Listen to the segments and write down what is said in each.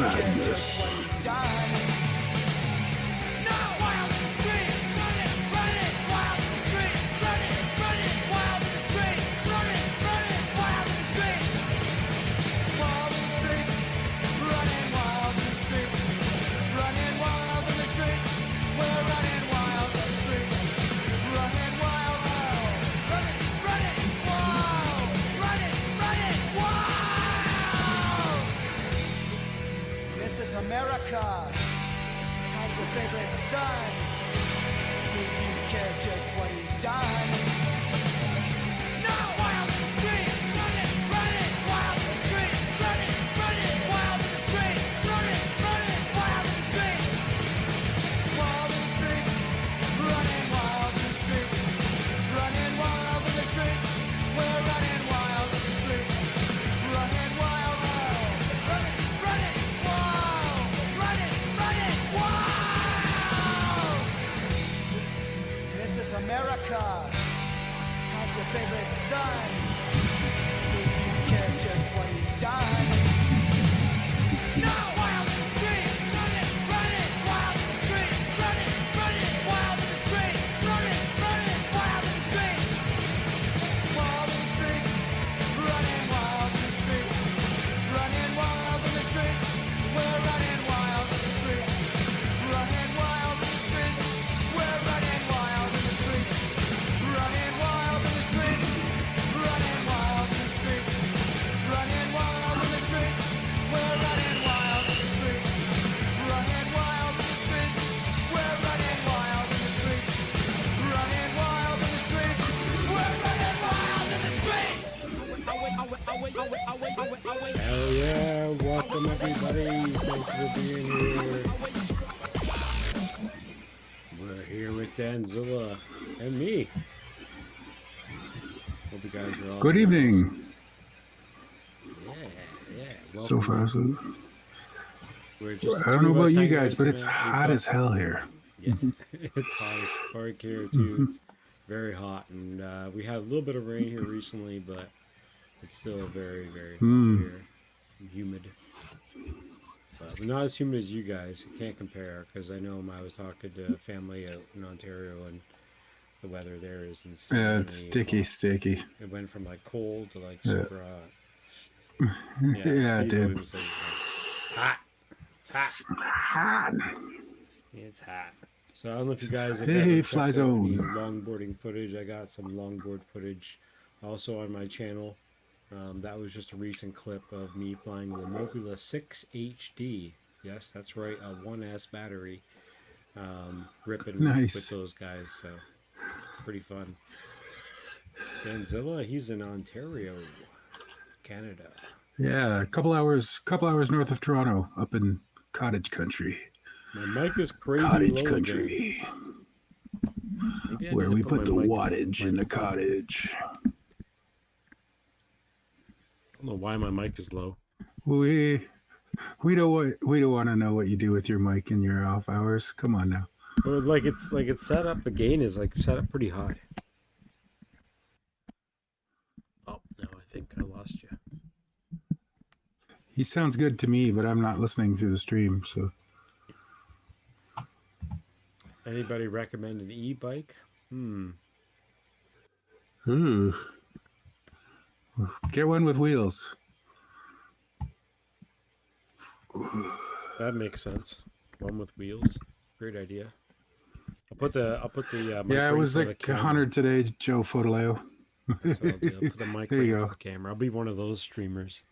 Madness. America, how's your favorite son? Hell yeah, welcome everybody, thanks for being here. We're here with Danzilla and me. Hope you guys are all Good evening. Awesome. Yeah. So far, so we're just I don't know about you guys, but it's hot as hell here. Yeah, it's hot as fuck here too. It's very hot, and we had a little bit of rain here recently, but it's still very, very hot here. Humid. But not as humid as you guys. Can't compare, because I know I was talking to family out in Ontario, and the weather there is insane. Yeah, it's sticky. It went from like cold to like super hot. Yeah, it did. It's hot. It's hot. Hot. It's hot. So I don't know if you guys have hey, Fly Zone. longboarding footage. I got some longboard footage also on my channel. That was just a recent clip of me flying the Mobula 6 HD. Yes, that's right, a 1S battery. Ripping with those guys, so pretty fun. Danzilla, he's in Ontario, Canada. Yeah, a couple hours north of Toronto, up in cottage country. My mic is crazy cottage low country, where we put the wattage in the cottage. I don't know why my mic is low. We don't want to know what you do with your mic in your off hours. Come on now. Well, it's set up. The gain is like set up pretty high. Oh no, I think I lost you. He sounds good to me, but I'm not listening through the stream. So, anybody recommend an e-bike? Get one with wheels. That makes sense. One with wheels. Great idea. I'll put the mic yeah, it was like 100 today, Joe Fodoleo. That's what I'll do. I'll put the mic there you go. For the camera. I'll be one of those streamers.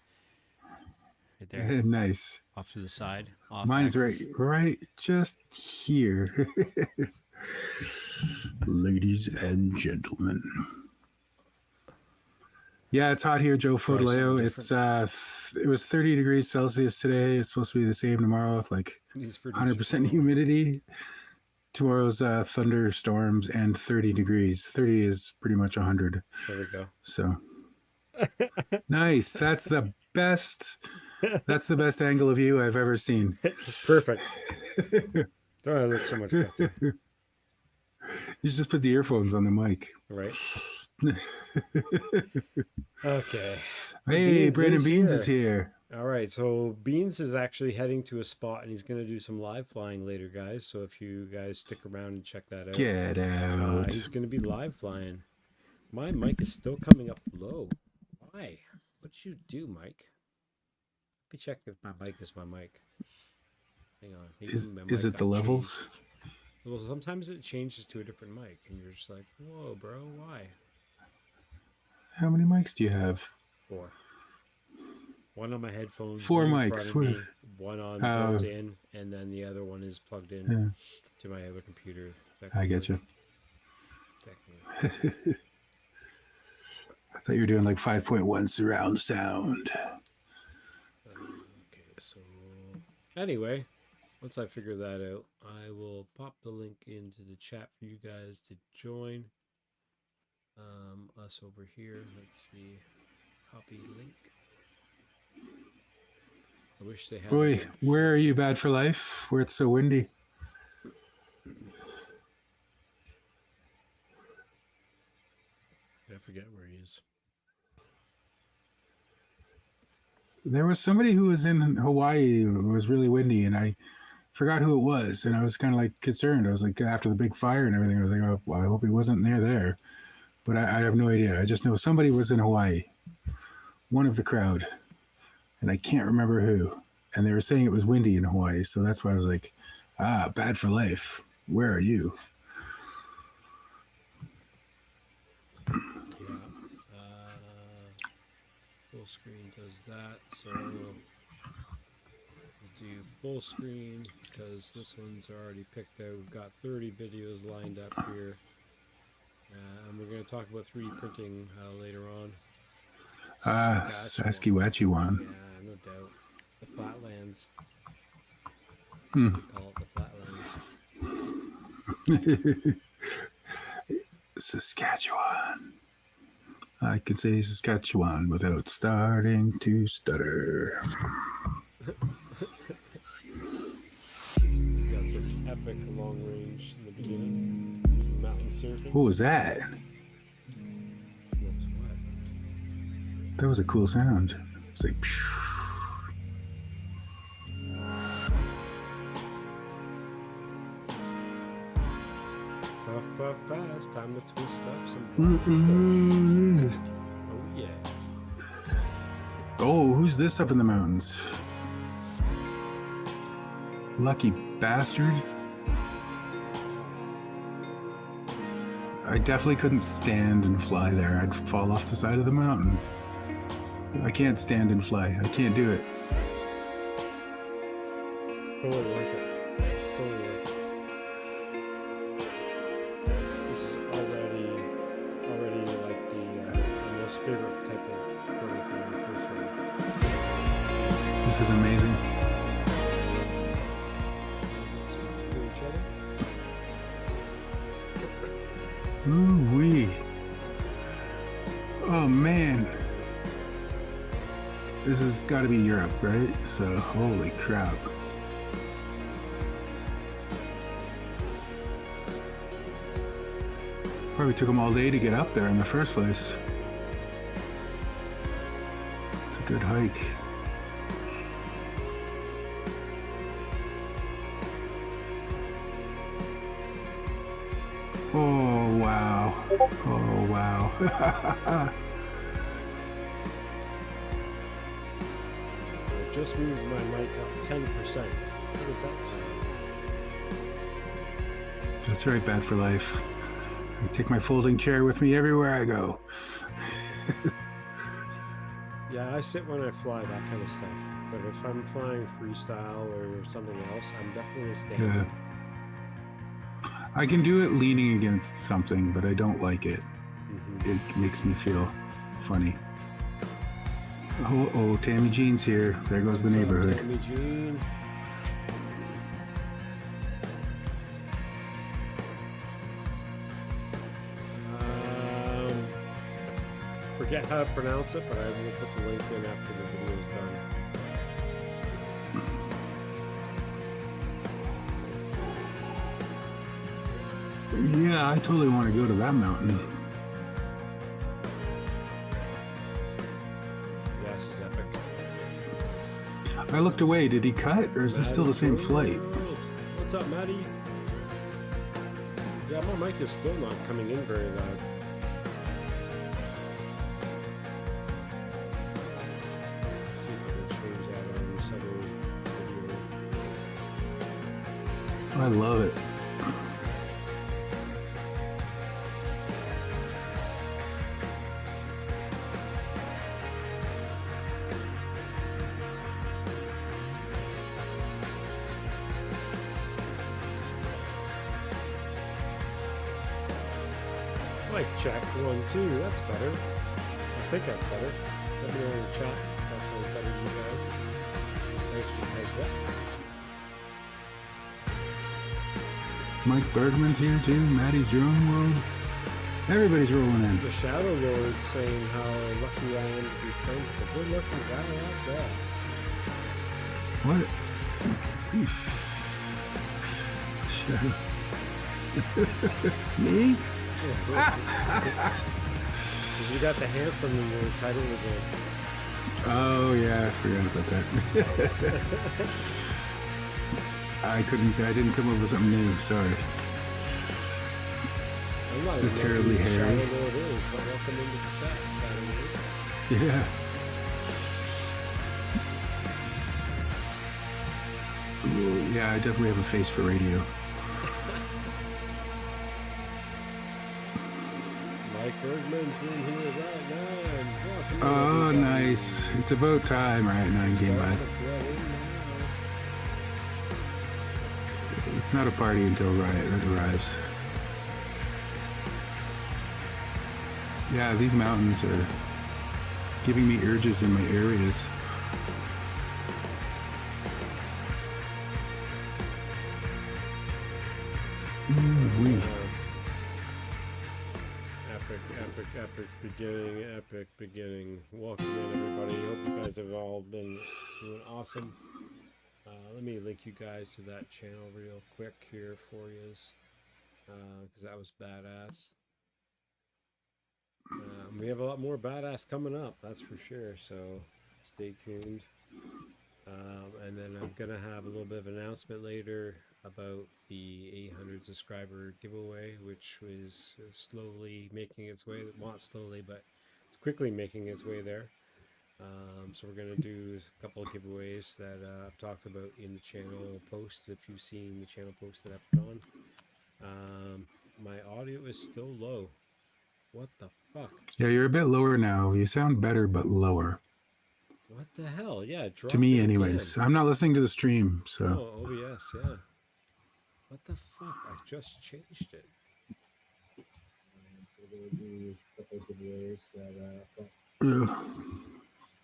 Right there. Nice. Off to the side. Mine's right just here. Ladies and gentlemen. Yeah, it's hot here, Joe Fodoleo. It's it was 30 degrees Celsius today. It's supposed to be the same tomorrow with like 100% humidity. Tomorrow's thunderstorms and 30 degrees. 30 is pretty much 100. There we go. So nice. That's the best angle of you I've ever seen. It's perfect. Don't I look so much better? You just put the earphones on the mic. Right. Okay. Hey, Brandon Beans is here. All right, so Beans is actually heading to a spot, and he's going to do some live flying later, guys. So if you guys stick around and check that out. Get out. He's going to be live flying. My mic is still coming up low. Why? What'd you do, Mike? Let me check if my mic is my mic. Hang on. Is it the levels? Well, sometimes it changes to a different mic, and you're just like, whoa, bro, why? How many mics do you have? 4. One on my headphones, 4 one in mics. front of me, one on built in, and then the other one is plugged in to my other computer. I get you. Technically. I thought you were doing like 5.1 surround sound. Okay, so anyway, once I figure that out, I will pop the link into the chat for you guys to join us over here. Let's see, copy link. I wish they had. Boy, where are you, Bad for Life? Where it's so windy. I forget where he is. There was somebody who was in Hawaii who was really windy, and I forgot who it was, and I was kind of like concerned. I was like, after the big fire and everything, I was like, oh, well, I hope he wasn't near there. But I have no idea. I just know somebody was in Hawaii, one of the crowd, and I can't remember who. And they were saying it was windy in Hawaii, so that's why I was like, Bad for Life, where are you? Full screen does that, so we'll do full screen because this one's already picked out. We've got 30 videos lined up here, and we're going to talk about 3D printing later on. Saskatchewan. Yeah, no doubt. The Flatlands. Hmm. We call it the Flatlands. Saskatchewan. I can say Saskatchewan without starting to stutter. Got some epic long range in the beginning. Some mountain surfing. What was that? What's what? That was a cool sound. It's like. Puff, puff, pass. Time to twist up some. Oh yeah. Oh, who's this up in the mountains? Lucky bastard. I definitely couldn't stand and fly there. I'd fall off the side of the mountain. I can't stand and fly. I can't do it. Totally worth it. It's totally worth it. This is already like the most favorite type of choreography for sure. This is amazing. Ooh-wee. Oh, man. This has got to be Europe, right? So, holy crap. Probably took them all day to get up there in the first place. It's a good hike. Oh, wow. Oh, wow. I just moved my mic up 10%. What does that sound? That's right, Bad for Life. I take my folding chair with me everywhere I go. Yeah, I sit when I fly, that kind of stuff. But if I'm flying freestyle or something else, I'm definitely standing. Yeah. I can do it leaning against something, but I don't like it. It makes me feel funny. Oh, Tammy Jean's here. There goes the neighborhood. Tammy Jean. Forget how to pronounce it, but I will put the link in after the video is done. Yeah, I totally want to go to that mountain. Yeah, this is epic. I looked away. Did he cut, or is this still the same flight? What's up, Maddie? Yeah, my mic is still not coming in very loud. Let's see if I can change that on this other video. I love it. Mic check 1, 2. That's better. I think that's better. Let me know in the chat. That sounds better to you guys. Thanks for the heads up. Mike Bergman's here too. Maddie's Drone World. Everybody's rolling in. The Shadow Lord saying how lucky I am to be friends with a good looking guy like that. What? Shadow. Me? You got the handsome in your title again. Oh yeah, I forgot about that. I didn't come up with something new, sorry. I'm not They're terribly hairy. Shadow Lord is, but welcome into the chat, Shadow Lord. Yeah. Ooh, yeah, I definitely have a face for radio. Mike Bergman's in here right now. And oh, nice. It's about time, right? 9 game by. It's not a party until Riot arrives. Yeah, these mountains are giving me urges in my areas. Epic beginning. Welcome in, everybody. Hope you guys have all been doing awesome. Let me link you guys to that channel real quick here for you, because that was badass. We have a lot more badass coming up, that's for sure, so stay tuned. And then I'm gonna have a little bit of an announcement later about the 800 subscriber giveaway, which was slowly making its way, well, not slowly, but it's quickly making its way there. So we're going to do a couple of giveaways that I've talked about in the channel posts, if you've seen the channel post that I've put on. My audio is still low. What the fuck? Yeah, you're a bit lower now. You sound better, but lower. What the hell? Yeah, to me anyways. I'm not listening to the stream, so. Oh, OBS, yeah. What the fuck? I just changed it. So we're going to do a couple of giveaways that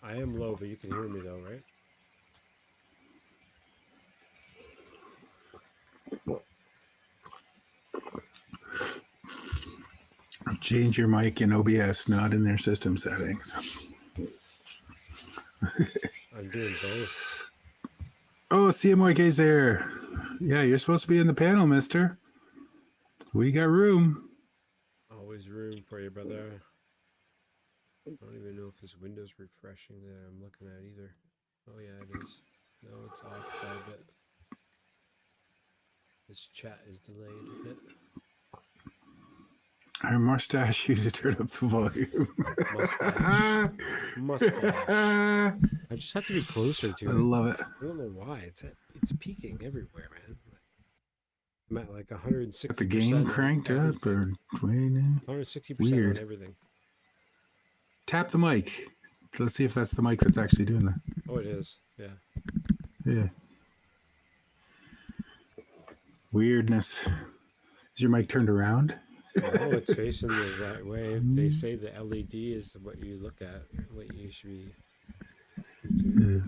I am low, but you can hear me though, right? Change your mic in OBS, not in their system settings. I'm doing both. Oh, CMYK's there. Yeah, you're supposed to be in the panel, mister. We got room. Always room for you, brother. I don't even know if this window's refreshing that I'm looking at either. Oh yeah, it is. No, it's off by a bit. This chat is delayed a bit. I mustache you to turn up the volume. Mustache. I just have to be closer to it. I love it. I don't know why. It's peaking everywhere, man. I'm at like 160%. Got the game cranked up or 160% weird. on everything. Tap the mic. Let's see if that's the mic that's actually doing that. Oh, it is. Yeah. Yeah. Weirdness. Is your mic turned around? No, it's facing the right way. They say the LED is what you look at, what you should be. Yeah.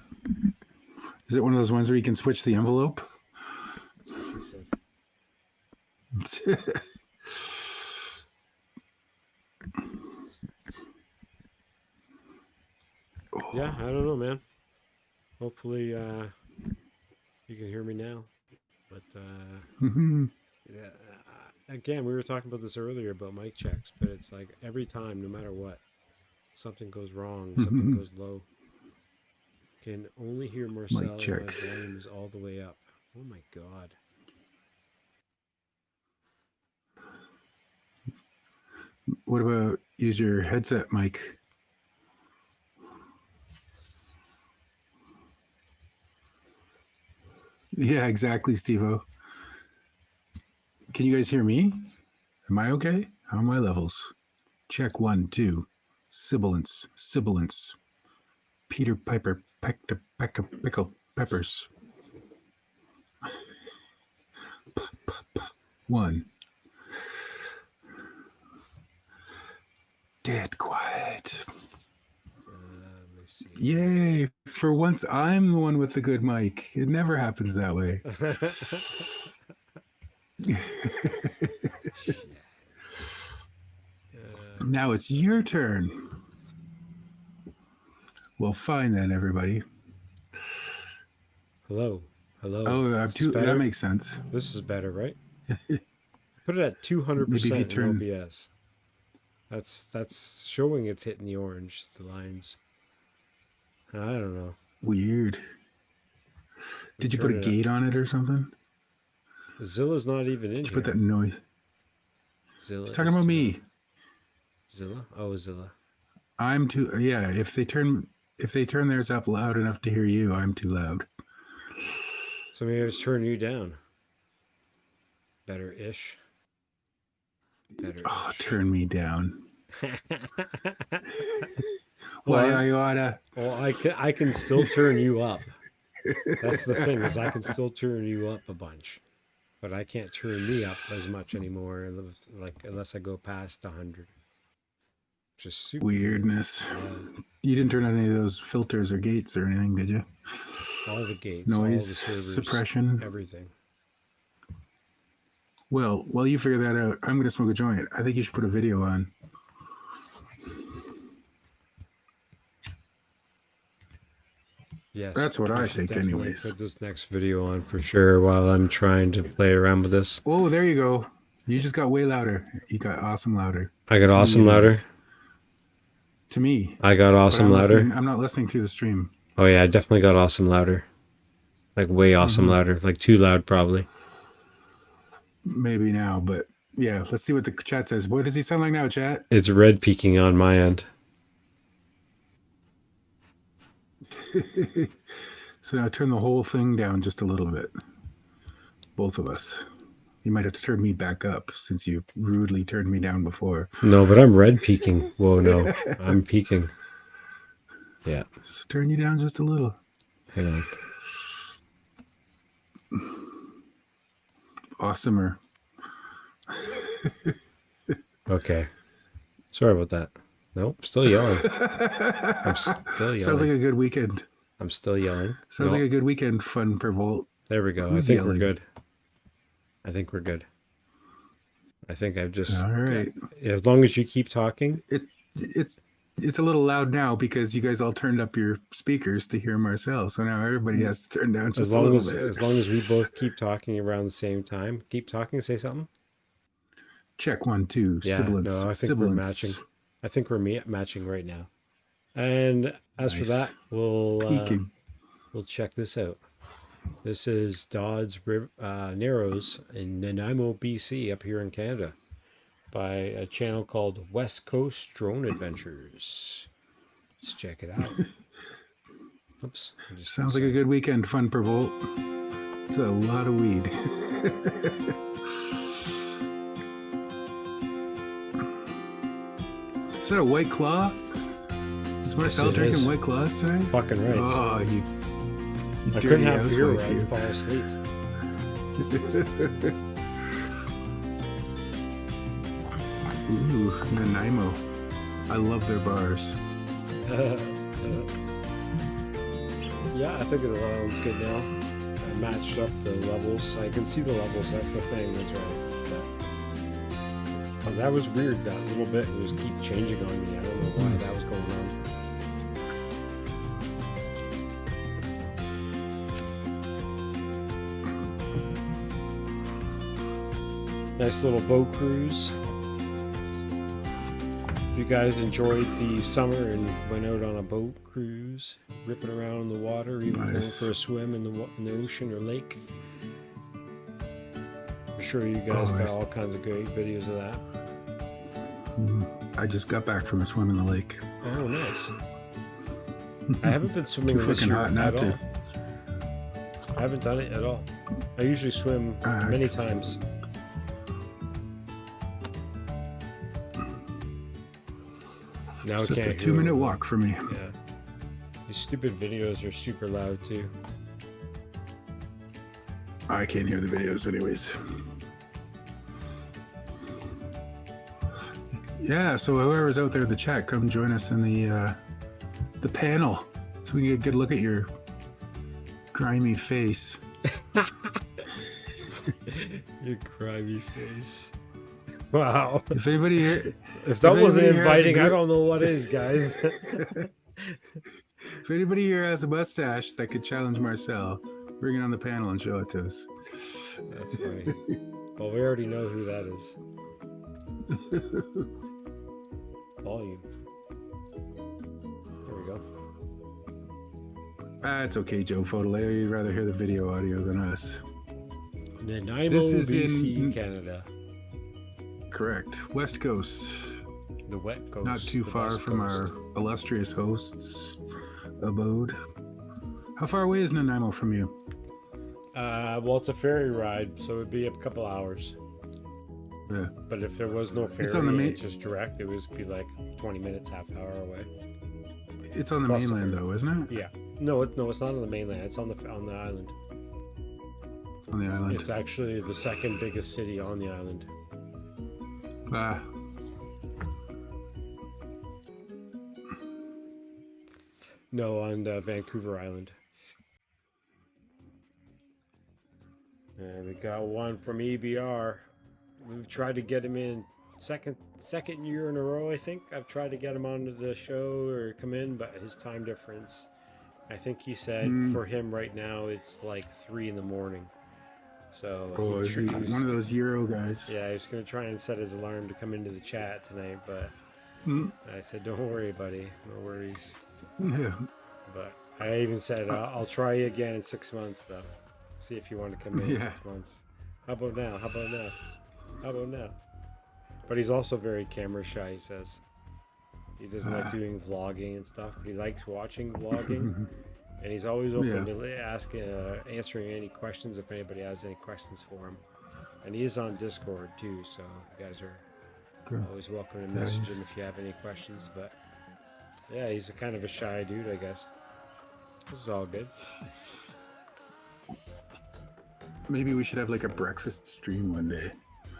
Is it one of those ones where you can switch the envelope? That's what she said. Yeah, I don't know, man. Hopefully, you can hear me now. But yeah, again, we were talking about this earlier about mic checks, but it's like every time, no matter what, something goes wrong, something goes low. Can only hear Marcel. Mic check. My volume is all the way up. Oh my god. What about use your headset mic? Yeah, exactly, Steve-O. Can you guys hear me? Am I okay? How are my levels? Check 1, 2. Sibilance. Peter Piper, pickle, peppers. 1. dead quiet. Let me see. Yay! For once, I'm the one with the good mic. It never happens that way. Now it's your turn. Well, fine then, everybody. Hello. Hello. Oh, that makes sense. This is better, right? Put it at 200% in OBS. That's showing it's hitting the orange, the lines. I don't know. Weird. Did you put a gate on it or something? Zilla's not even in here. Did you put that noise? Zilla. He's talking about me. Zilla? Oh, Zilla. I'm too. Yeah, if they turn theirs up loud enough to hear you, I'm too loud. So maybe I was turning you down. Better-ish. Oh, turn me down. Why I oughta. Well, I can still turn you up. That's the thing, is I can still turn you up a bunch. But I can't turn me up as much anymore, unless I go past 100. Just super weirdness. Yeah. You didn't turn on any of those filters or gates or anything, did you? All the gates, noise, all the servers, suppression, everything. Well, while you figure that out, I'm going to smoke a joint. I think you should put a video on. Yes, that's what I think anyways. Put this next video on for sure while I'm trying to play around with this. Oh, there you go. You just got way louder. You got awesome louder. I got awesome louder? To me. I got awesome louder? I'm not listening through the stream. Oh yeah, I definitely got awesome louder. Like way awesome louder. Like too loud probably. Maybe now, but yeah, let's see what the chat says. What does he sound like now, chat? It's red peaking on my end. So now turn the whole thing down just a little bit. Both of us. You might have to turn me back up since you rudely turned me down before. No, but I'm red peaking. Whoa, no. I'm peaking. Yeah. So turn you down just a little. Hang on. Awesomer. Okay. Sorry about that. Nope, still yelling. I'm still yelling. Sounds like a good weekend. I'm still yelling. Sounds like a good weekend fun per volt. There we go. I think we're good. I think we're good. I think I've just... All right. As long as you keep talking. It's a little loud now because you guys all turned up your speakers to hear Marcel. So now everybody has to turn down just a little bit. As long as we both keep talking around the same time. Keep talking, say something. Check 1, 2. Yeah, sibilance. no, I think we're matching. I think we're matching right now. And as for that, we'll check this out. This is Dodd's Narrows in Nanaimo, BC, up here in Canada, by a channel called West Coast Drone Adventures. Let's check it out. Oops. Sounds like a good weekend fun per volt. It's a lot of weed. Is that a White Claw? Is Marcel drinking White Claws today? Fucking right. Oh, you I couldn't have beer or I'd fall asleep. Ooh, Nanaimo. I love their bars. Yeah, I think the level's good now. I matched up the levels. I can see the levels. That's the thing. That's right. Oh, that was weird. That little bit was keep changing on me. I don't know why that was going on. Nice little boat cruise. If you guys enjoyed the summer and went out on a boat cruise, ripping around in the water, even going for a swim in the ocean or lake, I'm sure you guys got all kinds of great videos of that. I just got back from a swim in the lake. Oh, nice. I haven't been swimming this year at all. I haven't done it at all. I usually swim many times. Now it's just a 2-minute walk for me. Yeah. These stupid videos are super loud too. I can't hear the videos anyways. Yeah, so whoever's out there in the chat, come join us in the panel so we can get a good look at your grimy face. Your grimy face. Wow. If anybody here, If that wasn't anybody here has a inviting, I good- don't know what is, guys. if anybody here has a mustache that could challenge Marcel, bring it on the panel and show it to us. That's funny. Well, we already know who that is. Volume. There we go. It's okay, Joe Fotoleo. You'd rather hear the video audio than us. Nanaimo, This is BC, in- Canada. Correct. West Coast. The wet coast. Not too the far West from Coast. our illustrious host's abode. How far away is Nanaimo from you? Well, it's a ferry ride, so it would be a couple hours. Yeah. But if there was no ferry, It's on the main- it's just direct, it would be like 20 minutes, half hour away. It's on the Plus- mainland, though, isn't it? Yeah. No, it's not on the mainland. It's on the island. On the island. It's actually the second biggest city on the island. Ah, No, on Vancouver Island. And we got one from EBR. We've tried to get him in second year in a row, I think. I've tried to get him onto the show or come in, but his time difference. I think he said for him right now it's like 3 in the morning. So oh, he is he chose- one of those Euro guys? yeah, he was gonna try and set his alarm to come into the chat tonight, but Mm. I said, "Don't worry, buddy. No worries." Yeah. But I even said, "I'll try you again in 6 months, though. See if you want to come in Yeah. 6 months." How about now? How about now? How about now? But he's also very camera shy. He says he doesn't like doing vlogging and stuff. But he likes watching vlogging, and he's always open to answering any questions if anybody has any questions for him. And he is on Discord too, so you guys are Good. always welcome to message him if you have any questions. But yeah, he's a kind of a shy dude, I guess. This is all good. Maybe we should have like a breakfast stream one day.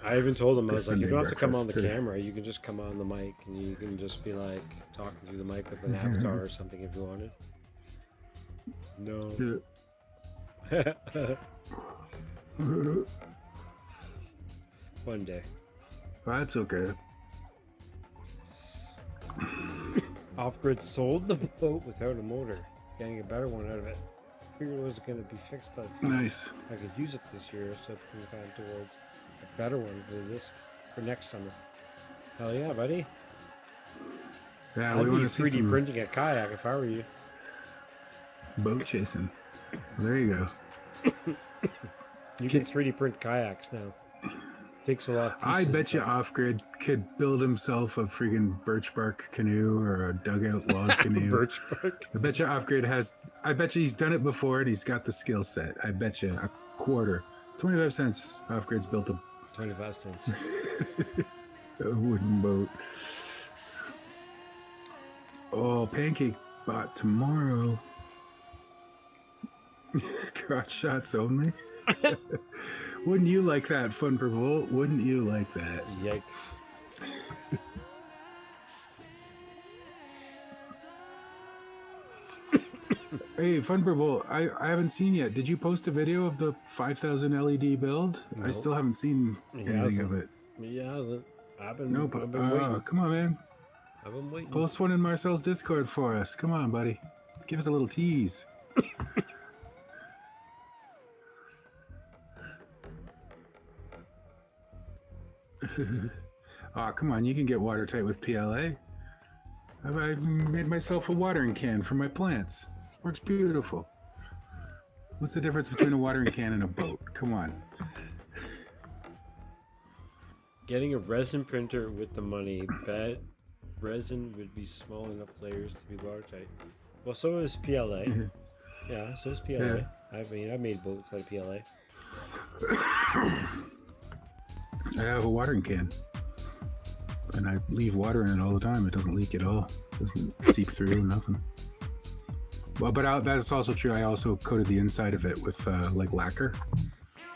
I even told him, I was like, you Sunday don't have to come on the breakfast, too. camera. You can just come on the mic, and you can just be like talking through the mic with an avatar or something if you wanted. No. Yeah. One day. That's okay. Off-grid sold the boat without a motor. Getting a better one out of it. Figured it was going to be fixed by the time Nice. I could use it this year, so putting time towards a better one for next summer. Hell yeah, buddy. Yeah, I'd we be want to see 3D some printing a kayak if I were you. boat chasing. There you go. You can 3D print kayaks now. Takes a lot of I pieces, bet you but- Off-Grid could build himself a freaking birch bark canoe or a dugout log canoe. Birch bark. I bet you Off-Grid has. I bet you he's done it before and he's got the skill set. I bet you a quarter, 25 cents. Off-Grid's built a 25 cents. a wooden boat. Oh, pancake bot tomorrow. Crotch shots only. Wouldn't you like that, Fun Purple? Wouldn't you like that? Yikes. Hey, Fun Purple, I haven't seen yet. Did you post a video of the 5000 LED build? I Nope. still haven't seen He anything of hasn't. it. He hasn't. I've been Nope. waiting. Come on, man. I've been waiting. Post one in Marcel's Discord for us. Come on, buddy. Give us a little tease. Aw, come on. You can get watertight with PLA. I've made myself a watering can for my plants. Works beautiful. What's the difference between a watering can and a boat? Come on. Getting a resin printer with the money, bet resin would be small enough layers to be watertight. Well, so is PLA. Yeah, so is PLA. Yeah. I mean, I've made boats out of PLA. I have a watering can. And I leave water in it all the time. It doesn't leak at all. It doesn't seep through, nothing. Well, but that's also true. I also coated the inside of it with like lacquer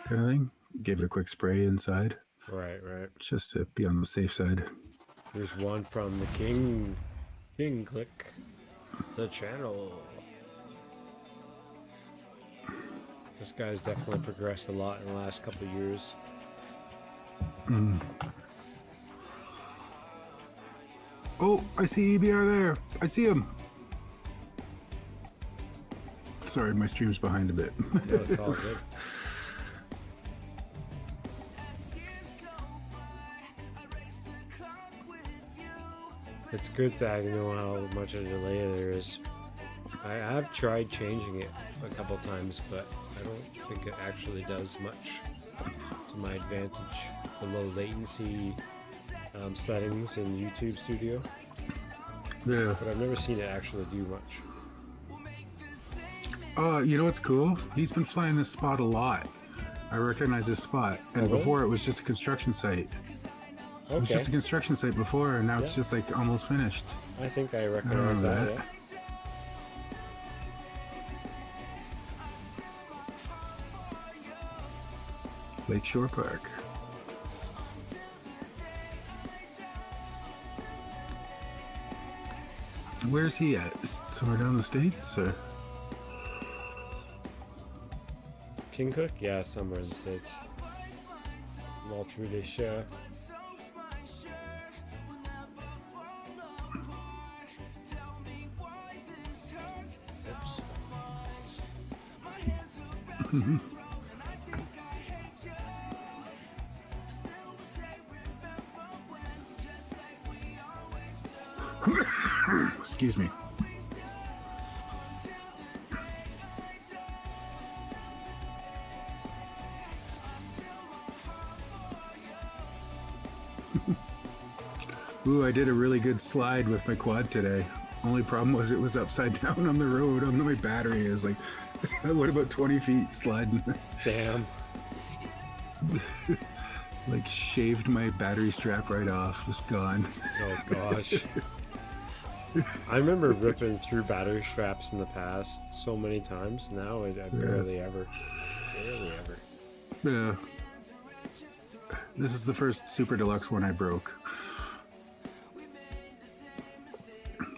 kind of thing. Gave it a quick spray inside. Right, right. Just to be on the safe side. Here's one from the King Click the channel. This guy's definitely progressed a lot in the last couple of years. Oh, I see EBR there. I see him. Sorry, my stream's behind a bit. No, it's all good. It's good that I know how much of a delay there is. I have tried changing it a couple times, but I don't think it actually does much to my advantage. The low latency settings in YouTube Studio. Yeah. But I've never seen it actually do much. You know what's cool? He's been flying this spot a lot. I recognize this spot. And really? before it was just a construction site. It was just a construction site before, and now it's just like almost finished. I think I recognize that. Yeah. Lakeshore Park. Where's he at? Somewhere down the States, or? King Cook? Yeah, somewhere in the States. All through this show. Excuse me. Ooh, I did a really good slide with my quad today. Only problem was it was upside down on the road. On my battery is like, what about 20 feet sliding? Damn. Like shaved my battery strap right off, just gone. Oh gosh. I remember ripping through battery straps in the past so many times. Now I barely ever. Yeah. This is the first Super Deluxe one I broke.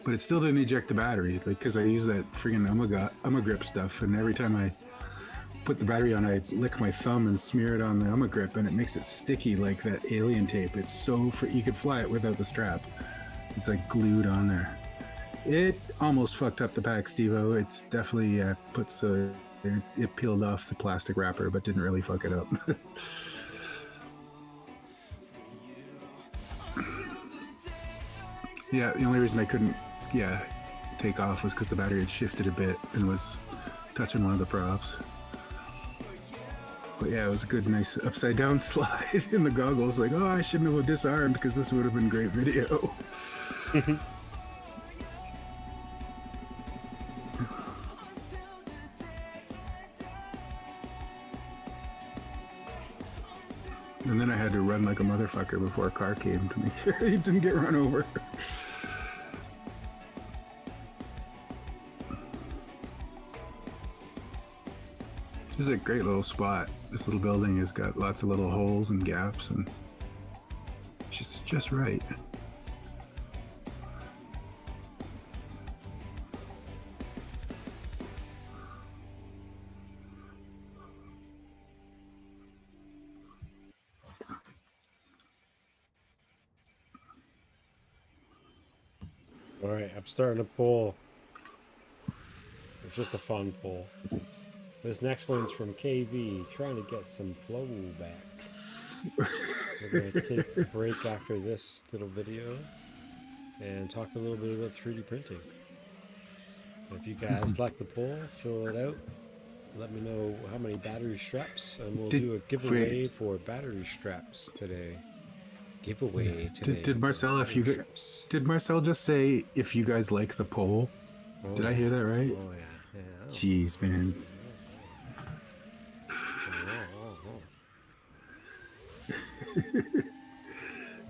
But it still didn't eject the battery, like, because I use that friggin' grip stuff, and every time I put the battery on, I lick my thumb and smear it on the grip, and it makes it sticky like that alien tape. It's so you could fly it without the strap. It's like glued on there. It almost fucked up the pack, Steve-O. It's definitely it peeled off the plastic wrapper, but didn't really fuck it up. Yeah, the only reason I couldn't take off was because the battery had shifted a bit and was touching one of the props. But yeah, it was a good, nice upside down slide in the goggles. Like, oh, I shouldn't have disarmed because this would have been great video. And then I had to run like a motherfucker before a car came to me. He didn't get run over. This is a great little spot. This little building has got lots of little holes and gaps, and just right. All right, I'm starting to pull. It's just a fun pull. This next one's from KV, trying to get some flow back. We're going to take a break after this little video and talk a little bit about 3D printing. If you guys like the poll, fill it out. Let me know how many battery straps, and we'll do a giveaway for battery straps today. Giveaway today. Did Marcel, did Marcel just say if you guys like the poll? Oh, did I hear that right? Oh yeah. Jeez, man.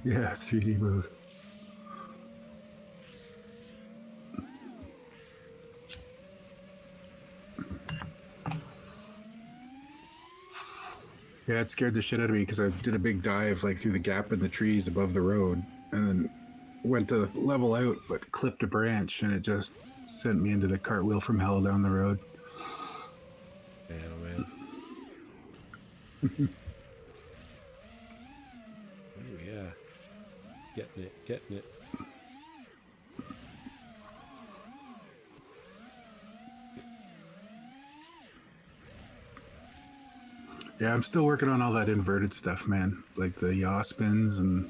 Yeah, 3D mode. Yeah, it scared the shit out of me because I did a big dive like through the gap in the trees above the road, and then went to level out, but clipped a branch, and it just sent me into the cartwheel from hell down the road. Man, oh man. Oh yeah. Getting it, getting it. Yeah, I'm still working on all that inverted stuff, man. Like the yaw spins and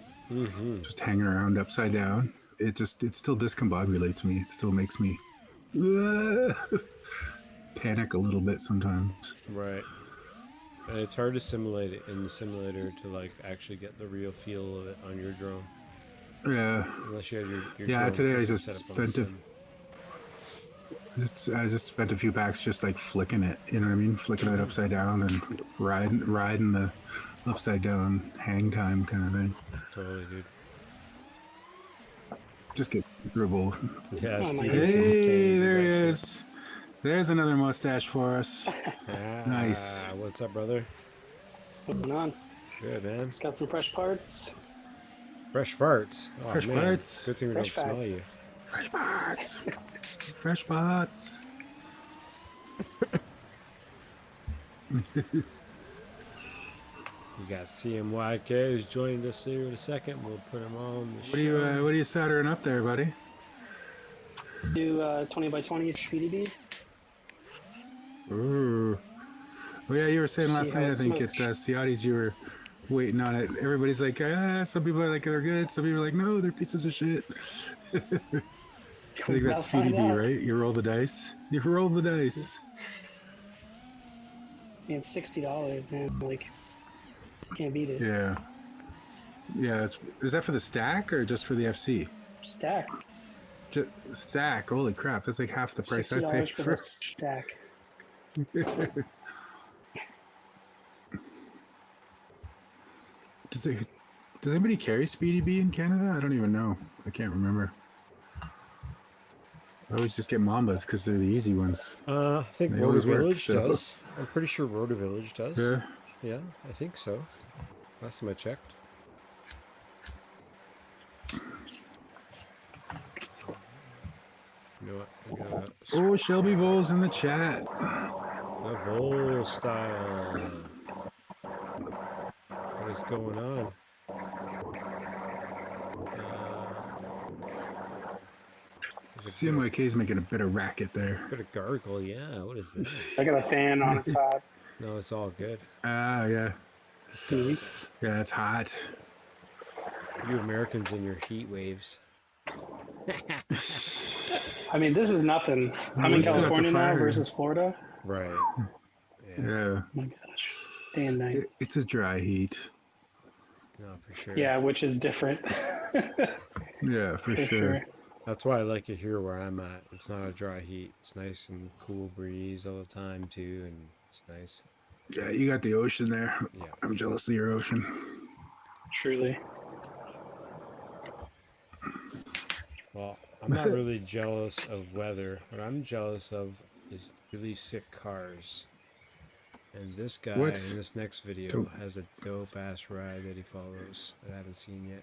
just hanging around upside down. It still discombobulates me. It still makes me panic a little bit sometimes. Right. And it's hard to simulate it in the simulator to like actually get the real feel of it on your drone. Yeah. Unless you have your Yeah, drone today I set just up on the spent I just spent a few packs just like flicking it, you know what I mean? Flicking it upside down and riding the upside down hang time kind of thing. Totally, dude. Just get comfortable. Yeah, Oh, my Hey, there he is. There's another mustache for us. Nice. What's up, brother? What's going on? Good, man. Just got some fresh parts. Fresh farts. Oh, Fresh man. parts. Good thing we Fresh don't smell farts. you. Fresh pots. Fresh pots. We got CMYK who's joined us here in a second. We'll put him on the show. What are you soldering up there, buddy? Do 20x20 CDB. Ooh. Oh yeah, you were saying last See how night, I it think at smokes. Ciati's you were waiting on it. Everybody's like, some people are like they're good, some people are like, no, they're pieces of shit. I think that's I'll find SPDB, out. right? You roll the dice. You roll the dice. Man, $60, man. Like, can't beat it. Yeah. Yeah, is that for the stack or just for the FC? Stack. Just stack. Holy crap, that's like half the price I $60 paid for for. the stack. Does anybody carry SPDB in Canada? I don't even know. I can't remember. I always just get Mambas because they're the easy ones. I think They Rotor always work, Village so- does. I'm pretty sure Rotor Village does. Yeah. Yeah, I think so. Last time I checked. You know what? We got Oh, Shelby Voles in the chat. the Vol style. What is going on? There's a CMYK's making a bit of racket there. bit of gargle, yeah. What is this? I got a fan on its side. No, it's all good. Ah, yeah. Mhm. Yeah, it's hot. You Americans and your heat waves. I mean, this is nothing. I'm We in still got the California now fire. versus Florida. Right. Yeah. Yeah. Oh my gosh. Day and night. It's a dry heat. No, for sure. Yeah, which is different. Yeah, for sure. That's why I like it here where I'm at. It's not a dry heat. It's nice and cool breeze all the time too, and it's nice. Yeah, you got the ocean there. Yeah. I'm jealous of your ocean. Truly. Well, I'm not really jealous of weather. What I'm jealous of is really sick cars. And this guy What's in this next video dope? has a dope ass ride that he follows that I haven't seen yet.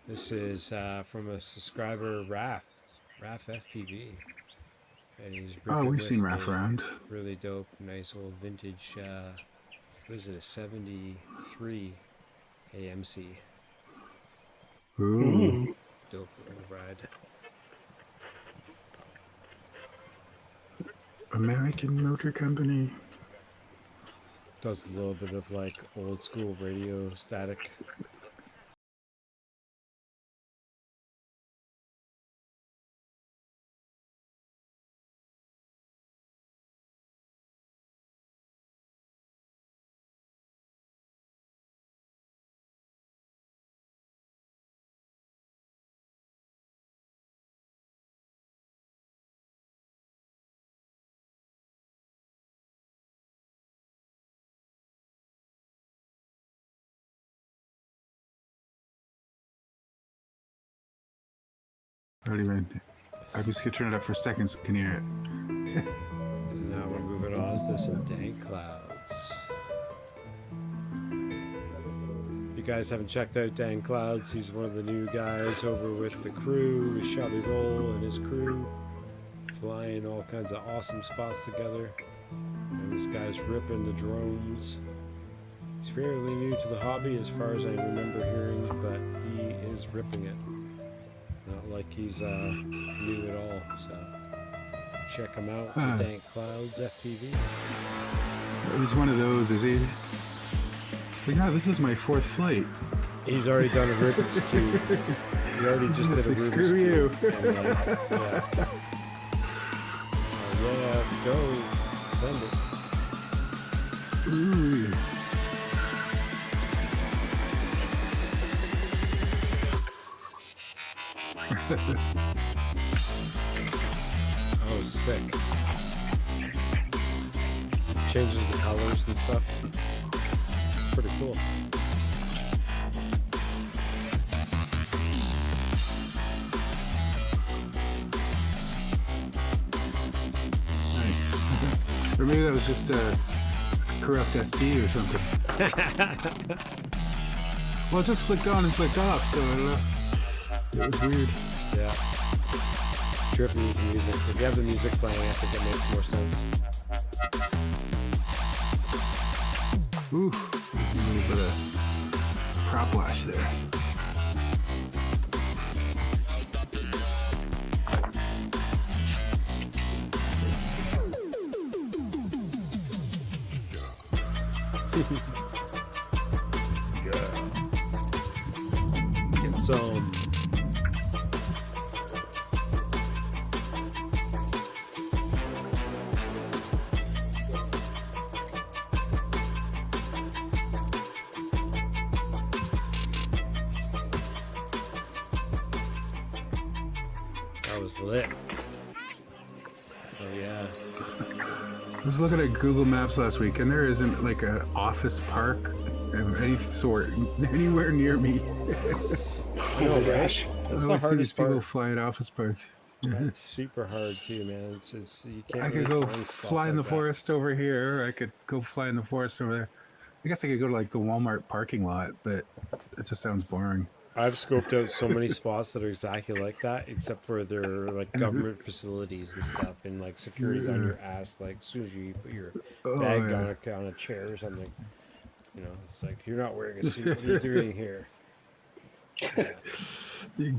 This is from a subscriber, Raf FPV. And he's Oh, we've seen ripping Raph with a around. really dope, nice old vintage, what is it, a 73 AMC. Ooh. Dope little ride. American Motor Company. Does a little bit of like old school radio static. I don't even. I just could turn it up for a second so we can hear it. And now we're moving on to some dank clouds. You you guys haven't checked out Dan Clouds, he's one of the new guys over with the crew, with Shelby Roll and his crew, flying all kinds of awesome spots together. And this guy's ripping the drones. He's fairly new to the hobby as far as I remember hearing, but he is ripping it. Not like he's new at all, so check him out, the Dan Clouds FPV. He's one of those, is he? It's like, this is my 4th flight. He's already done a Rubik's Cube. He already just did a like, Rubik's screw you. Cube. And like, yeah. Yeah, let's go. Send it. Ooh. Oh, sick. Changes the colors and stuff. Pretty cool. Nice. Or maybe that was just a corrupt SD or something. Well, it just flicked on and flicked off, so I don't know. It was weird. Yeah. Trippy with the music. If you have the music playing, I think it makes more sense. Ooh, a little bit of prop wash there. Get some. That was lit. Oh yeah. I was looking at Google Maps last week, and there isn't like an office park of any sort anywhere near me. I know, right? That's I the always see these hardest people part. fly at office parks. It's super hard too, man. It's you can't. I could really go find spots fly in the like that. forest over here, or I could go fly in the forest over there. I guess I could go to like the Walmart parking lot, but it just sounds boring. I've scoped out so many spots that are exactly like that, except for their like government facilities and stuff, and like security's on your ass. Like as soon as you put your bag on a chair or something, you know, it's like you're not wearing a suit. What are you doing here? Yeah.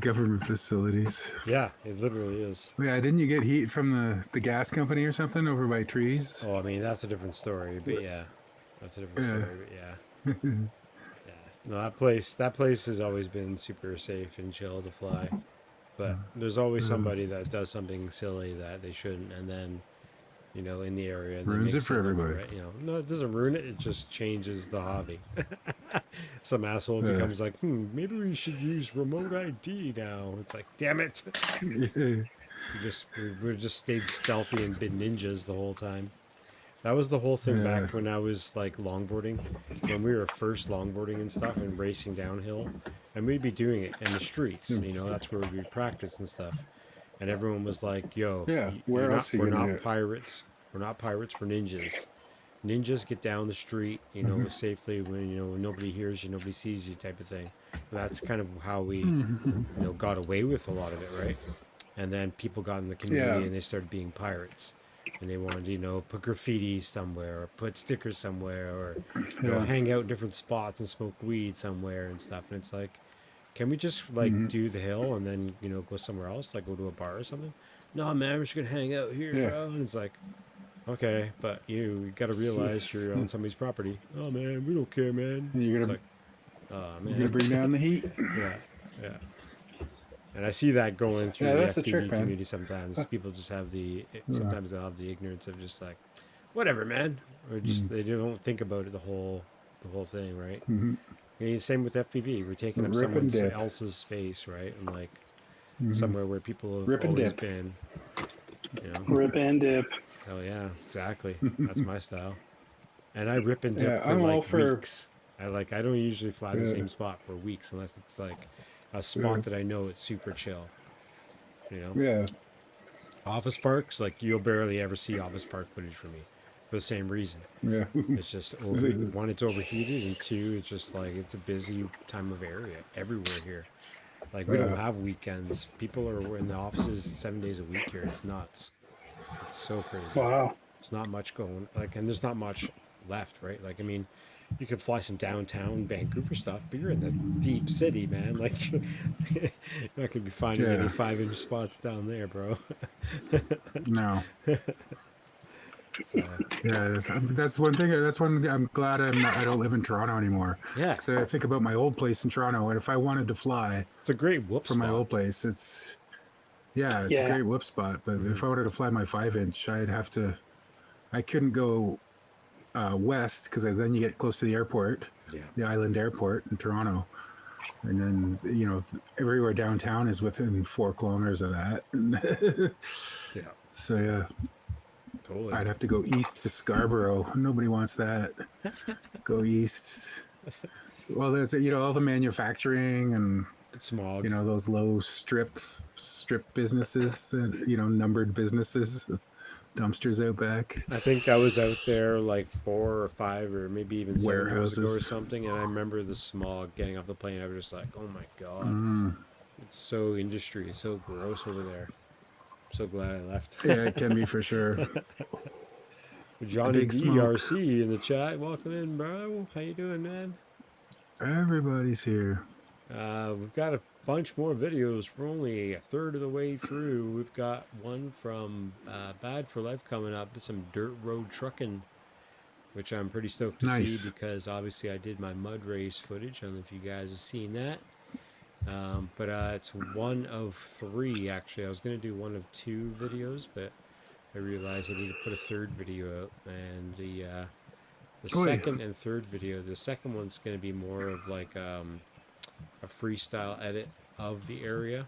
Government facilities. Yeah, it literally is. Yeah, didn't you get heat from the gas company or something over by trees? Oh, I mean that's a different story, but yeah, that's a different story, but yeah. No, that place has always been super safe and chill to fly, but there's always somebody that does something silly that they shouldn't, and then, you know, in the area Ruins it for everybody. right? You know, no, it doesn't ruin it. It just changes the hobby. Some asshole becomes like, maybe we should use remote ID now. It's like, damn it! we just stayed stealthy and been ninjas the whole time. That was the whole thing back when I was like longboarding, when we were first longboarding and stuff and racing downhill, and we'd be doing it in the streets. You know, that's where we'd practice and stuff. And everyone was like, "Yo, where else are you we're gonna not do it? pirates. We're not pirates. We're ninjas. Ninjas get down the street, you know, safely when when nobody hears you, nobody sees you, type of thing." And that's kind of how we, you know, got away with a lot of it, right? And then people got in the community and they started being pirates. And they wanted to, you know, put graffiti somewhere or put stickers somewhere or, you know, hang out in different spots and smoke weed somewhere and stuff. And it's like, can we just, like, do the hill and then, you know, go somewhere else, like go to a bar or something? No, man, we're just going to hang out here, bro. And it's like, okay, but you got to realize you're on somebody's property. Oh, man, we don't care, man. You're It's gonna, like, oh, man. you're gonna bring down the heat. Yeah. And I see that going through the that's the FPV trick, man. community sometimes. People just have sometimes they'll have the ignorance of just like, whatever, man. Or just, they don't think about it the whole thing, right? And same with FPV. We're taking up Rip and someone dip. else's space, right? And like, somewhere where people have Rip and always dip. been, you know? Rip and dip. Oh yeah, exactly. That's my style. And I rip and dip for I'm all like for- weeks. I don't usually fly the same spot for weeks unless it's like a spot that I know it's super chill. You know? Yeah. Office parks, like you'll barely ever see office park footage from me. for the same reason. Yeah. It's just over, one, it's overheated, and two, it's just like it's a busy time of area everywhere here. Like we don't have weekends. People are in the offices 7 days a week here. It's nuts. It's so crazy. Wow. There's not much going like, and there's not much left, right? Like, I mean, you could fly some downtown Vancouver stuff, but you're in the deep city, man. Like, you're not gonna be finding any 5-inch spots down there, bro. No. So, Yeah, that's one thing. That's one. I'm glad I don't live in Toronto anymore. yeah, So I think about my old place in Toronto, and if I wanted to fly it's a great whoop from my spot. old place, it's a great whoop spot. But if I wanted to fly my 5-inch, I'd have to. I couldn't go west because then you get close to the airport, the island airport in Toronto, and then everywhere downtown is within 4 kilometers of that. Yeah, So yeah. totally. I'd have to go east to Scarborough. Nobody wants that. Go east. Well, there's all the manufacturing and Smog. those low strip businesses that numbered businesses, dumpsters out back. I think I was out there like 4 or 5 or maybe even 7 years ago or Warehouses. something, and I remember the smog getting off the plane. I was just like, oh my god, it's so industry, it's so gross over there. So glad I left. Yeah, it can be for sure. Johnny big smoke. DRC in the chat. Welcome in, bro. How you doing, man? Everybody's here. We've got a bunch more videos. We're only a third of the way through. We've got one from Bad for Life coming up. Some dirt road trucking, which I'm pretty stoked to see because obviously I did my mud race footage. I don't know if you guys have seen that. But it's one of 3 actually. I was going to do one of 2 videos, but I realized I need to put a third video out, and the second and third video, the second one's going to be more of like a freestyle edit of the area,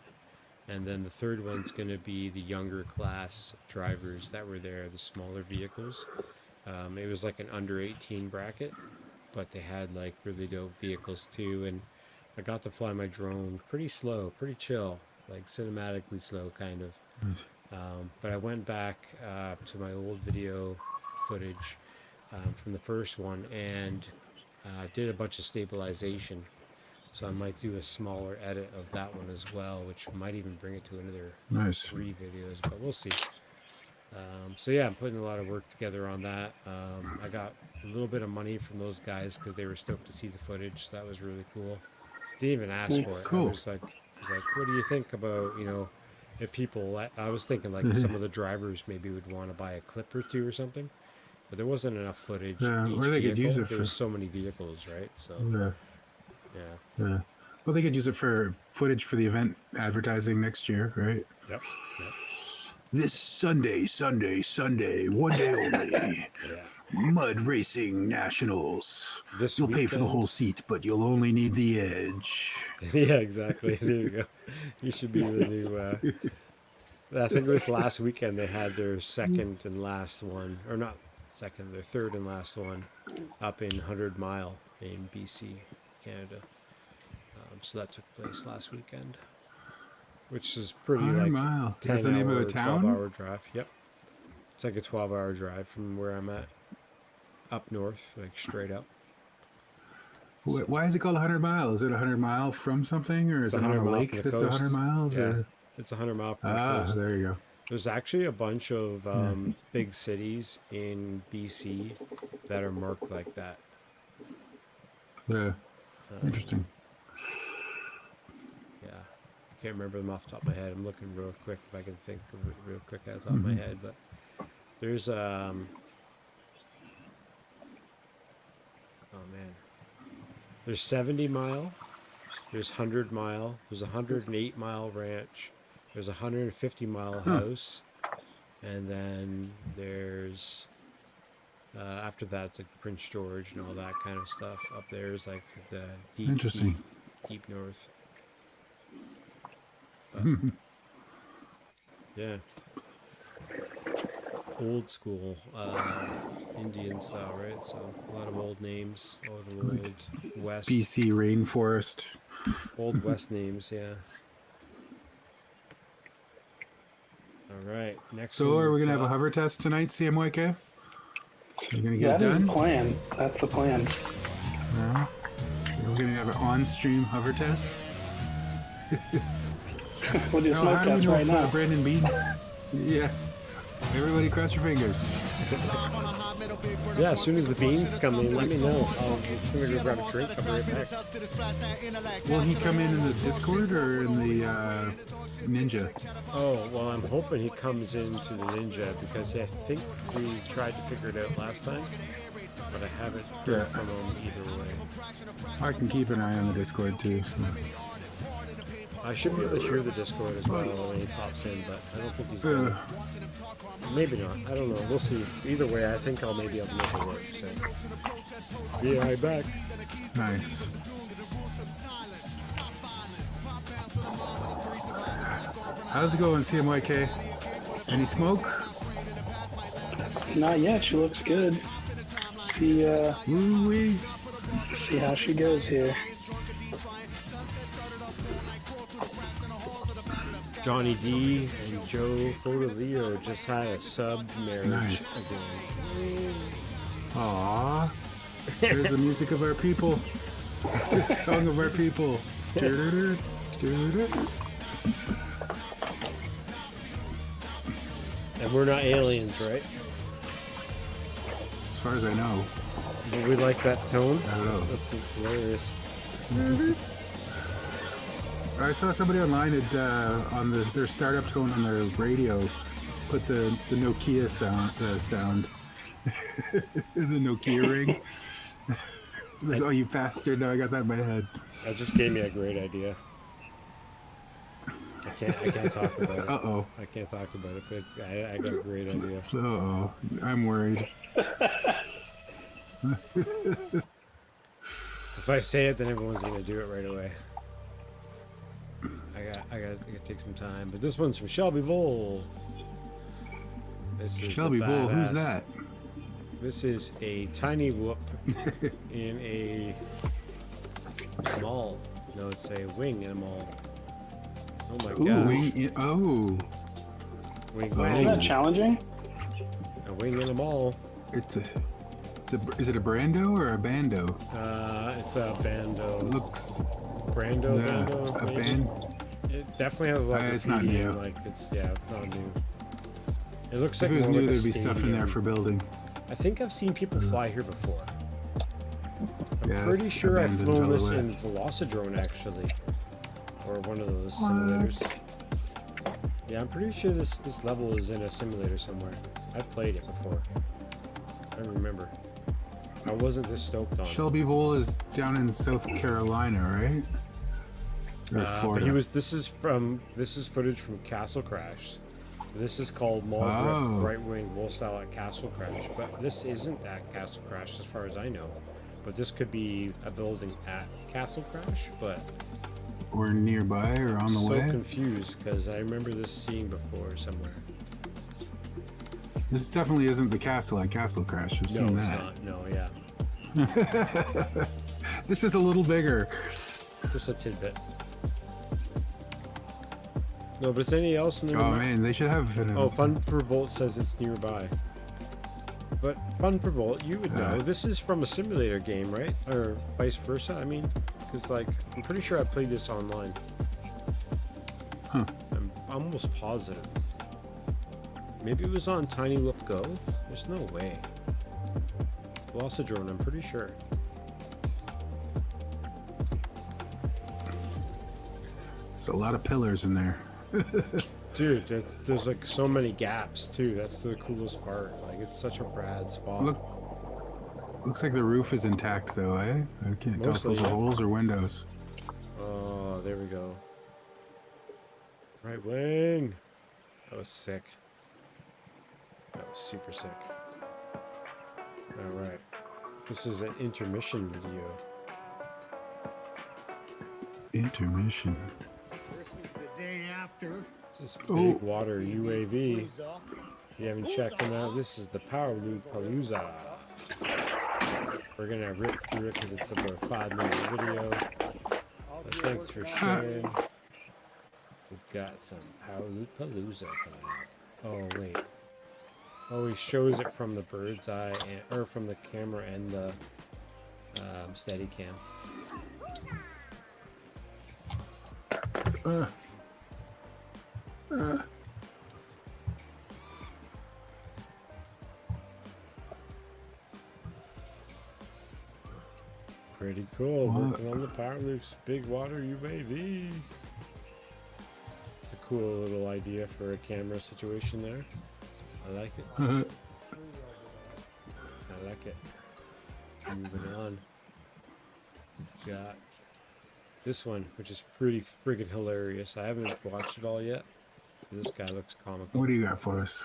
and then the third one's going to be the younger class drivers that were there, the smaller vehicles. It was like an under 18 bracket, but they had like really dope vehicles too, and I got to fly my drone pretty slow, pretty chill, like cinematically slow kind of. But I went back to my old video footage from the first one and did a bunch of stabilization. So I might do a smaller edit of that one as well, which might even bring it to another 3 videos, but we'll see. So yeah, I'm putting a lot of work together on that. I got a little bit of money from those guys because they were stoked to see the footage. So that was really cool. Didn't even ask for it. Cool. I was like, what do you think about, if people, I was thinking like some of the drivers maybe would want to buy a clip or 2 or something, but there wasn't enough footage. Yeah, each or they could use vehicle. it There for was so many vehicles, right? So yeah. Well, they could use it for footage for the event advertising next year, right? Yep. This Sunday, one day only. Mud Racing Nationals. This You'll pay for the weekend- whole seat, but you'll only need the edge. Yeah, exactly. There you go. You should be the new. I think it was last weekend they had their second and last one, or not second, their third and last one, up in 100 Mile in BC, Canada. So that took place last weekend, which is pretty 100 like Mile. 10 That's the name of hour, the town? 12-hour drive. Yep, it's like a 12-hour drive from where I'm at, up north, like straight up. Why is it called 100 Mile? Is it 100 mile from something, or is it on a lake that's 100 miles? Yeah, or? it's 100 mile from the coast. There you go. There's actually a bunch of big cities in BC that are marked like that. Yeah, interesting. Yeah, I can't remember them off the top of my head. I'm looking real quick if I can think of it real quick at the top of my head. But there's oh man, there's 70 Mile, there's 100 Mile, there's 108 Mile Ranch, there's 150 Mile House, and then there's after that it's like Prince George and all that kind of stuff. Up there is like the deep north. But, yeah, old school Indian style, right? So a lot of old names, a lot of old west BC rainforest. Old West names, yeah. All right, next. So are we gonna have a hover test tonight, CMYK? You're gonna get it That is done? the plan. That's the plan. No? We're gonna have an on-stream hover test. We'll do a Now, smoke how do we test know right if now. Brandon Beans? Yeah. Everybody cross your fingers. Yeah, as soon as the beans come in, let me know. I'm gonna go grab a drink. I'll be right back. Will he come in the Discord or in the Ninja? Oh, well, I'm hoping he comes into the Ninja because I think we tried to figure it out last time, but I haven't heard from him either way. I can keep an eye on the Discord too. So. I should be able to hear the Discord as well when he pops in, but I don't think he's going to. Maybe not. I don't know. We'll see. Either way, I think I'll maybe able to make it work. So. Be right back. Nice. How's it going, CMYK? Any smoke? Not yet. She looks good. See, Woo-wee. see how she goes here. Johnny D and Joe Fodolio just had a sub-marriage Nice. again. Aww. There's the music of our people. Song of our people. And we're not aliens, right? as far as I know. But we like that tone. I don't know. That's hilarious. I saw somebody online on their startup tone on their radio put the Nokia sound. The Nokia ring. It's like, oh, you bastard! Now I got that in my head. That just gave me a great idea. I can't talk about it. Uh-oh. I can't talk about it, but I got a great idea. Uh-oh. I'm worried. If I say it, then everyone's gonna do it right away. I gotta take some time. But this one's from Shelby Vole. This is Shelby Vole, who's badass. that? This is a tiny whoop in a mall. No, it's a wing in a mall. Oh my Ooh, god. wing. Oh. Wing, Wait, isn't that challenging? a wing in a mall. Is it a Brando or a Bando? It's a Bando. Looks. Brando, Yeah, Bando, a maybe? band. It definitely has a lot of It's not graffiti new. and, like it's not new. It looks If like it was more new, like a there'd be stuff in there stadium. for building. I think I've seen people fly here before. I'm Yes, pretty sure I've abandoned flown all the this way. in Velocidrone actually, or one of those simulators. Yeah, I'm pretty sure this level is in a simulator somewhere. I've played it before. I remember. I wasn't this stoked on it. Shelby Vole is down in South Carolina, right? Or But Florida. this is footage from Castle Crash. This is called Mall Oh. Grip Right Wing Vol Style at Castle Crash, but this isn't at Castle Crash as far as I know. But this could be a building at Castle Crash, but Or nearby or on the so way. confused because I remember this seeing before somewhere. This definitely isn't the castle at Castle Crash. I've No, seen it's that. not. No, yeah, This is a little bigger. just a tidbit. No, but is anything else in the Oh man, they should have. Oh, Fun per Volt says it's nearby. But Fun per Volt, you would know. This is from a simulator game, right? Or vice versa, I mean. Because, like, I'm pretty sure I played this online. Huh. I'm almost positive. Maybe it was on Tiny Whoop Go? There's no way. Velocidrone, I'm pretty sure. There's a lot of pillars in there. Dude, there's like so many gaps too. That's the coolest part. Like it's such a rad spot. Looks like the roof is intact though, eh? I can't tell if those are holes or windows. Oh, there we go. Right wing. That was sick. That was super sick. All right. This is an intermission video. Intermission. This is the day after. This is big water UAV. If you haven't checked them out, this is the Power Loop Palooza. We're gonna rip through it because it's about a 5-minute video. But thanks for sharing. We've got some Power Loop Palooza coming up. Oh wait. Oh, he shows it from the bird's eye, or from the camera and the steady cam. Pretty cool. Working on the power loops. Big water UAV. It's a cool little idea for a camera situation there. I like it. I like it. Moving on. Got this one, which is pretty friggin' hilarious. I haven't watched it all yet. This guy looks comical. What do you got for us?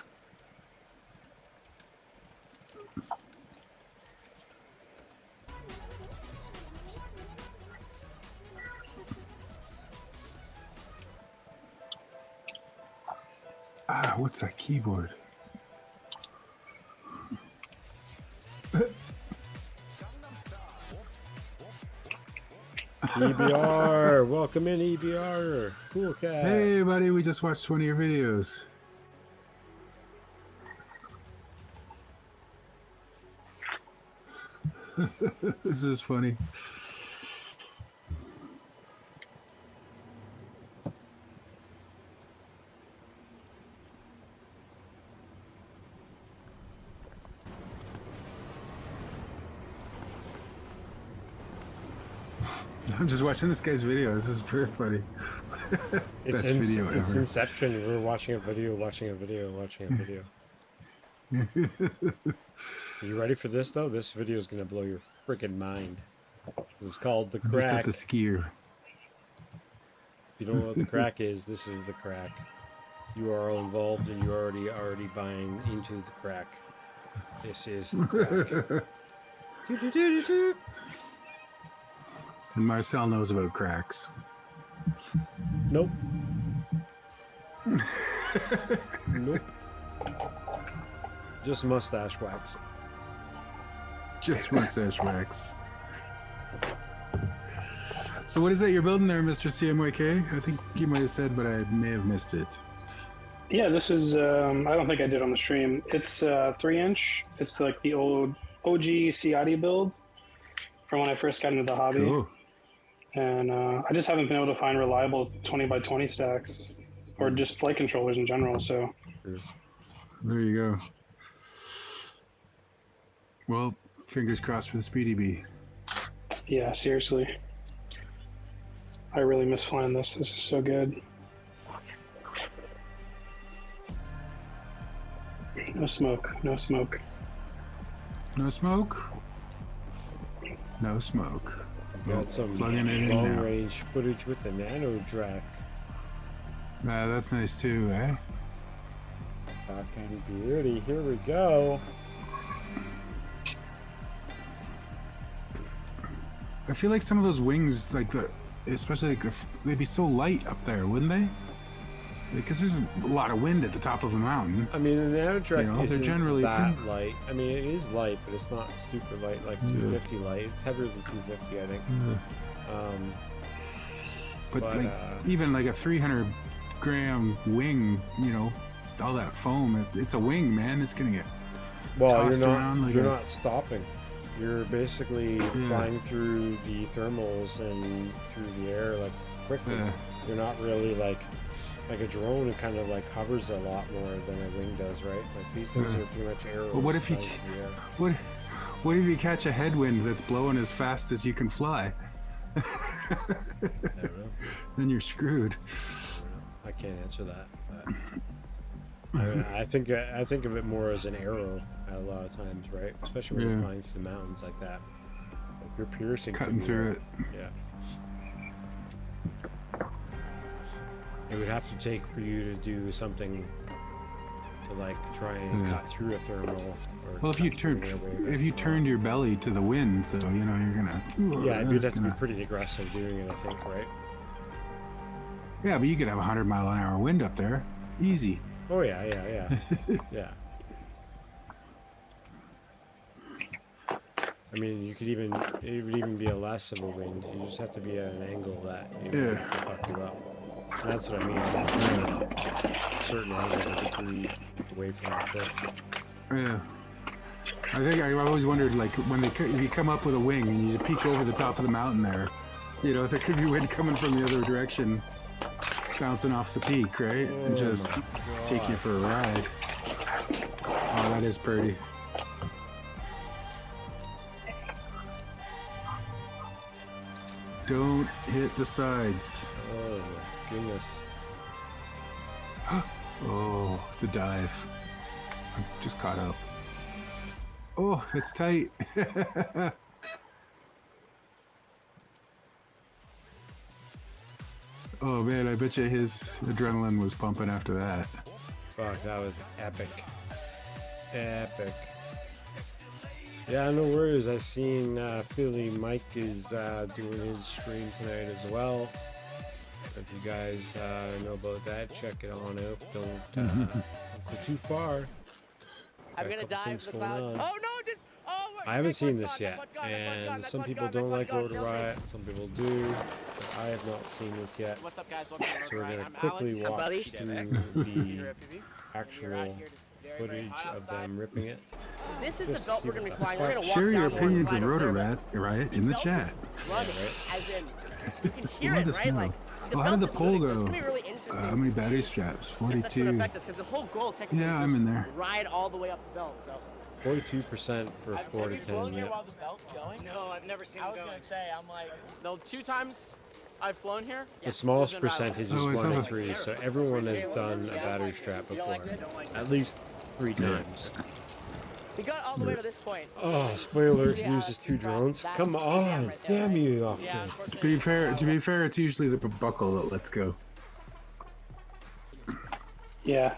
Ah, what's that keyboard? EBR, welcome in EBR. Cool cat. Hey buddy, we just watched one of your videos. This is funny. I'm just watching this guy's video. This is pretty funny. It's, Best video it's ever. Inception. We're watching a video, watching a video, watching a video. Are you ready for this though? This video is gonna blow your freaking mind. It's called The I'm just at Crack. the skier. If you don't know what the crack is, this is the crack. You are all involved and you're already buying into the crack. This is the crack. Doo-doo-doo-doo-doo. And Marcel knows about cracks. Nope. Nope. Just mustache wax. Just mustache wax. So what is that you're building there, Mr. CMYK? I think you might have said, but I may have missed it. Yeah, this is, I don't think I did on the stream. It's 3-inch. It's like the old OG CID build from when I first got into the hobby. Cool. And I just haven't been able to find reliable 20x20 stacks or just flight controllers in general. So There you go. Well, fingers crossed for the Speedy Bee. yeah, seriously, I really miss flying this. This is so good. No smoke. No smoke. No smoke? No smoke. Got some Plugging it in now. long-range footage with the Nano Drac. That's nice too, eh? Fucking beauty. Here we go. I feel like some of those wings, like especially like they'd be so light up there, wouldn't they? Because there's a lot of wind at the top of a mountain. I mean, the Nano Drac You know, they're isn't generally that pretty- light. I mean, it is light, but it's not super light like 250 light. It's heavier than 250, I think. But But, like even like a 300-gram wing, you know, all that foam, it's a wing, man. It's gonna get Well, tossed around like you're a- not stopping. You're basically flying through the thermals and through the air like quickly. Yeah. You're not really like a drone. It kind of like hovers a lot more than a wing does, right? Like these things are pretty much arrows. But what if you flying through the air. what if you catch a headwind that's blowing as fast as you can fly? I don't know. Then you're screwed. I can't answer that. But I think of it more as an arrow a lot of times, right? Especially when you're Yeah. flying through the mountains like that. Like you're piercing Cutting the through air. it. Yeah. It would have to take for you to do something to like try and cut through a thermal. Or Well, if you cut through turn an airwave, if you that's turned your belly to the wind, so you know you're gonna. yeah, you'd that's have to be gonna- pretty aggressive doing it, I think, right? Yeah, but you could have 100-mile-an-hour wind up there, easy. Oh yeah, yeah. I mean, it would even be a less of a wind. You just have to be at an angle that it would fuck you up. And that's what I mean. That's a certain angle of degree away from the cliff. Yeah. I think I've always wondered, like, when if you come up with a wing and you peek over the top of the mountain there, you know, there could be wind coming from the other direction, bouncing off the peak, right? And just take you for a ride. Oh, that is pretty. Don't hit the sides. Oh my goodness. Oh, the dive. I'm just caught up. Oh, that's tight. Oh man, I bet you his adrenaline was pumping after that. Fuck, that was epic. Epic. Yeah, no worries. I seen Philly Mike is doing his stream tonight as well. If you guys know about that, check it on out. Don't go too far. I'm gonna dive in the clouds. Oh no! I haven't seen this yet, and some people don't like Rotor Riot, some people do, but I have not seen this yet. What's up, guys? So we're gonna quickly watch through the actual footage of them ripping it. This is the belt we're gonna be flying. We're gonna walk Share your down opinions one of right Rotor over Riot in the chat. Running, as in, you can hear Let it, us right? know. Like, the Well, how did the belt is poll moving, so it's go? gonna be really interesting. How many battery straps? That's gonna 42. affect us, because the whole goal technically Yeah, is I'm in there. ride all the way up the belt. So 42% for 4 to 10. Yeah. while the belt's going? No, I've never seen it going. I was gonna say, I'm like, no, 2 times I've flown here. The smallest percentage is Oh, I 1 saw to that. 3, so everyone has done a battery strap before, at least 3 times. We got all the way to this point. Oh, spoiler, it uses 2 drones. Come on, damn you off Yeah, there. unfortunately. To be fair, it's usually the buckle that lets go. Yeah.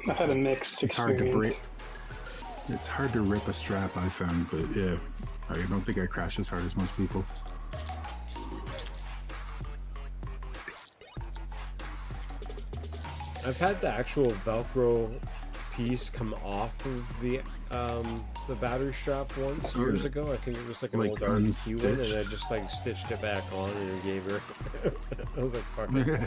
I've had a mixed It's hard to experience. break. It's hard to rip a strap, I found, but yeah, I don't think I crash as hard as most people. I've had the actual Velcro piece come off of the battery strap once years ago. I think it was like an Like old RDQ one, and I unstitched? just like stitched it back on and gave her. I was like, fuck it.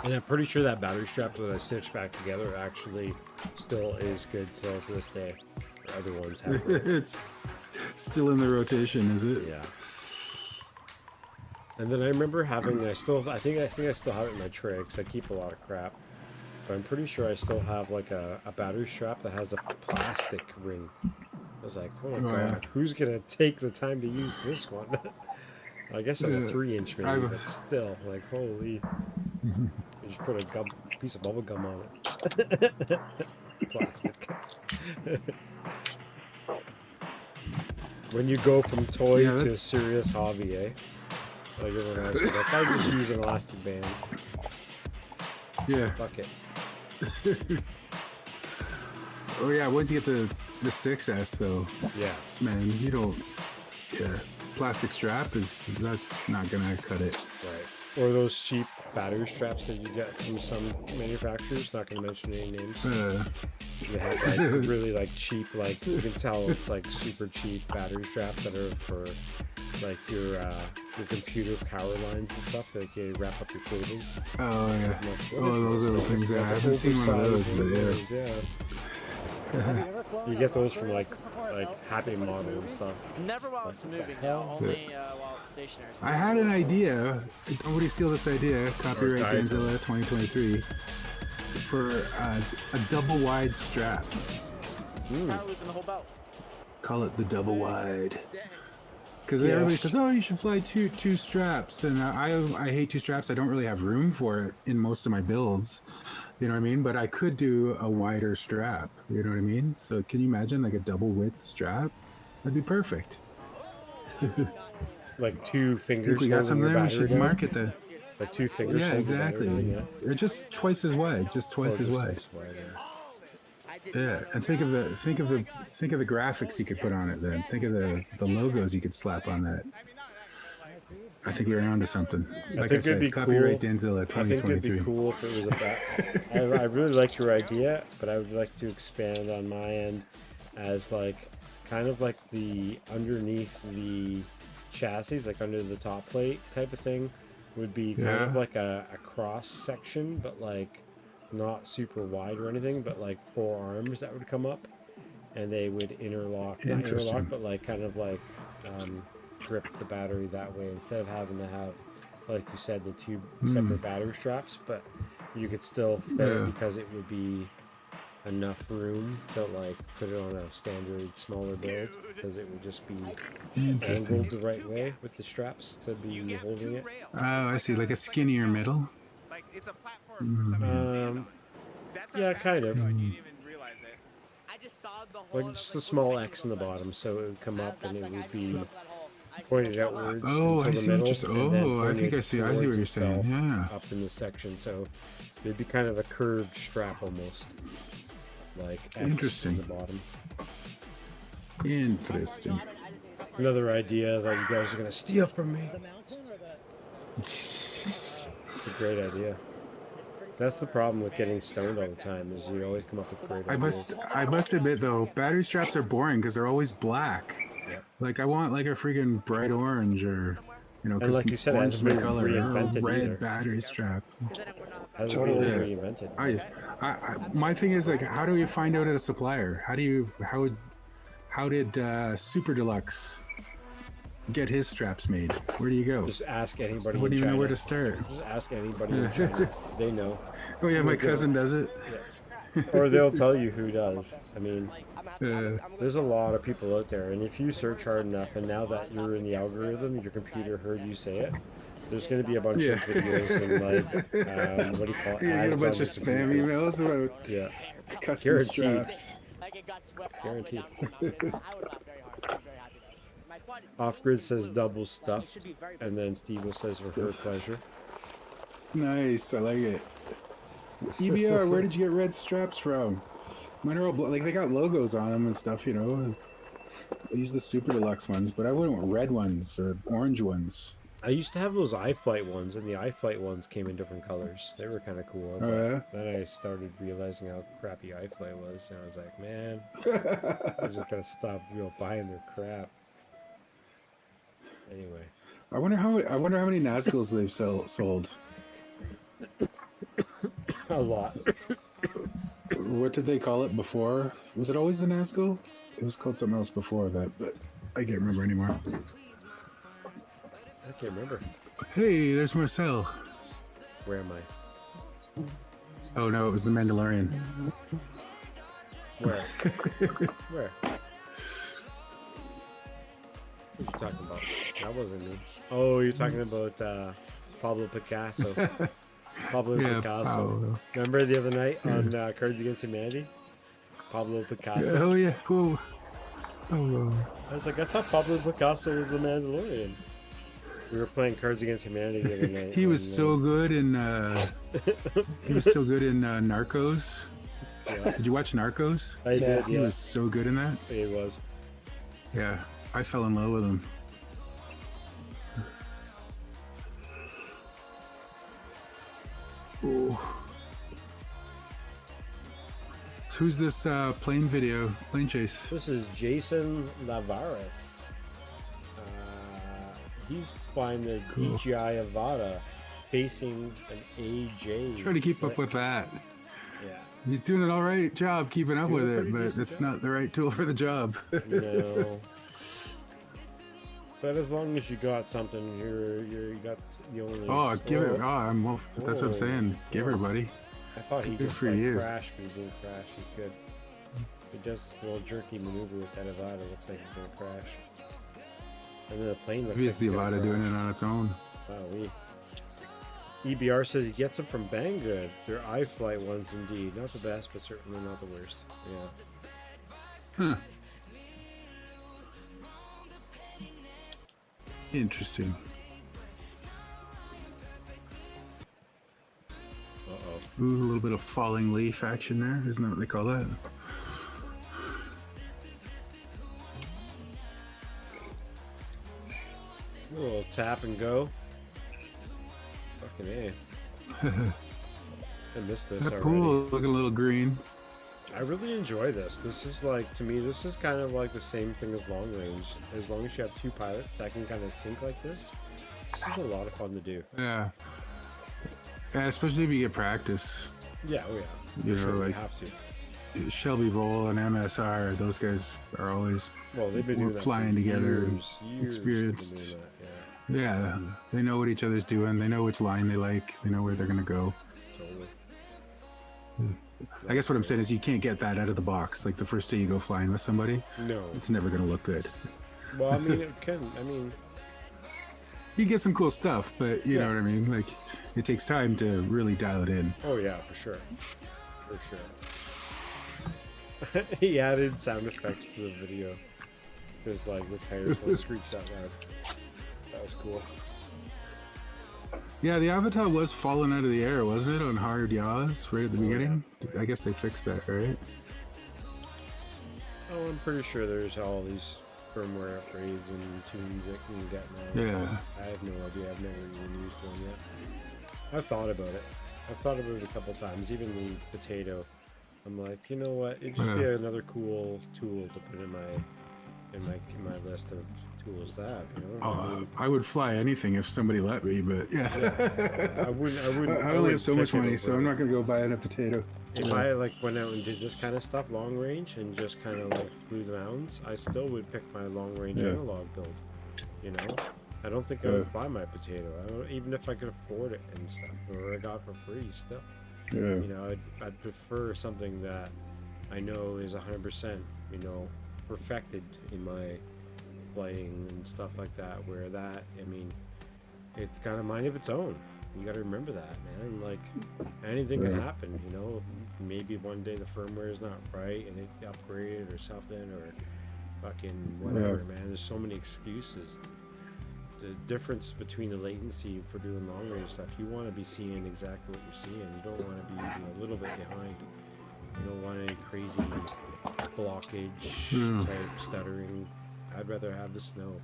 And I'm pretty sure that battery strap that I stitched back together actually still is good still to this day. Or other ones have. It's still in the rotation, is it? Yeah. And then I remember having, I think I still have it in my tray because I keep a lot of crap. But I'm pretty sure I still have like a battery strap that has a plastic ring. I was like, oh my god, who's gonna take the time to use this one? I guess I'm a 3-inch maybe, but still, like, holy. You just put a piece of bubble gum on it. Plastic. When you go from toy to serious hobby, eh? Like everyone else is like, I just use an elastic band. Yeah. Fuck it. Oh yeah, once you get the 6S though, Yeah. man, you don't. Yeah, plastic strap that's not gonna cut it. Right. Or those cheap battery straps that you get from some manufacturers, not gonna mention any names. They have like really like cheap, like you can tell it's like super cheap battery straps that are for like your computer power lines and stuff, like you wrap up your cables. Oh yeah. Like, what Oh, is those this? are the Like, things. it's Yeah, I like haven't seen one of those, oversized but yeah. ones, You get those from like Happy Model and stuff. Never while it's moving, though. Only while it's stationary. I had an idea. Nobody steal this idea. Copyright Diatone. Danzilla 2023 for a double wide strap. Power loop in the whole belt. Call it the double wide. Because everybody says, "Oh, you should fly two straps," and I hate 2 straps. I don't really have room for it in most of my builds. You know what I mean? But I could do a wider strap. You know what I mean? So can you imagine like a double width strap? That'd be perfect. Like 2 Think fingers. we got holding some your there. We battery should down. market the. Like 2 fingers. Yeah, holding the exactly. battery down, yeah. They're just twice as wide. Just twice Or as just wide. twice wide, yeah. Yeah, and think of the graphics you could put on it. Then think of the logos you could slap on that. I think we're onto something. Like I think it'd be said, copyright cool. Danzilla I think it'd 2023. be cool if it was a bat. I really like your idea, but I would like to expand on my end as like kind of like the underneath the chassis, like under the top plate type of thing, would be kind of like a cross section, but like not super wide or anything, but like 4 arms that would come up, and they would interlock, not interlock, but like kind of like grip the battery that way, instead of having to have, like you said, the 2 separate battery straps. But you could still fit it because it would be enough room to like put it on a standard smaller build, because it would just be angled the right way with the straps to be holding it. Oh, I see, like a skinnier middle. Like it's a platform. Yeah, kind of. You didn't even realize it. I just saw the hole. Like just a small X in the bottom, so it would come up and it would be pointed outwards Oh, I into the see middle. what you're and then Oh, I think I pointed see what towards you're saying. itself Yeah. Up in the section, so it'd be kind of a curved strap almost, like X Interesting. in the bottom. Interesting. Another idea that you guys are gonna steal from me. It's a great idea. That's the problem with getting stoned all the time, is you always come up with great ideas. I must admit though, battery straps are boring because they're always black. Yep. Like I want like a freaking bright orange, or you know, And because like you said, it orange is hasn't my been color, or a reinvented red either. battery strap. Hasn't been reinvented. My thing is like, how do you find out at a supplier? How did Super Deluxe get his straps made? Where do you go? Just ask anybody. I wouldn't in even know China. where to start. Just ask anybody in China. They know. Oh yeah, my cousin does it. Or they'll tell you who does. I mean, there's a lot of people out there, and if you search hard enough, and now that you're in the algorithm, your computer heard you say it, there's going to be a bunch of videos and like, what do you call it? You get a ads bunch on of your spam computer. emails about custom Guaranteed. straps. Like it got swept Guaranteed. off the mountain. I would laugh very hard. I'm very happy though. My quad is Off-grid says double stuffed, and then Steve says for her pleasure. Nice, I like it. EBR, where did you get red straps from? Mine are all like they got logos on them and stuff, you know. I use the Super Deluxe ones, but I wouldn't want red ones or orange ones. I used to have those iFlight ones, and the iFlight ones came in different colors. They were kind of cool. Oh, yeah? Then I started realizing how crappy iFlight was, and I was like, man, I'm just gonna stop buying their crap. Anyway, I wonder how many Nazguls they've sold. a lot. What did they call it before? Was it always the Nazgul? It was called something else before that, but I can't remember anymore. I can't remember. Hey, there's Marcel. Where am I? Oh no, it was the Mandalorian. Where? Where? What are you talking about? That wasn't me. Oh, you're talking about Pablo Picasso. Pablo Picasso. Pablo. Remember the other night on Cards Against Humanity? Pablo Picasso. Oh yeah, cool. Oh. I was like, I thought Pablo Picasso was the Mandalorian. We were playing Cards Against Humanity the other night. He was so good in Narcos. Yeah. Did you watch Narcos? I did, He yeah. was so good in that. He was. Yeah, I fell in love with him. Oh. So who's this plane chase? This is Jason Lavares. He's flying the DJI Avata facing an AJ. Trying to keep up with that. Yeah. He's doing an all right job keeping up with doing a it, pretty but decent it's job. not the right tool for the job. No. But as long as you got something, you got the only. Oh, give it. Oh, that's what I'm saying. Give her, buddy. I thought he Good just for like you. crashed, but he didn't crash. He's good. He does this little jerky maneuver with that Avata. Looks like he's gonna crash. And then the plane looks Maybe like it's the Avata doing it on its own. Wow, EBR says he gets them from Banggood. They're iFlight ones indeed. Not the best, but certainly not the worst. Yeah. Huh. Interesting. Uh-oh. Ooh, a little bit of falling leaf action there. Isn't that what they call that? A little tap and go. Fucking A. I missed this That already. pool looking a little green. I really enjoy this. This is like, to me, this is kind of like the same thing as long range. As long as you have two pilots that can kind of sync like this is a lot of fun to do. Yeah. Yeah, especially if you get practice. Yeah, oh yeah. You know, Sure, we like have to. Shelby Vole and MSR, those guys are always Well, they've been doing that flying for together, years experienced. they've been doing that, Yeah, they know what each other's doing. They know which line they like. They know where they're gonna go. Totally. I guess what I'm saying is you can't get that out of the box. Like the first day you go flying with somebody, No. it's never gonna look good. Well, I mean, it can. I mean, You get some cool stuff, but you Yeah. know what I mean. Like it takes time to really dial it in. oh yeah, for sure. For sure. He added sound effects to the video. There's like the tires will screech out loud. That was cool. Yeah, the Avatar was falling out of the air, wasn't it, on hard yaws right at the beginning? I guess they fixed that, right? Oh, I'm pretty sure there's all these firmware upgrades and tunes that can get now. Yeah. I have no idea. I've never even used one yet. I've thought about it. I've thought about it a couple times. Even the potato. I'm like, you know what? It'd just be another cool tool to put in my list of tools to have. You know. I mean, I would fly anything if somebody let me, but yeah. I wouldn't. I only have so much pick it money, so over- I'm not gonna go buying a potato. If I like went out and did this kind of stuff long range and just kind of like flew the mountains, I still would pick my long range analog build. You know, I don't think I would buy my potato. I don't, even if I could afford it and stuff, or I got for free still. Yeah. You know, I'd prefer something that I know is 100%, you know, perfected in my flying and stuff like that. Where that, I mean, it's got a mind of its own. You got to remember that, man. Like anything can happen, you know. Maybe one day the firmware is not right and it upgraded or something, or fucking whatever, man. There's so many excuses. The difference between the latency for doing long range stuff, you want to be seeing exactly what you're seeing. You don't want to be a little bit behind. You don't want any crazy blockage type stuttering. I'd rather have the snow.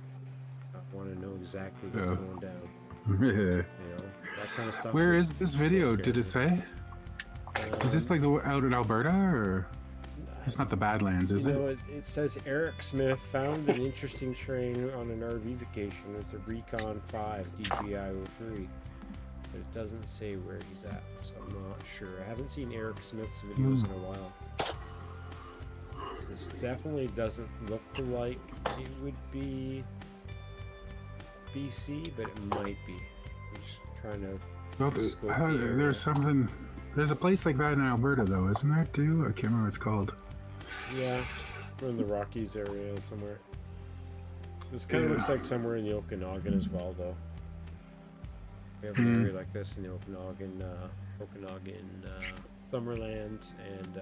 I want to know exactly what's going down. You know, that kind of stuff. Where is this video? Did it say? Is this like out in Alberta, or it's not the Badlands, is you it? know, it says Eric Smith found an interesting terrain on an RV vacation with the Recon 5 DJI-03, but it doesn't say where he's at, so I'm not sure. I haven't seen Eric Smith's videos in a while. This definitely doesn't look like it would be BC, but it might be. I'm just trying to Well, scope the area. there's something. There's a place like that in Alberta, though, isn't there? Too? I can't remember what it's called. Yeah, we're in the Rockies area somewhere. This kind of looks like somewhere in the Okanagan as well, though. We have an area like this in the Okanagan, Summerland, and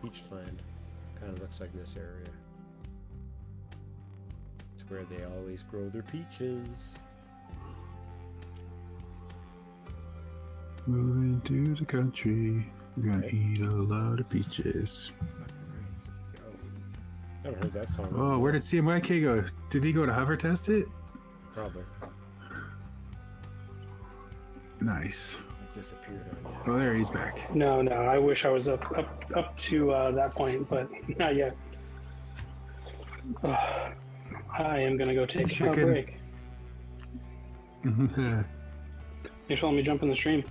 Beachland. Kind of looks like this area. It's where they always grow their peaches. Moving to the country, we're gonna eat a lot of peaches. I haven't heard that song. in a Oh, while. where did CMYK go? Did he go to hover test it? Probably. Nice. It disappeared on you. Oh, there he's back. No, I wish I was up to that point, but not yet. I am gonna go take a Chicken. break. Thanks for letting me jump in the stream.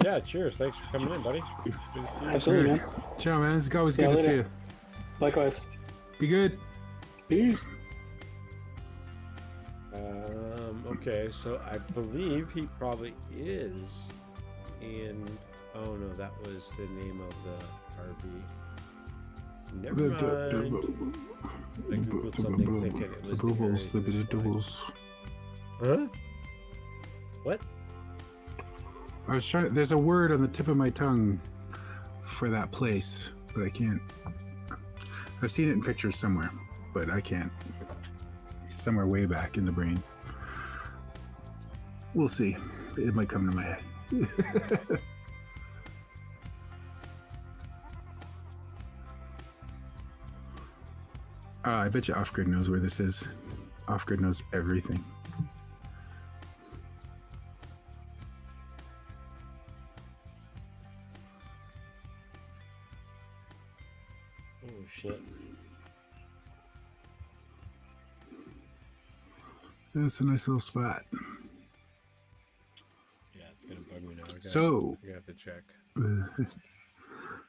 Yeah, cheers. Thanks for coming in, buddy. Good to see you. Absolutely, man. Ciao, man. It's always Yeah, good to see later. you. Likewise. Be good. Peace. Okay, so I believe he probably is in. Oh no, that was the name of the RV. Never mind. I googled something thinking it was the bubbles, area he was bubbles. Huh? What? I was trying. There's a word on the tip of my tongue for that place, but I can't. I've seen it in pictures somewhere, but I can't. It's somewhere way back in the brain. We'll see. It might come to my head. I bet you Off-Grid knows where this is. Off-Grid knows everything. shit. That's a nice little spot. Yeah, it's gonna bug me now. So, I have to check.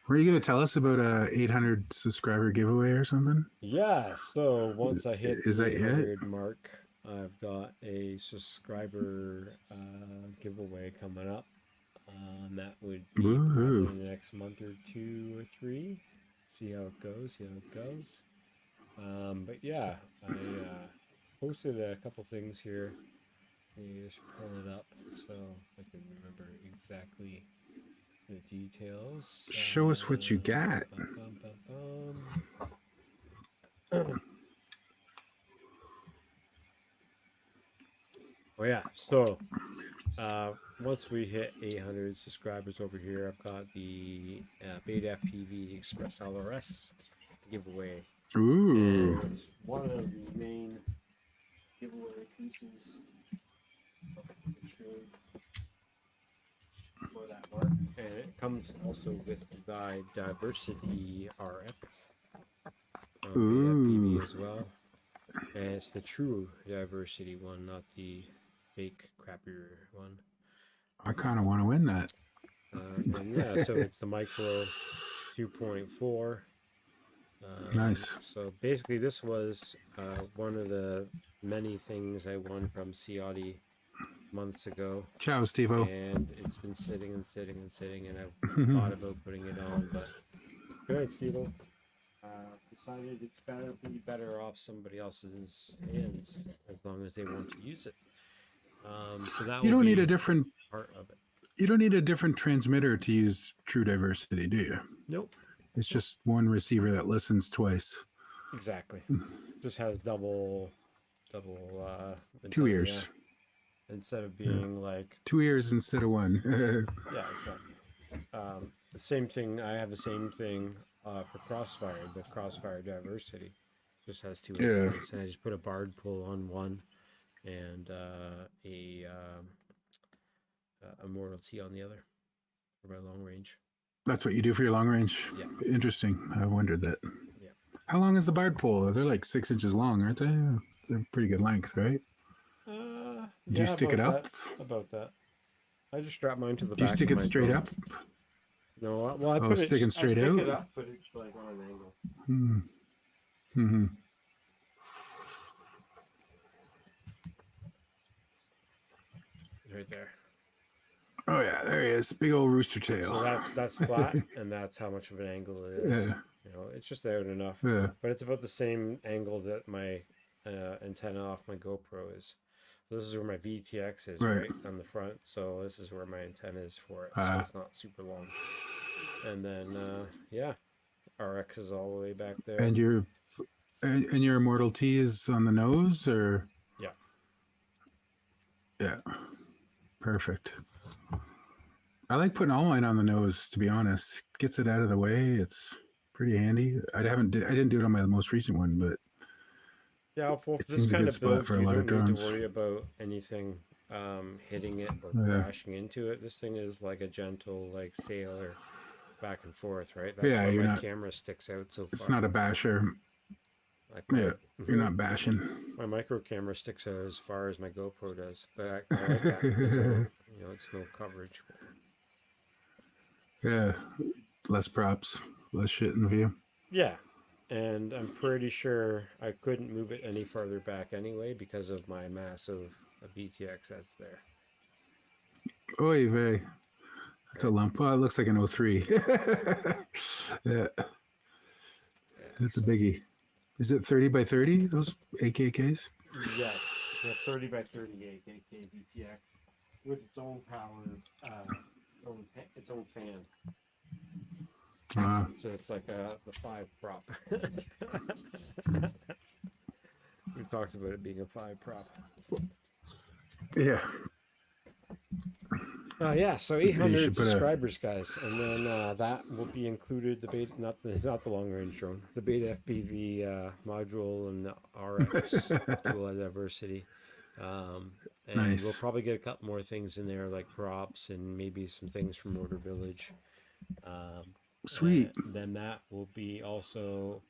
Were you going to tell us about a 800 subscriber giveaway or something? Yeah, so once I hit Is the that it? 800 mark, I've got a subscriber giveaway coming up. That would be probably in the next month or 2 or 3. See how it goes. But yeah, I posted a couple things here. You just pull it up so I can remember exactly the details. Show us what you got. Oh yeah, so once we hit 800 subscribers over here, I've got the Beta FPV Express LRS giveaway. Ooh. And it's one of the main giveaway pieces for that mark. And it comes also with the Diversity RX FPV as well. And it's the true Diversity one, not the fake crappier one. I kind of want to win that. And yeah, so it's the Micro 2.4. Nice. So basically, this was one of the many things I won from Zohd months ago. Ciao, Steve-O. And it's been sitting, and I've thought about putting it on, but good night, Steve-O. Decided it's better be better off somebody else's hands as long as they want to use it. So that You don't need be a different part of it. You don't need a different transmitter to use True Diversity, do you? Nope. It's just one receiver that listens twice. Exactly. Just has double 2 ears. Instead of being like 2 ears instead of one. yeah, exactly. The same thing. I have the same thing for Crossfire. The Crossfire Diversity just has 2 ears, and I just put a barred pull on one and a Modell T on the other for my long range. That's what you do for your long range? Yeah. Interesting. I wondered that. Yeah. How long is the barred pole? They're like 6 inches long, aren't they? They're pretty good length, right? Do you stick it up? About that. I just strap mine to the back. Do you stick it straight up? No, well, I put it sticking straight out? I stick it up, but it's like on an angle. Mm-hmm. Right there. Oh yeah, there he is. Big old rooster tail. So that's flat, and that's how much of an angle it is. Yeah. You know, it's just out enough. Yeah. But it's about the same angle that my antenna off my GoPro is. So this is where my VTX is, right on the front. So this is where my antenna is for it. So it's not super long. And then yeah, RX is all the way back there. And your Modell T is on the nose, or? Yeah. Yeah. Perfect. I like putting all mine on the nose, to be honest. Gets it out of the way. It's pretty handy. I didn't do it on my most recent one, but yeah, well, it this seems a kind good of build, spot for a lot of you don't need drones. to worry about anything hitting it or crashing into it. This thing is like a gentle like sailor back and forth, right? That's why my camera sticks out so far. It's not a basher. You're not bashing. My micro camera sticks out as far as my GoPro does, but I like that because it's no coverage. Yeah, less props, less shit in view. Yeah, and I'm pretty sure I couldn't move it any farther back anyway because of my massive VTX that's there. Oy vey. That's a lump. Oh, it looks like an 03. Yeah. That's a biggie. Is it 30 by 30, those AKKs? Yes, the 30 by 30 AKK VTX with its own power, its own fan. So it's like the 5 prop. We talked about it being a 5 prop. Yeah. Yeah, so 800 subscribers, guys, and then that will be included. The beta, not the long range drone, the Beta FPV module and the RX dual diversity. And we'll probably get a couple more things in there, like props and maybe some things from Motor Village. Sweet. Then that will be also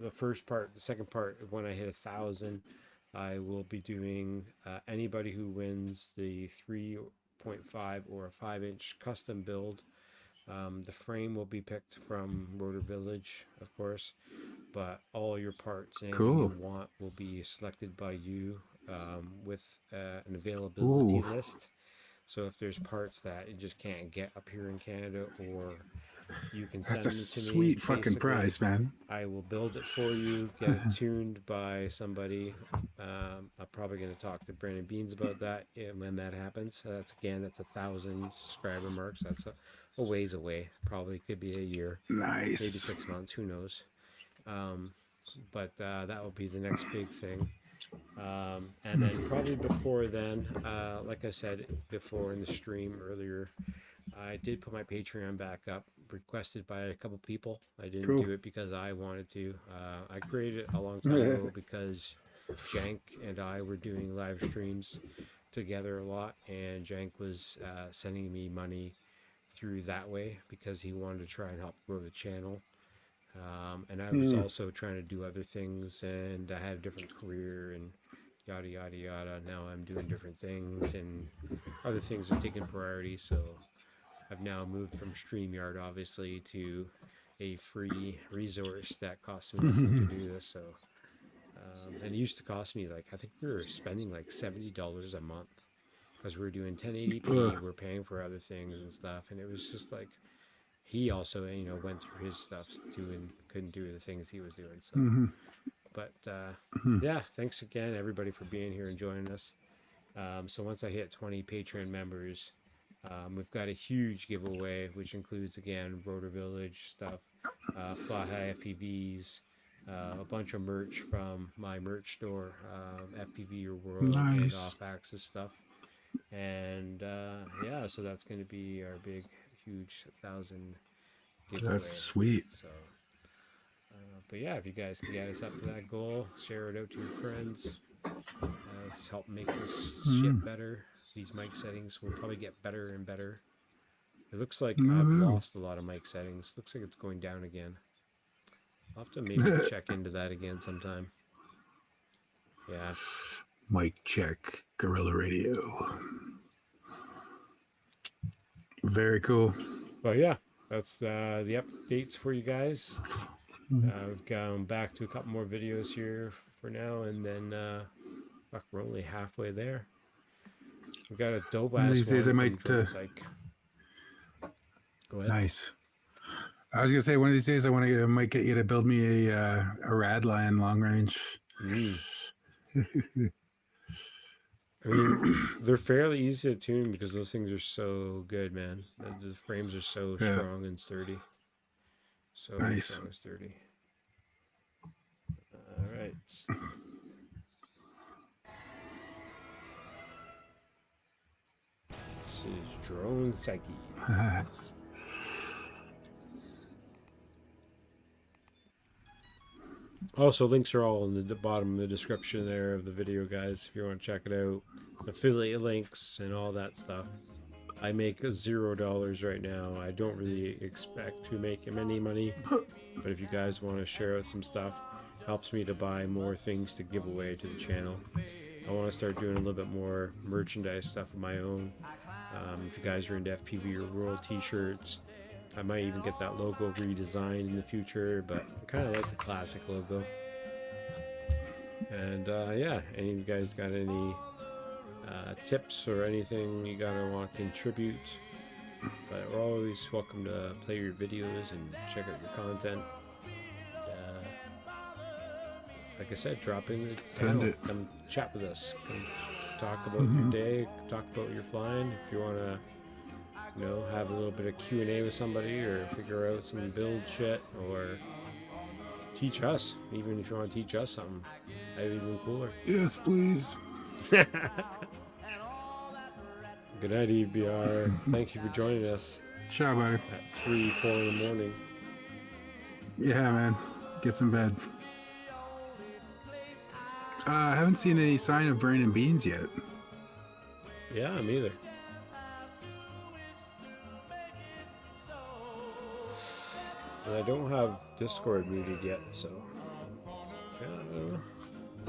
the first part. The second part, when I hit 1,000, I will be doing anybody who wins the 3.5 or a 5-inch custom build. The frame will be picked from Rotor Village, of course, but all your parts and anything you want will be selected by you with an availability list. So if there's parts that you just can't get up here in Canada, or you can send them to me. That's a sweet fucking prize, man. I will build it for you, get it tuned by somebody. I'm probably going to talk to Brandon Beans about that when that happens. That's 1,000 subscriber marks. That's a ways away. Probably could be a year. Nice. Maybe 6 months. Who knows? But that will be the next big thing. And then probably before then, like I said before in the stream earlier, I did put my Patreon back up, requested by a couple people. I didn't do it because I wanted to. I created it a long time ago because Jank and I were doing live streams together a lot, and Jank was sending me money through that way because he wanted to try and help grow the channel. And I was also trying to do other things, and I had a different career and yada yada yada. Now I'm doing different things, and other things are taking priority. So I've now moved from StreamYard, obviously, to a free resource that costs me nothing to do this. So, and it used to cost me like, I think we were spending like $70 a month because we were doing 1080p. We're paying for other things and stuff, and it was just like, he also, went through his stuff too and couldn't do the things he was doing. So, but yeah, thanks again, everybody, for being here and joining us. So once I hit 20 Patreon members, we've got a huge giveaway, which includes, again, Rotor Village stuff, High FPVs, a bunch of merch from my merch store, FPV Your World, and off-axis stuff. And yeah, so that's going to be our big, huge 1,000 giveaway. That's sweet. So, but yeah, if you guys can get us up to that goal, share it out to your friends. Let's help make this shit better. These mic settings will probably get better and better. It looks like I've lost a lot of mic settings. Looks like it's going down again. I'll have to maybe check into that again sometime. Yeah. Mic check, Guerrilla Radio. Very cool. Well, yeah, that's the updates for you guys. We've gone back to a couple more videos here for now, and then fuck, we're only halfway there. We've got a dope ass these days I might Go ahead. Nice. I was gonna say, one of these days I might get you to build me a Radline long range. I mean, they're fairly easy to tune because those things are so good, man. The frames are so strong and sturdy. So nice. Strong and sturdy. All right. This is Drone Psyche. Also, links are all in the bottom of the description there of the video, guys, if you want to check it out. Affiliate links and all that stuff. I make $0 right now. I don't really expect to make any money, but if you guys want to share out some stuff, it helps me to buy more things to give away to the channel. I want to start doing a little bit more merchandise stuff of my own. If you guys are into FPV Your World t-shirts, I might even get that logo redesigned in the future, but I kind of like the classic logo. And yeah, any of you guys got any tips or anything you want to contribute? But we're always welcome to play your videos and check out your content. Like I said, drop in the channel. Come chat with us. Come talk about your day. Talk about what you're flying. If you want to, have a little bit of Q&A with somebody, or figure out some build shit, or teach us. Even if you want to teach us something, that'd be even cooler. Yes, please. Good night, EBR. Thank you for joining us. Ciao, buddy. At 3, 4 in the morning. Yeah, man. Get some bed. I haven't seen any sign of Brandon Beans yet. Yeah, me either. And I don't have Discord muted yet, so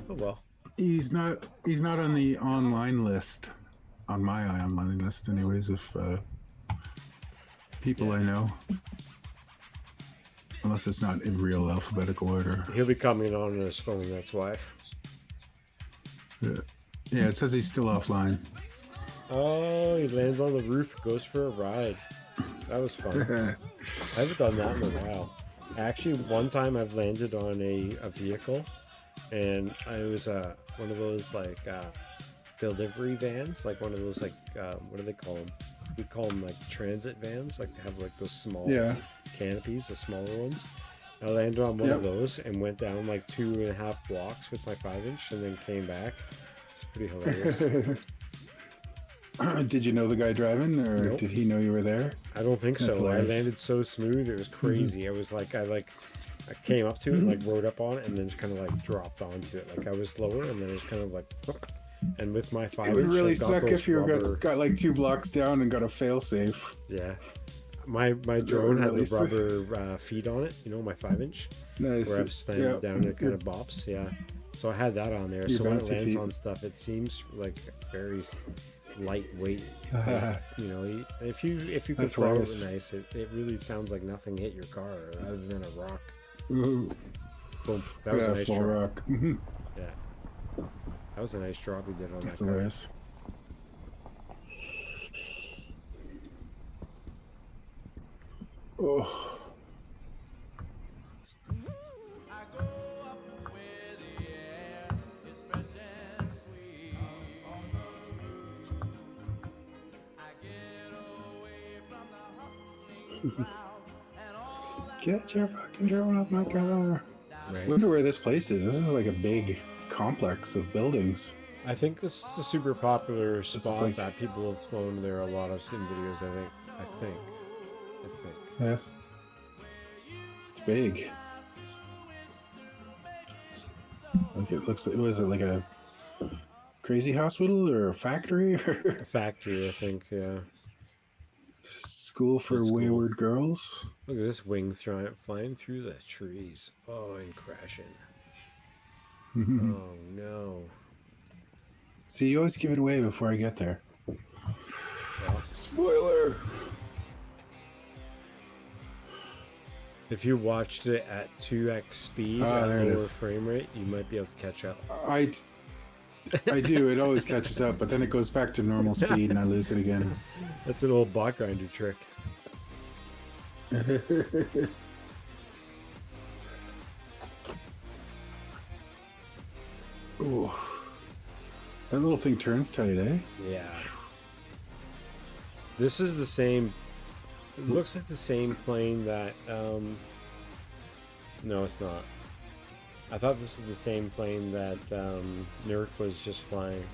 oh well. He's not on the online list, on my online list anyways, of people I know. Unless it's not in real alphabetical order. He'll be coming on his phone, that's why. Yeah, it says he's still offline. Oh, he lands on the roof, goes for a ride. That was fun. I haven't done that in a while. Actually, one time I've landed on a vehicle, and I was one of those like delivery vans, like one of those like what do they call them? We call them like transit vans, like they have like those small canopies, the smaller ones. I landed on one of those and went down like 2.5 blocks with my 5-inch, and then came back. It's pretty hilarious. Did you know the guy driving, or did he know you were there? I don't think so. Hilarious. I landed so smooth, it was crazy. I was like, I came up to it, like rode up on it, and then just kind of like dropped onto it. Like I was slower, and then it was kind of like, and with my 5-inch, it would really suck if you got like 2 blocks down and got a fail safe. Yeah, my drone had the rubber feet on it. You know, my 5-inch. Nice. Where I've slammed down and it kind of bops. Yeah. So I had that on there. So when it lands on stuff, it seems like very lightweight. You know, if you control it nice, it really sounds like nothing hit your car other than a rock. Ooh. Boom. That was a nice drop. Rock. Yeah. That was a nice drop we did on That's that car. Hilarious. Oh. Get your fucking drone off my car. Right. I wonder where this place is. This is like a big complex of buildings. I think this is a super popular spot that people have flown there a lot of sim videos, I think. Yeah. It's big. Like it looks, was it like a crazy hospital or a factory? A factory, I think, yeah. School for wayward girls. Look at this wing flying through the trees. Oh, and crashing. Oh no. See, you always give it away before I get there. Spoiler! If you watched it at 2x speed at lower frame rate, you might be able to catch up. I do. It always catches up, but then it goes back to normal speed and I lose it again. That's an old bot grinder trick. Ooh. That little thing turns tight, eh? Yeah. This is the same. It looks like the same plane that. No, it's not. I thought this was the same plane that Nurk was just flying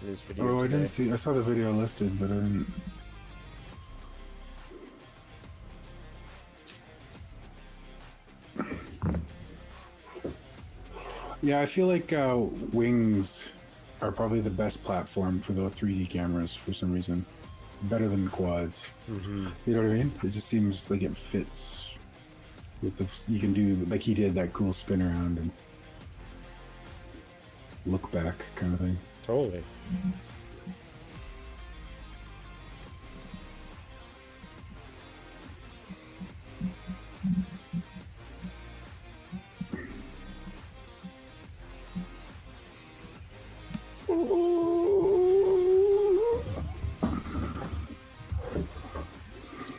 in his video. Oh, today. I didn't see. I saw the video listed, but I didn't. Yeah, I feel like wings are probably the best platform for the 3D cameras for some reason. Better than quads. Mm-hmm. You know what I mean? It just seems like it fits with the. You can do like he did that cool spin around and look back kind of thing. Totally.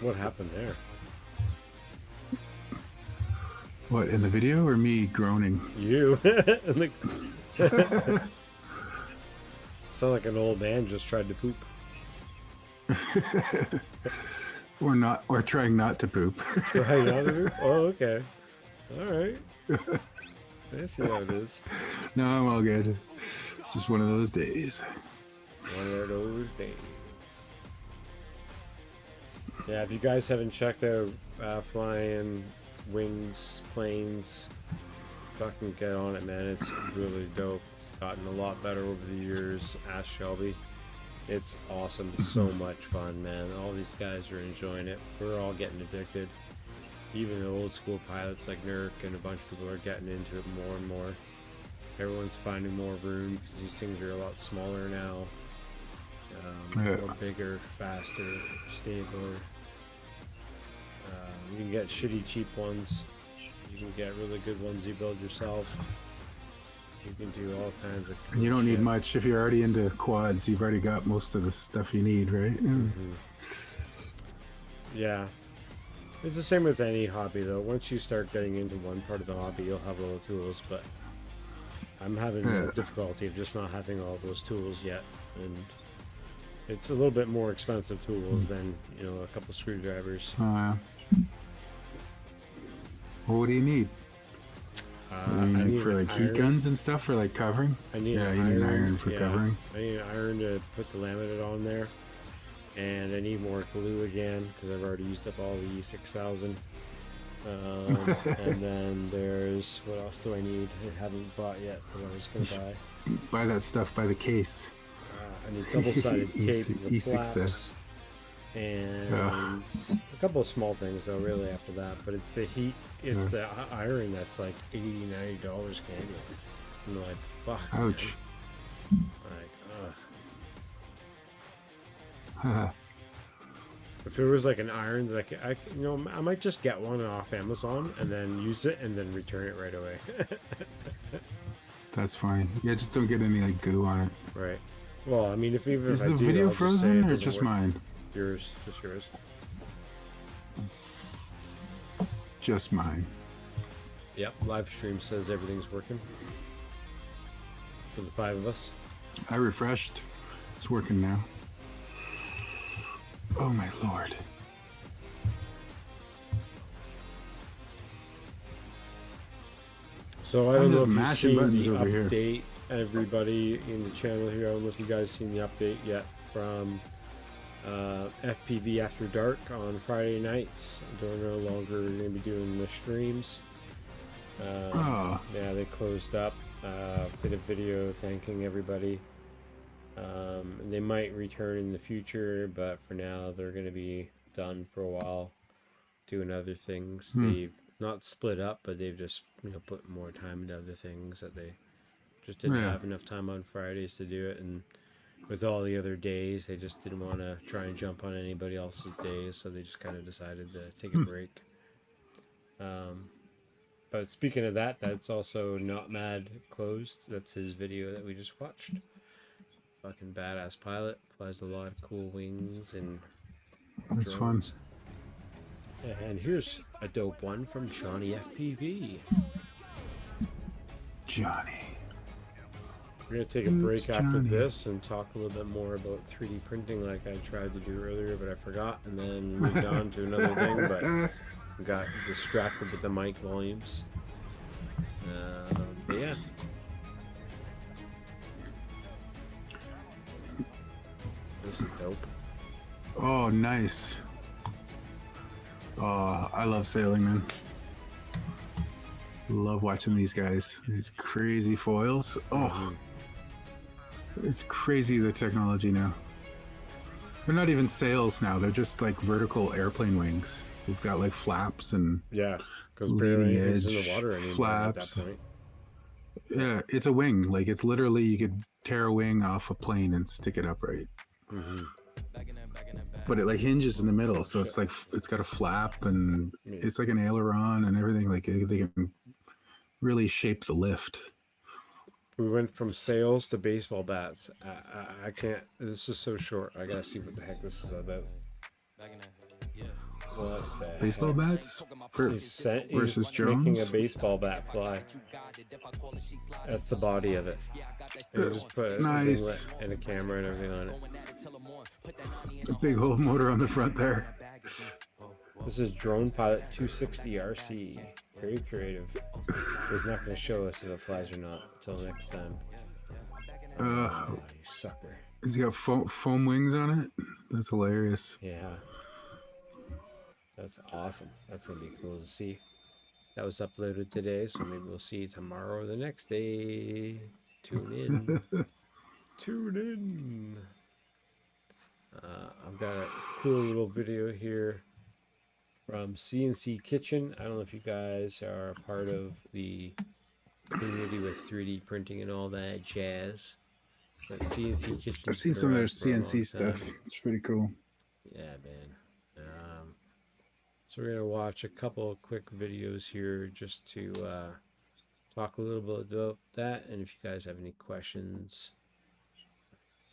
What happened there? What, in the video or me groaning? You. Sound like an old man just tried to poop. or trying not to poop. Trying not to poop? Oh, okay. All right. I see how it is. No, I'm all good. It's just one of those days. One of those days. Yeah, if you guys haven't checked out flying wings, planes, fucking get on it, man. It's really dope. It's gotten a lot better over the years. Ask Shelby. It's awesome. So much fun, man. All these guys are enjoying it. We're all getting addicted. even the old school pilots like Nurk and a bunch of people are getting into it more and more. Everyone's finding more room because these things are a lot smaller now. More bigger, faster, stabler. You can get shitty cheap ones. You can get really good ones you build yourself. You can do all kinds of cool You don't need shit. much if you're already into quads. You've already got most of the stuff you need, right? Yeah. It's the same with any hobby though. Once you start getting into one part of the hobby, you'll have all the tools, but I'm having the difficulty of just not having all those tools yet, and it's a little bit more expensive tools than, you know, a couple screwdrivers. Well, what do you need? I need for like heat guns and stuff for like covering. I need you an need iron for covering. I need an iron to put the laminate on there, and I need more glue again because I've already used up all the E6000. And then there's, what else do I need? I haven't bought yet, but I was gonna buy. Buy that stuff by the case. I need double-sided tape with E6 flaps, and a couple of small things though. Really after that, but it's the heat. It's the iron that's like $80-90 Canadian. I'm like, fuck. Ouch. Man. Like, ugh. If there was like an iron that you know, I might just get one off Amazon and then use it and then return it right away. That's fine. Yeah, just don't get any like goo on it. Right. Well, I mean, if even Is if I the do, video I'll just say frozen it or doesn't just work. mine? Yours, just yours. Just mine. Yep. Live stream says everything's working for the 5 of us. I refreshed. It's working now. Oh my lord. So I don't know if you've mashing seen buttons the over here. update, everybody in the channel here. I don't know if you guys seen the update yet from FPV After Dark on Friday nights. They're no longer going to be doing the streams. Yeah, they closed up. Did a video thanking everybody. They might return in the future, but for now they're going to be done for a while, doing other things. They've not split up, but they've just, you know, put more time into other things that they just didn't have enough time on Fridays to do it, and with all the other days, they just didn't want to try and jump on anybody else's days, so they just kind of decided to take a break. But speaking of that, that's also Not Mad closed. That's his video that we just watched. Fucking badass pilot, flies a lot of cool wings and That's drones. And here's a dope one from Johnny FPV. Johnny. We're going to take a break after this and talk a little bit more about 3D printing like I tried to do earlier, but I forgot, and then moved on to another thing, but got distracted with the mic volumes. But yeah. This is dope. Oh, nice. Oh, I love sailing, man. Love watching these guys. These crazy foils. Oh, it's crazy the technology now. They're not even sails now. They're just like vertical airplane wings. They've got like flaps and yeah, because barely leading anything's in edge the water anymore flaps. at that point. Yeah, it's a wing. Like it's literally you could tear a wing off a plane and stick it upright. But it like hinges in the middle, so it's like it's got a flap and it's like an aileron and everything. Like they can really shape the lift. We went from sails to baseball bats. I can't. This is so short. I gotta see what the heck this is about. What the Baseball heck? bats versus He's drones. making a baseball bat fly. That's the body of it. And he just put a Nice. winglet and a camera and everything on it. A big old motor on the front there. This is Drone Pilot 260 RC. Very creative. He's not going to show us if it flies or not until next time. Oh, you sucker. Has he got foam wings on it? That's hilarious. Yeah. That's awesome. That's going to be cool to see. That was uploaded today, so maybe we'll see you tomorrow or the next day. Tune in. Tune in. I've got a cool little video here from CNC Kitchen. I don't know if you guys are a part of the community with 3D printing and all that jazz. But CNC Kitchen. I've seen some of their CNC stuff. It's pretty cool. Yeah, man. So we're gonna watch a couple of quick videos here just to talk a little bit about that. And if you guys have any questions,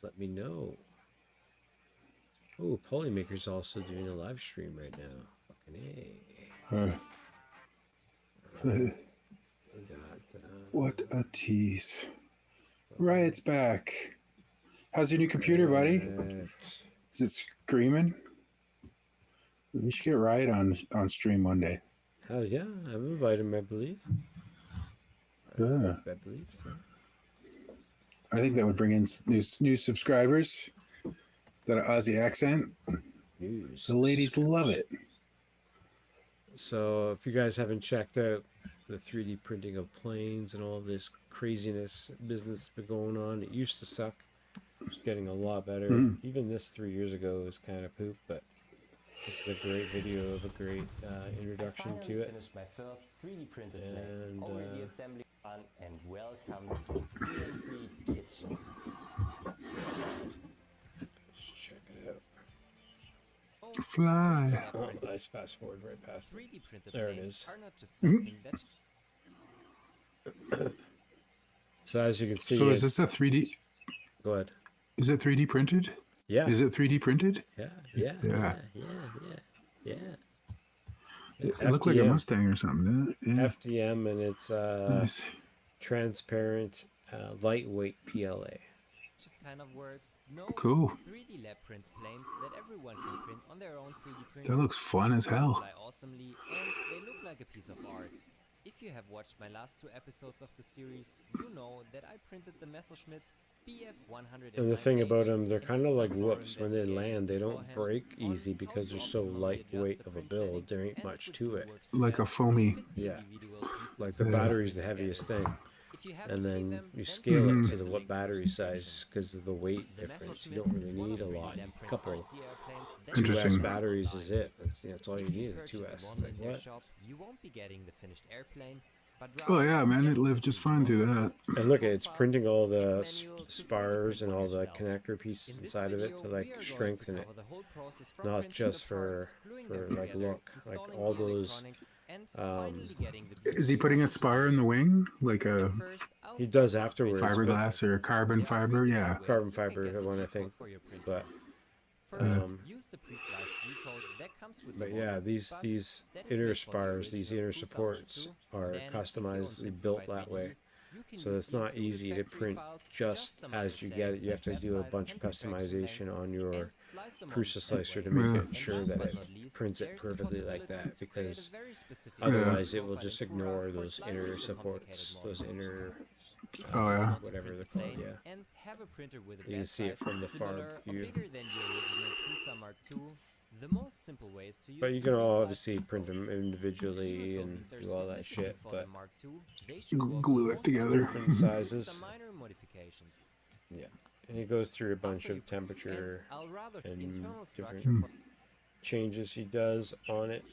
let me know. Oh, Polymaker's also doing a live stream right now. Fucking A. What a tease. Riot's back. How's your new computer, buddy? Is it screaming? We should get Riot on stream one day. Hell yeah, I've invited him, I believe. Yeah. I believe so. I think that would bring in new subscribers. That Aussie accent. The ladies love it. So if you guys haven't checked out the 3D printing of planes and all this craziness business been going on, it used to suck. It's getting a lot better. Even this 3 years ago was kind of poop, but this is a great video of a great introduction to it. Finished my first 3D printed And, plane. Already assembling one, and welcome to CNC Kitchen. Let's check it out. Fly. Oh, nice. Fast forward right past it. 3D printed There it planes is. are not just something that So as you can see, So is this a 3D? Go ahead. Is it 3D printed? Yeah. Is it 3D printed? Yeah. It looked like a Mustang or something, didn't it? Yeah. FDM, and it's Nice. transparent, lightweight PLA. just kind of works. No Cool. 3D lab prints planes that everyone can print on their own 3D printer. That looks fun as hell. Fly awesomely, and they look like a piece of art. If you have watched my last 2 episodes of the series, you know that I printed the Messerschmitt BF109. And the thing about them, they're kind of like whoops. When they land, they don't break easy because they're so lightweight of a build. There ain't much to it. Like a foamy. Yeah. Like the battery's the heaviest thing. And then you scale it to the what battery size because of the weight difference. You don't really need a lot. A couple 2S batteries is it. That's all you need. A 2S. Like what? You won't be getting the finished airplane. Oh yeah, man, it lived just fine through that. And look, it's printing all the spars and all the connector pieces inside of it to like strengthen it, not just for like look, like all those. Is he putting a spar in the wing, like a He does afterwards. fiberglass or carbon fiber? Yeah. Carbon fiber one, I think, but. But yeah, these inner spars, these inner supports are customized, built that way. So it's not easy to print just as you get it. You have to do a bunch of customization on your Prusa slicer to make sure that it prints it perfectly like that, because otherwise it will just ignore those inner supports, those inner Oh yeah. whatever they're called, yeah. And have a printer with a You can see it from the far view. bigger than the original Prusa Mark II. The most simple ways to use But you the can Prusa all light obviously print them individually and These are do all that specifically shit, for the but Mark II. They should work Glue on it most together. different sizes. Some minor modifications. Yeah, and it goes through a bunch After you of temperature I'll rather and internal structure different for changes he does on it.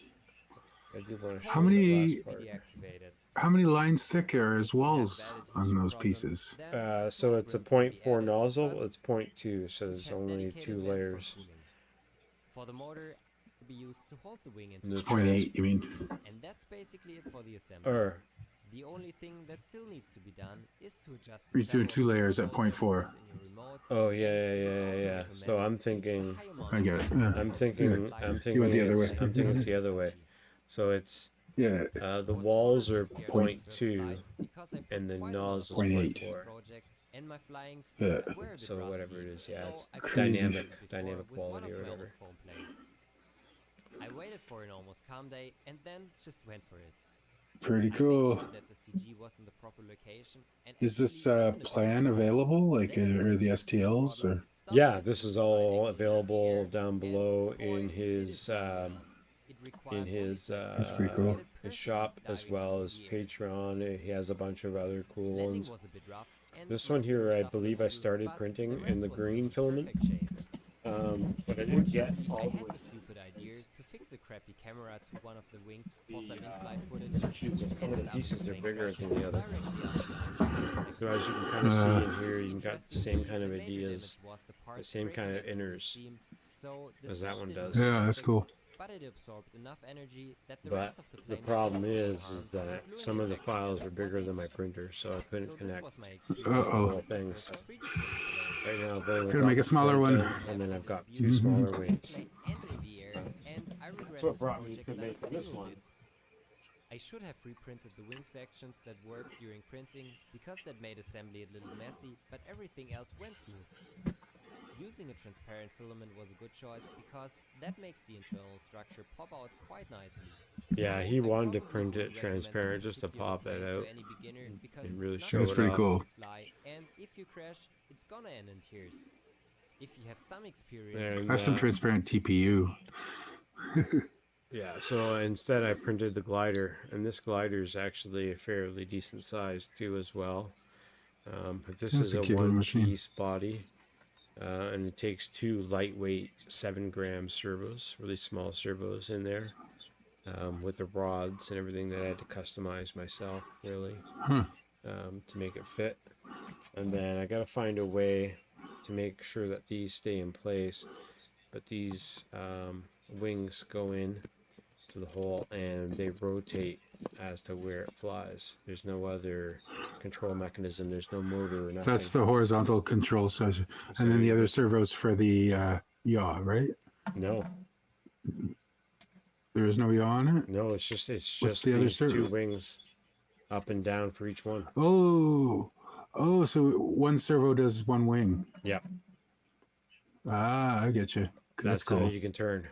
I do want to show How the many- last part. deactivated. How many lines thick are his walls on those pieces? So it's a 0.4 nozzle. It's 0.2, so there's only 2 layers. For the motor to be used to hold the wing into No the 0.8, you mean? and that's basically it for the assembly. Or The only thing that still needs to be done is to adjust He's doing 2 layers at 0.4. oh yeah. So I'm thinking I get it. Yeah. I'm thinking You went the other way. I'm thinking it's the other way. So it's Yeah. the walls are 0.2 and the nozzle 0.8. 0.4. And my flying Yeah. skills were a bit So whatever rusty, it is, yeah, so it's I Crazy. dynamic with one quality of or the whatever. old foam planes. I waited for an almost calm day and then just went for it. Pretty I cool. mentioned that the CG was in the proper location, and Is this actually even the plan buttons available, like, there or the STLs, or? Yeah, this is all available down below in his That's pretty cool. his shop, as well as Patreon. He has a bunch of other cool ones. This one here, I believe I started printing in the green filament, but I didn't get all the way. crappy camera to one of the wings for some in-flight footage. Some of the pieces are bigger than the other. Directly So as you can kind of see in here, you got the same kind of ideas, the same kind of inners as that one does. Yeah, that's cool. But it absorbed enough energy that the But rest of the the plane problem was is left unharmed. that some of the files are bigger than my printer, so I couldn't So this connect was my experience. Uh-oh. things. Right now, I've only Gotta got make a the smaller front one. end, and then I've got two smaller wings. Plane ended in the air, and I regret That's what this brought me project to like making this Zero one. did. I should have reprinted the wing sections that worked during printing, because that made assembly a little messy, but everything else went smooth. Using a transparent filament was a good choice, because that makes the internal structure pop out quite nicely. Yeah, he I wanted to probably print it wouldn't recommend transparent this just to particular pop it plane out to any beginner, because and really it's not show That's it pretty off. cool. to fly, and if you crash, it's gonna end in tears. If you have some experience, And, I have some transparent TPU. yeah, so instead I printed the glider, and this glider is actually a fairly decent size too as well. But this That's is a a cute little machine. one-piece body, and it takes two lightweight 7-gram servos, really small servos in there, with the rods and everything that I had to customize myself, really, Huh. to make it fit. And then I got to find a way to make sure that these stay in place, but these wings go in to the hole and they rotate as to where it flies. There's no other control mechanism, there's no motor or nothing. That's the horizontal control section. So And then the you other just- servos for the yaw, right? No, There is no yaw on it? no, it's just the other these two servo? wings up and down for each one. Oh, so one servo does one wing. Yep, Ah, I get you. That's that's how cool. you can turn,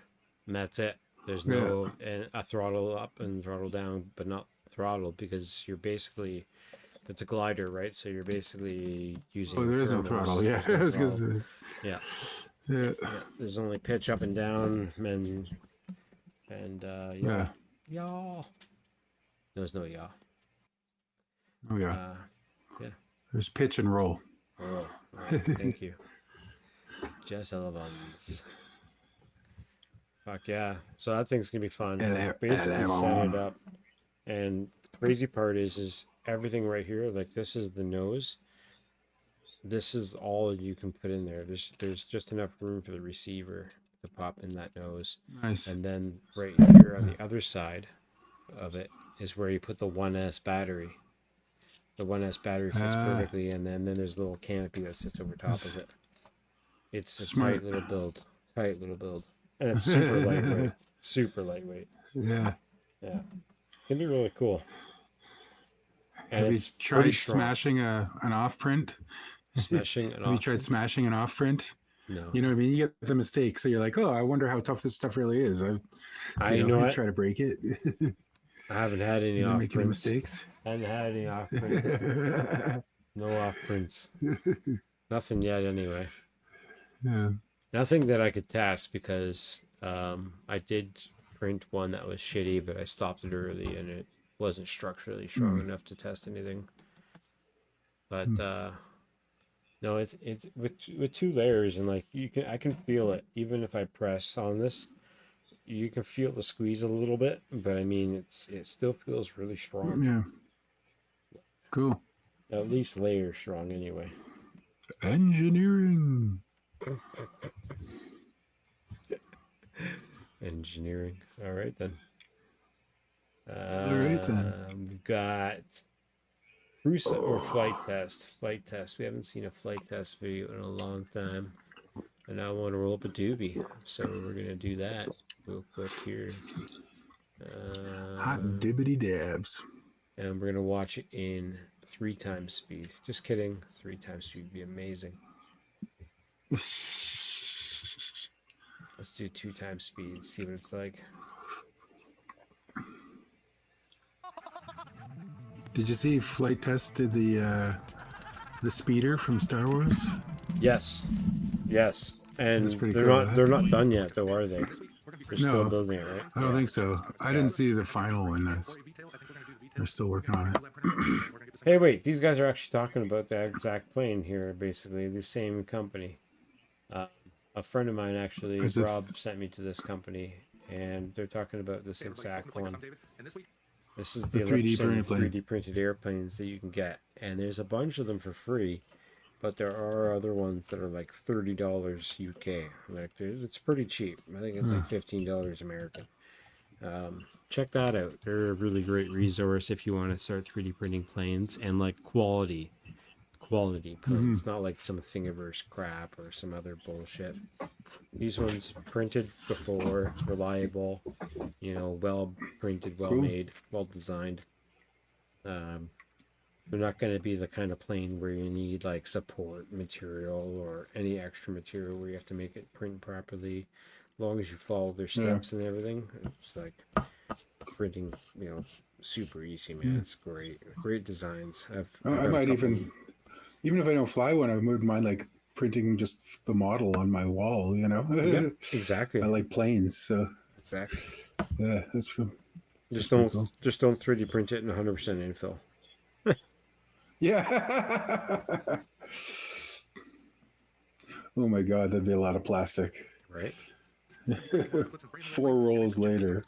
and that's it. There's no a throttle up and throttle down, but not throttle, because you're basically, it's a glider, right? So you're basically using. Oh, there is no thermals. throttle. Yeah, There's no I was gonna throttle. say. Yeah, Yeah, there's only pitch up and down, and yeah. yaw. There's no yaw. Oh yeah. Yeah. There's pitch and roll. Oh, thank you. Jess Elevons. Fuck yeah. So that thing's gonna be fun. Basically set it up. And the crazy part is everything right here, like this is the nose. This is all you can put in there. There's just enough room for the receiver to pop in that nose. Nice. And then right here on the other side of it is where you put the 1S battery. The 1S battery fits perfectly, and then there's a little canopy that sits over top of it. It's a Smart. tight little build. And it's super lightweight. Super lightweight. Yeah. Yeah. It'd be really cool. And Have you it's tried pretty strong. smashing an off print? Smashing an Have you off tried smashing an off print? No. You know what I mean? You get the mistake, so you're like, oh, I wonder how tough this stuff really is. I know I it. try to break it. I haven't had any You off make any prints. mistakes. I haven't had any off prints. No off prints. Nothing yet, anyway. Yeah. Nothing that I could test, because I did print one that was shitty, but I stopped it early and it wasn't structurally strong enough to test anything. But no, it's with two layers, and like I can feel it even if I press on this. You can feel the squeeze a little bit, but I mean it still feels really strong. Yeah. Cool. At least layer strong anyway. Engineering. Engineering. All right then. We've got cruise or flight test. Flight test. We haven't seen a flight test video in a long time, and I want to roll up a doobie, so we're gonna do that real quick here. Hot dibbity dabs. And we're gonna watch it in 3x speed. Just kidding. 3x speed would be amazing. Let's do 2x speed. See what it's like. Did you see Flight Test did the speeder from Star Wars? Yes. Yes. And That's pretty they're cool, not done yet though, are they? They're still No. building it, right? I don't think so. I didn't see the final one. They're still working on it. Hey, wait, these guys are actually talking about the exact plane here, basically, the same company. A friend of mine, actually, Is it- Rob, sent me to this company, and they're talking about this exact one. This is the 3D 11% printed plane. 3D printed airplanes that you can get, and there's a bunch of them for free, but there are other ones that are like $30 UK. Like it's pretty cheap. I think it's like $15 American. Check that out. They're a really great resource if you want to start 3D printing planes and like quality planes, not like some Thingiverse crap or some other bullshit. These ones printed before, reliable, you know, well printed, well made, well designed. They're not going to be the kind of plane where you need like support material or any extra material where you have to make it print properly. As long as you follow their steps and everything, it's like printing, you know, super easy, man. It's great designs. I might even if I don't fly one, I wouldn't mind like printing just the model on my wall, you know. Yeah, exactly. I like planes, so exactly. Yeah, that's true. Just don't 3D print it in 100% infill. Yeah. Oh my god, that'd be a lot of plastic. Right. 4 rolls later.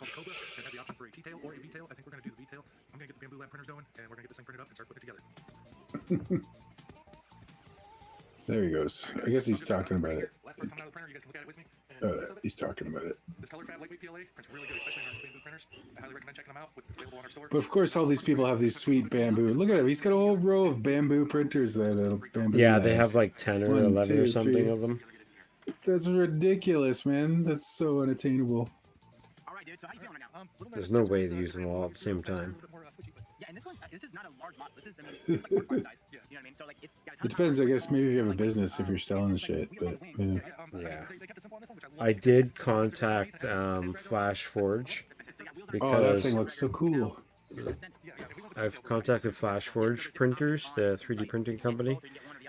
There he goes. I guess he's talking about it. He's talking about it. But of course, all these people have these sweet bamboo. Look at him. He's got a whole row of bamboo printers there. Bamboo Yeah, labs. they have like 10 or 1, 11 or 2, something 3. of them. That's ridiculous, man. That's so unattainable. There's no way to use them all at the same time. It depends, I guess. Maybe if you have a business, if you're selling shit. But yeah, I did contact Flash Forge because oh, that thing looks so cool. I've contacted Flash Forge Printers, the 3D printing company,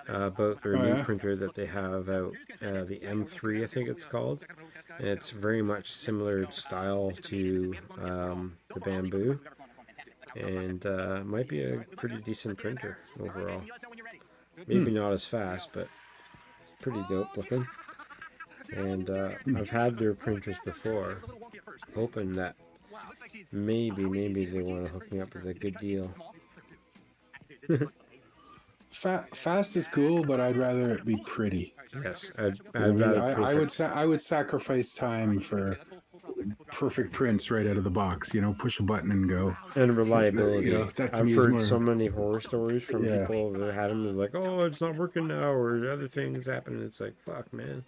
about their new printer that they have out, the M3, I think it's called. And it's very much similar style to the Bamboo, and might be a pretty decent printer overall. Maybe not as fast, but pretty dope looking. And I've had their printers before, hoping that maybe they want to hook me up with a good deal. Fast is cool, but I'd rather it be pretty. Yes, I'd rather I would sacrifice time for perfect prints right out of the box. You know, push a button and go. And reliability. You know, that to I've me is heard more... so many horror stories from people that had them like, oh, it's not working now, or other things happen. It's like, fuck, man.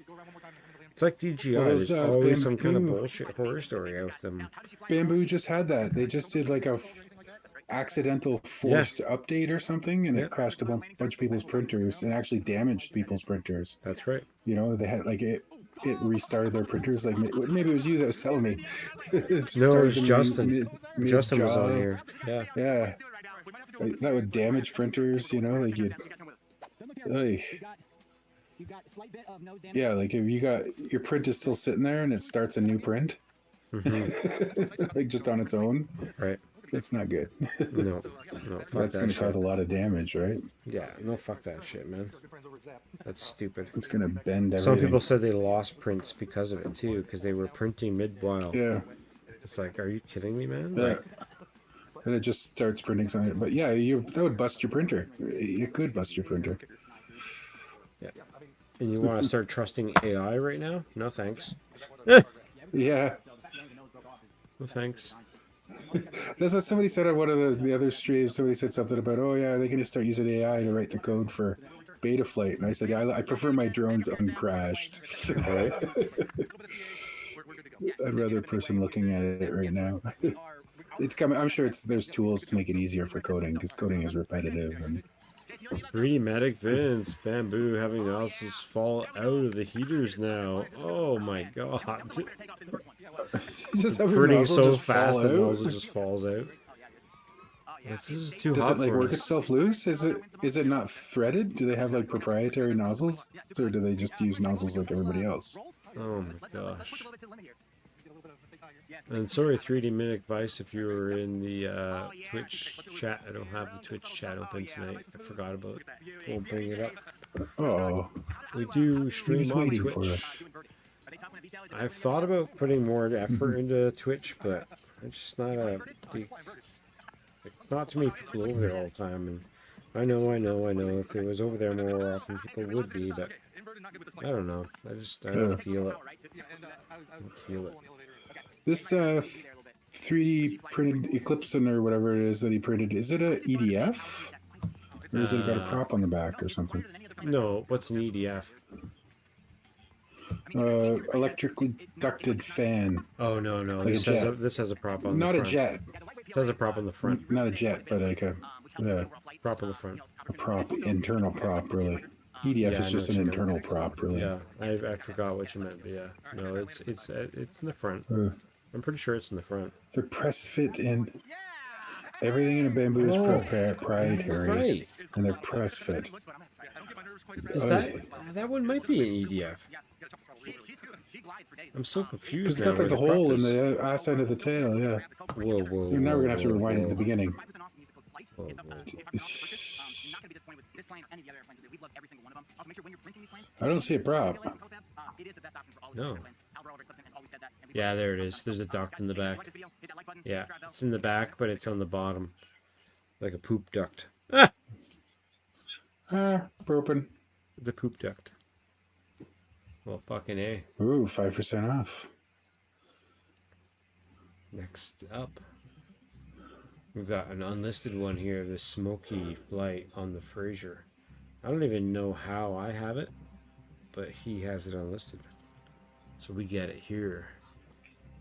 It's like DJI. There's always some kind of bullshit horror story out with them. Bamboo just had that. They just did like a accidental forced update or something, and it crashed a bunch of people's printers and actually damaged people's printers. That's right. You know, they had like it restarted their printers. Like maybe it was you that was telling me. No, it was Justin. Justin was on here. Yeah. Yeah. Like, that would damage printers. You know, like you'd. Yeah, like if you got your print is still sitting there and it starts a new print, like just on its own, right? That's not good. No, that's going to cause a lot of damage, right? Yeah, no, fuck that shit, man. That's stupid. It's going to bend everything. Some people said they lost prints because of it too, because they were printing mid-while. Yeah. It's like, are you kidding me, man? Yeah. Like, and it just starts printing something. But yeah, that would bust your printer. It could bust your printer. Yeah. And you want to start trusting AI right now? No thanks. Yeah. No thanks. That's what somebody said on one of the other streams. Somebody said something about, oh yeah, they're going to start using AI to write the code for beta flight. And I said, yeah, I prefer my drones uncrashed. Right? I'd rather a person looking at it right now. It's coming. I'm sure there's tools to make it easier for coding, because coding is repetitive. And 3D Medic Vince, Bamboo having nozzles fall out of the heaters now. Oh my god. Just printing so fast the nozzle just falls out. This is too hot. Does it like work itself loose? Is it not threaded? Do they have like proprietary nozzles, or do they just use nozzles like everybody else? Oh my gosh. And sorry, 3D Medic Vice, if you were in the Twitch chat. I don't have the Twitch chat open tonight. I forgot about it. We'll bring it up. Oh. We do stream on Twitch. I've thought about putting more effort into Twitch, but it's just not a big, like, not too many people over there all the time. And I know. If it was over there more often, people would be, but I don't know. I don't feel it. I don't feel it. This 3D printed Eclipson or whatever it is that he printed, is it a EDF? Or is it got a prop on the back or something? No, what's an EDF? Electrically ducted fan. Oh no, Like this has a prop on Not the a front. jet. It has a prop on the front. Not a jet, but like a Prop on the front. prop, internal prop, really. EDF Yeah, I is know just what an you internal meant. prop, really. Yeah, I forgot what you meant, but yeah, no, it's in the front. I'm pretty sure it's in the front. They're press fit in. Everything in a bamboo is proprietary, Right. and they're press fit. Is that one might be an EDF? I'm so confused. Because it's now got like the where hole prop in is. the ass end of the tail, yeah. Whoa. Now we're gonna have to rewind it at the beginning. Whoa. I don't see a prop. No. Yeah, there it is. There's a duct in the back. Yeah, it's in the back, but it's on the bottom, like a poop duct. Broken. It's a poop duct. Well, fucking A. Ooh, 5% off. Next up, we've got an unlisted one here, the Smoky Flight on the Fraser. I don't even know how I have it, but he has it unlisted. So we get it here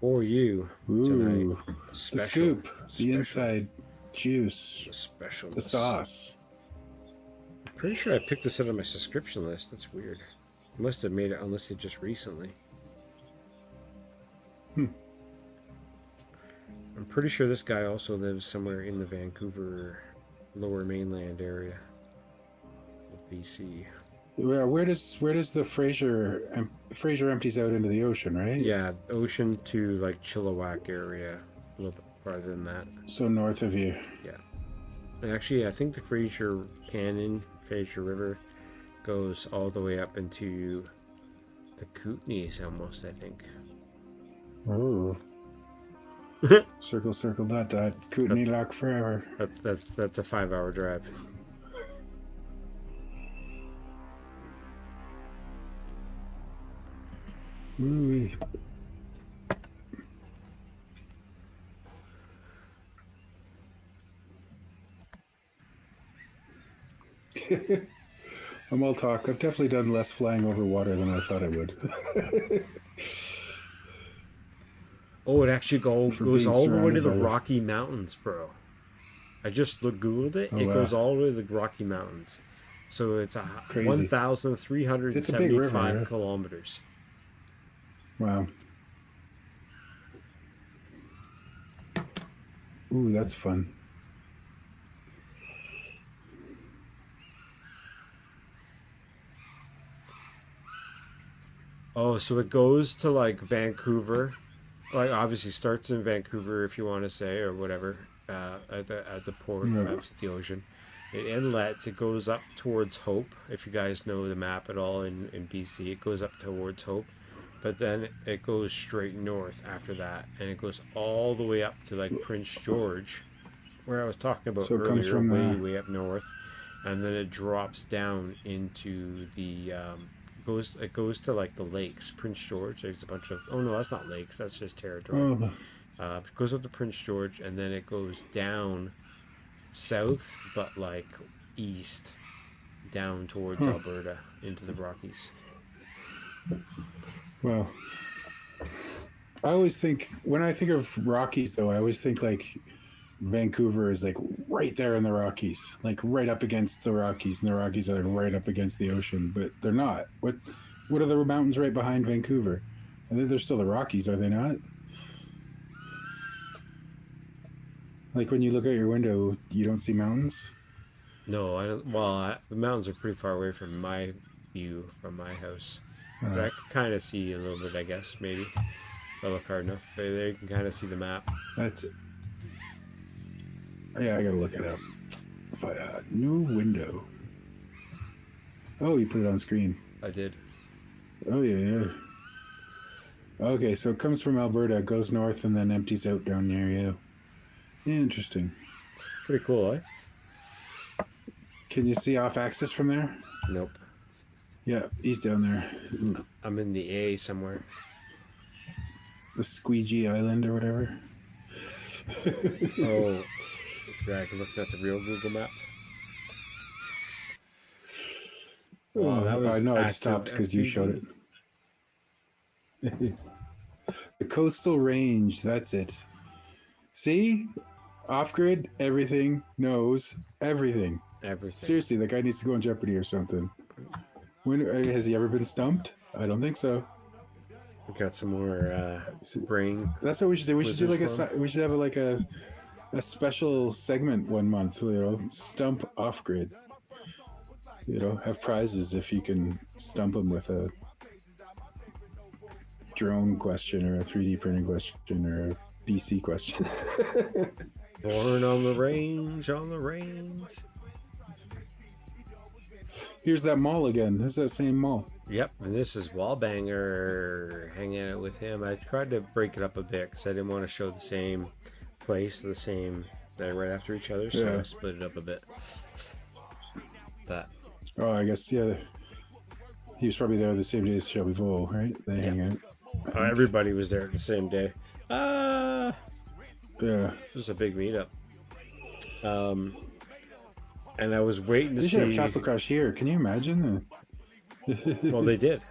for you tonight. Ooh, the scoop, the inside juice, special, the sauce. I'm pretty sure I picked this up on my subscription list. That's weird. I must have made it unlisted just recently. I'm pretty sure this guy also lives somewhere in the Vancouver Lower Mainland area of BC. Yeah, where does the Fraser empties out into the ocean, right? Yeah, ocean to like Chilliwack area, a little bit farther than that. So north of you. Yeah. And actually, I think the Fraser Canyon, Fraser River, goes all the way up into the Kootenays almost, I think. Oh. Circle, circle, dot, dot. Kootenay lock forever. That's a 5-hour drive. Ooh. I'm all talk. I've definitely done less flying over water than I thought I would. Oh, it actually goes being all the way to surrounded the by- Rocky Mountains, bro. I just Googled it. Oh, It wow. goes all the way to the Rocky Mountains. So it's Crazy. 1,375 It's a big river, yeah. kilometers. Wow. Ooh, that's fun. Oh, so it goes to like Vancouver. Like obviously starts in Vancouver if you want to say or whatever at the port of the ocean. It inlets. It goes up towards Hope. If you guys know the map at all in BC, it goes up towards Hope, but then it goes straight north after that, and it goes all the way up to like Prince George, where I was talking about So it comes earlier, from way up north, and then it drops down into the it goes to like the lakes, Prince George. There's a bunch of that's not lakes, that's just territory. Oh, It goes up to Prince George, and then it goes down south, but like east, down towards Alberta into the Rockies. well. I always think, when I think of Rockies, though, I always think like Vancouver is like right there in the Rockies, like right up against the Rockies, and the Rockies are like right up against the ocean, but they're not. What are the mountains right behind Vancouver? I think they're still the Rockies, are they not? Like when you look out your window, you don't see mountains? No, I don't. Well, the mountains are pretty far away from my view from my house, but I can kind of see a little bit, I guess, maybe. If I look hard enough, but there you can kind of see the map. That's it. Yeah, I gotta look it up. New window. Oh, you put it on screen. I did. Oh, yeah. Okay, so it comes from Alberta, goes north, and then empties out down near you. Interesting. Pretty cool, eh? Can you see off axis from there? Nope. Yeah, he's down there. I'm in the A somewhere. The Squeegee Island or whatever. Oh, yeah, I can look at the real Google map. Wow, that was I know I active stopped because you FPV. showed it. The coastal range, that's it. See? Off-grid, everything, knows everything. Everything. Seriously, that guy needs to go on Jeopardy or something. When has he ever been stumped? I don't think so. We got some more brain. That's what we should do. We should do like Wizard we should have like a special segment one month. You know, stump off-grid. You know, have prizes if you can stump them with a drone question or a 3D printing question or a BC question. Born on the range, on the range. Here's that mall again. This is that same mall. Yep, and this is Wallbanger hanging out with him. I tried to break it up a bit because I didn't want to show the same place, the same right after each other, so I split it up a bit. But oh, I guess yeah. He was probably there the same day as Shelby Vole, right? They hang out. everybody was there the same day. Yeah. It was a big meetup. And I was waiting to They see. should have Castle Crash here. Can you imagine? Well, they did.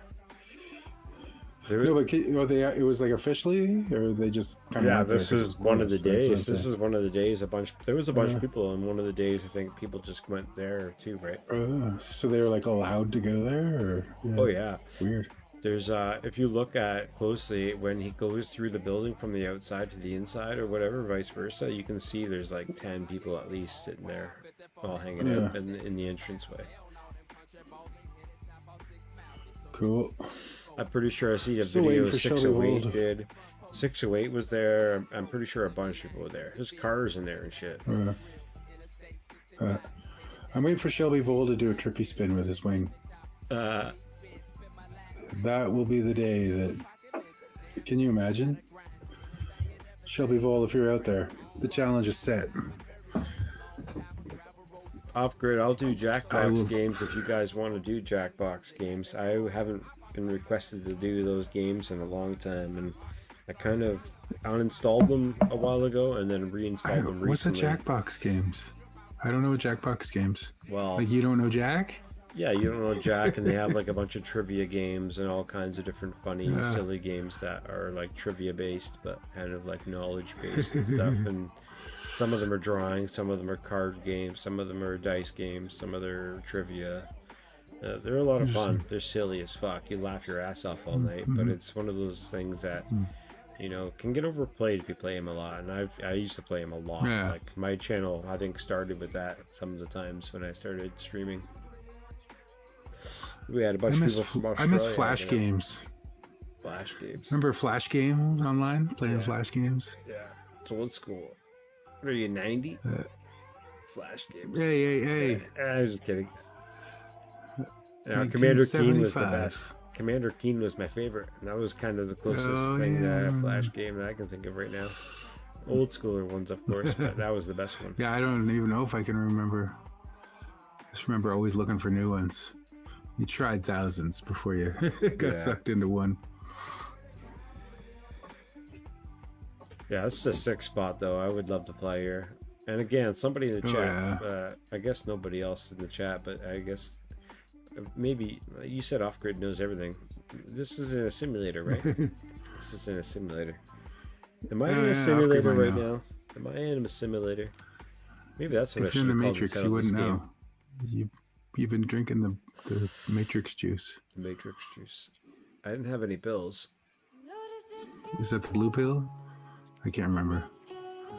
No, but it was like officially, or they just kind of. Yeah, this is one of the days. This is. is one of the days. There was a bunch of people on one of the days. I think people just went there too, right? So they were like allowed to go there, or? Yeah. Oh yeah. Weird. There's if you look at closely when he goes through the building from the outside to the inside or whatever, vice versa, you can see there's like 10 people at least sitting there, all hanging out in the entranceway. Cool. I'm pretty sure I see a Still video waiting for Shelby 608 Wold. did. 608 was there. I'm pretty sure a bunch of people were there. There's cars in there and shit. I'm waiting for Shelby Vole to do a trippy spin with his wing. That will be the day that. Can you imagine? Shelby Vole, if you're out there, the challenge is set. Off grid, I'll do Jackbox games if you guys want to do Jackbox games. I haven't been requested to do those games in a long time, and I kind of uninstalled them a while ago and then reinstalled them recently. What's the Jackbox games? I don't know Jackbox games. Well, like you don't know Jack? Yeah, you don't know Jack, and they have like a bunch of trivia games and all kinds of different funny, silly games that are like trivia based, but kind of like knowledge based and stuff. And some of them are drawing, some of them are card games, some of them are dice games, some of them are trivia. They're a lot of fun. They're silly as fuck. You laugh your ass off all night, but it's one of those things that you know can get overplayed if you play them a lot. And I used to play them a lot. Like my channel, I think, started with that some of the times when I started streaming. We had a bunch of people from Australia. I miss Flash games. Flash games. Remember Flash games online? Playing Flash games? Yeah. It's old school. What are you, 90? Flash games. Hey. I was just kidding. Commander Keen was the best. Commander Keen was my favorite. And that was kind of the closest thing to a Flash game that I can think of right now. Old schooler ones, of course, but that was the best one. Yeah, I don't even know if I can remember. Just remember always looking for new ones. You tried thousands before you got sucked into one. Yeah, this is a sick spot, though. I would love to play here. And again, somebody in the chat, I guess nobody else in the chat, but I guess maybe you said off-grid knows everything. This is in a simulator, right? This is in a simulator. Am I in a simulator right now? Am I in a simulator? Maybe that's what I should have called this. If you're in the Matrix, you wouldn't know. You've been drinking the Matrix juice. The Matrix juice. I didn't have any pills. Is that the blue pill? I can't remember.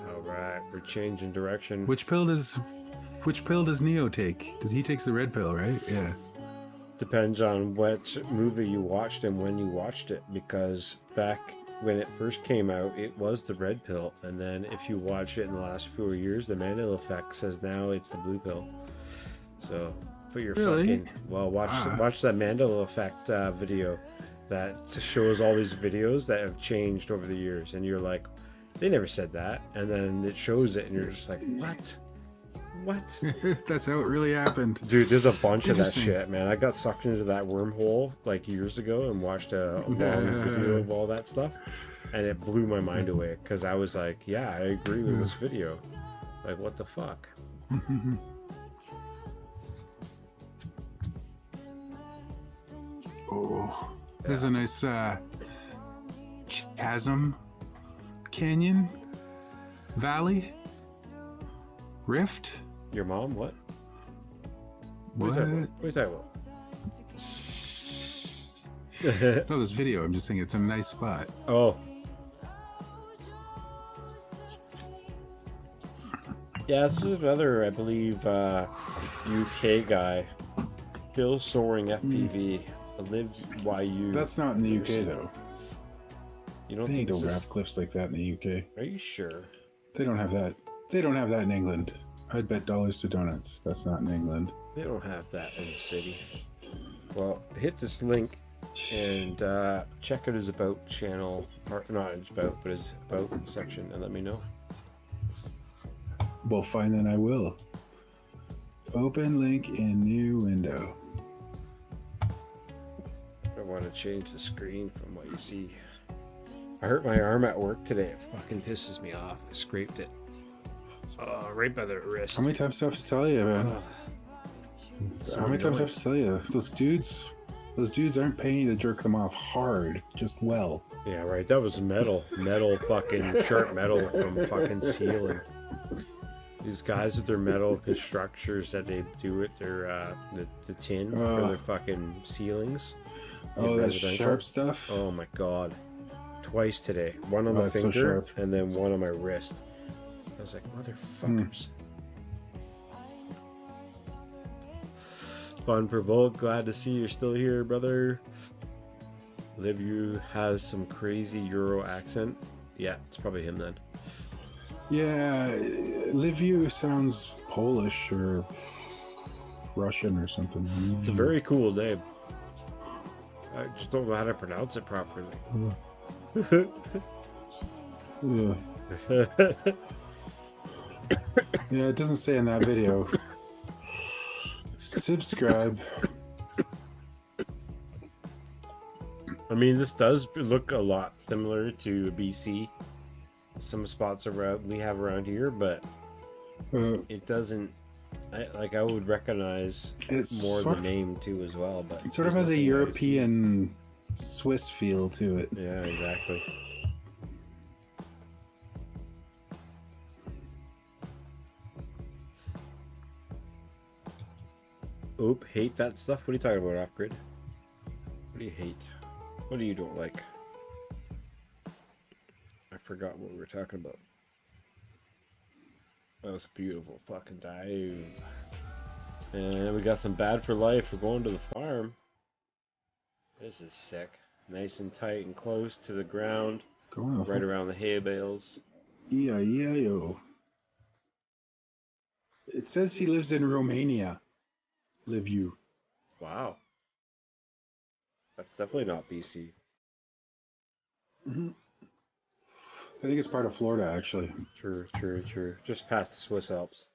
All right, we're changing direction. Which pill does Neo take? Does he takes the red pill, right? Yeah. Depends on what movie you watched and when you watched it, because back when it first came out, it was the red pill, and then if you watch it in the last 4 years, the Mandela effect says now it's the blue pill. So put your fucking watch that Mandela effect video. that shows all these videos that have changed over the years, and you're like, they never said that, and then it shows it, and you're just like, what? That's how it really happened. Dude, there's a bunch of that Interesting. shit, man. I got sucked into that wormhole like years ago and watched a long video of all that stuff, and it blew my mind away because I was like, yeah, I agree with this video. Like, what the fuck? Oh, there's a nice chasm, canyon, valley, rift. Your mom? What? What? What are you talking about? No, this video. I'm just saying it's a nice spot. Oh. Yeah, this is another, I believe, UK guy. Bill Soaring FPV. Live YU. That's not in the UK though. You don't They think don't this have is... cliffs like that in the UK. Are you sure? They don't have that. They don't have that in England. I'd bet dollars to donuts. That's not in England. They don't have that in the city. Well, hit this link and check out his About channel. Or not his About, but his About section, and let me know. Well, fine then. I will. Open link in new window. I want to change the screen from what you see. I hurt my arm at work today. It fucking pisses me off. I scraped it. Right by the wrist. How many times do I have to tell you, man? So How many times do I annoying. have to tell you? Those dudes aren't paying you to jerk them off hard, just well. Yeah, right. That was metal. Metal fucking sharp metal from fucking ceiling. These guys with their metal structures that they do with their the tin for their fucking ceilings. Oh, that residential. sharp stuff? Oh my god. Twice today. One on Oh, the that's so finger sharp. and then one on my wrist. I was like, motherfuckers. Fun Provoke, glad to see you're still here, brother. Livu has some crazy Euro accent. Yeah, it's probably him then. Yeah, Liviu sounds Polish or Russian or something. It's a very cool name. I just don't know how to pronounce it properly. Yeah. Yeah, it doesn't say in that video. Subscribe. I mean, this does look a lot similar to BC. Some spots around we have around here, but it doesn't. I would recognize It's more sort the of- name too as well. But It sort of there's has a nothing I see. European Swiss feel to it. Yeah, exactly. Oop, hate that stuff? What are you talking about, off-grid? What do you hate? What do you don't like? I forgot what we were talking about. That was a beautiful fucking dive. And we got some bad for life. We're going to the farm. This is sick. Nice and tight and close to the ground. Going Right around the hay bales. EIO. It says he lives in Romania. Live you. Wow. That's definitely not BC. I think it's part of Florida, actually. True, true, true. Just past the Swiss Alps.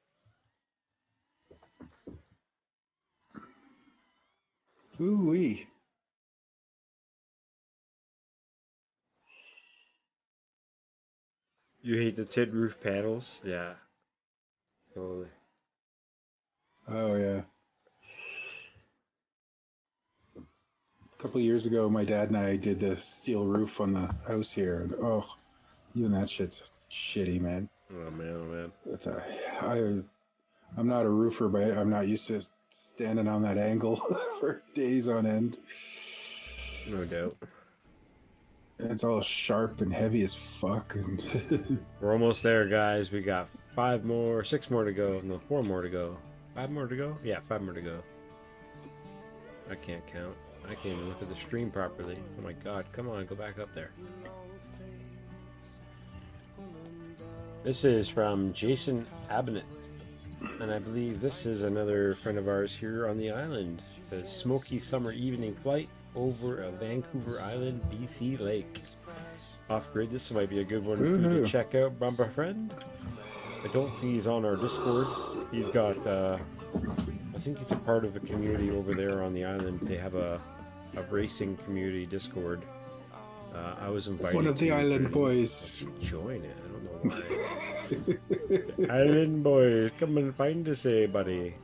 Ooh-wee. You hate the tin roof panels? Yeah. Totally. Oh, yeah. A couple of years ago, my dad and I did the steel roof on the house here, and oh, even that shit's shitty, man. Oh man, oh man. I'm not a roofer, but I'm not used to standing on that angle for days on end. No doubt. It's all sharp and heavy as fuck. And We're almost there, guys. We got 6 more to go. No, 4 more to go. 5 more to go? Yeah, 5 more to go. I can't count. I can't even look at the stream properly. Oh my god, come on, go back up there. This is from Jason Abnett. And I believe this is another friend of ours here on the island. It says, smoky summer evening flight over a Vancouver Island, BC lake. Off grid, this might be a good one for you to check out, my friend. I don't see he's on our Discord. He's got, I think he's a part of a community over there on the island. They have a racing community Discord. I was invited. One of the island boys. Join it. I don't know why. Island boys, come and find us, buddy.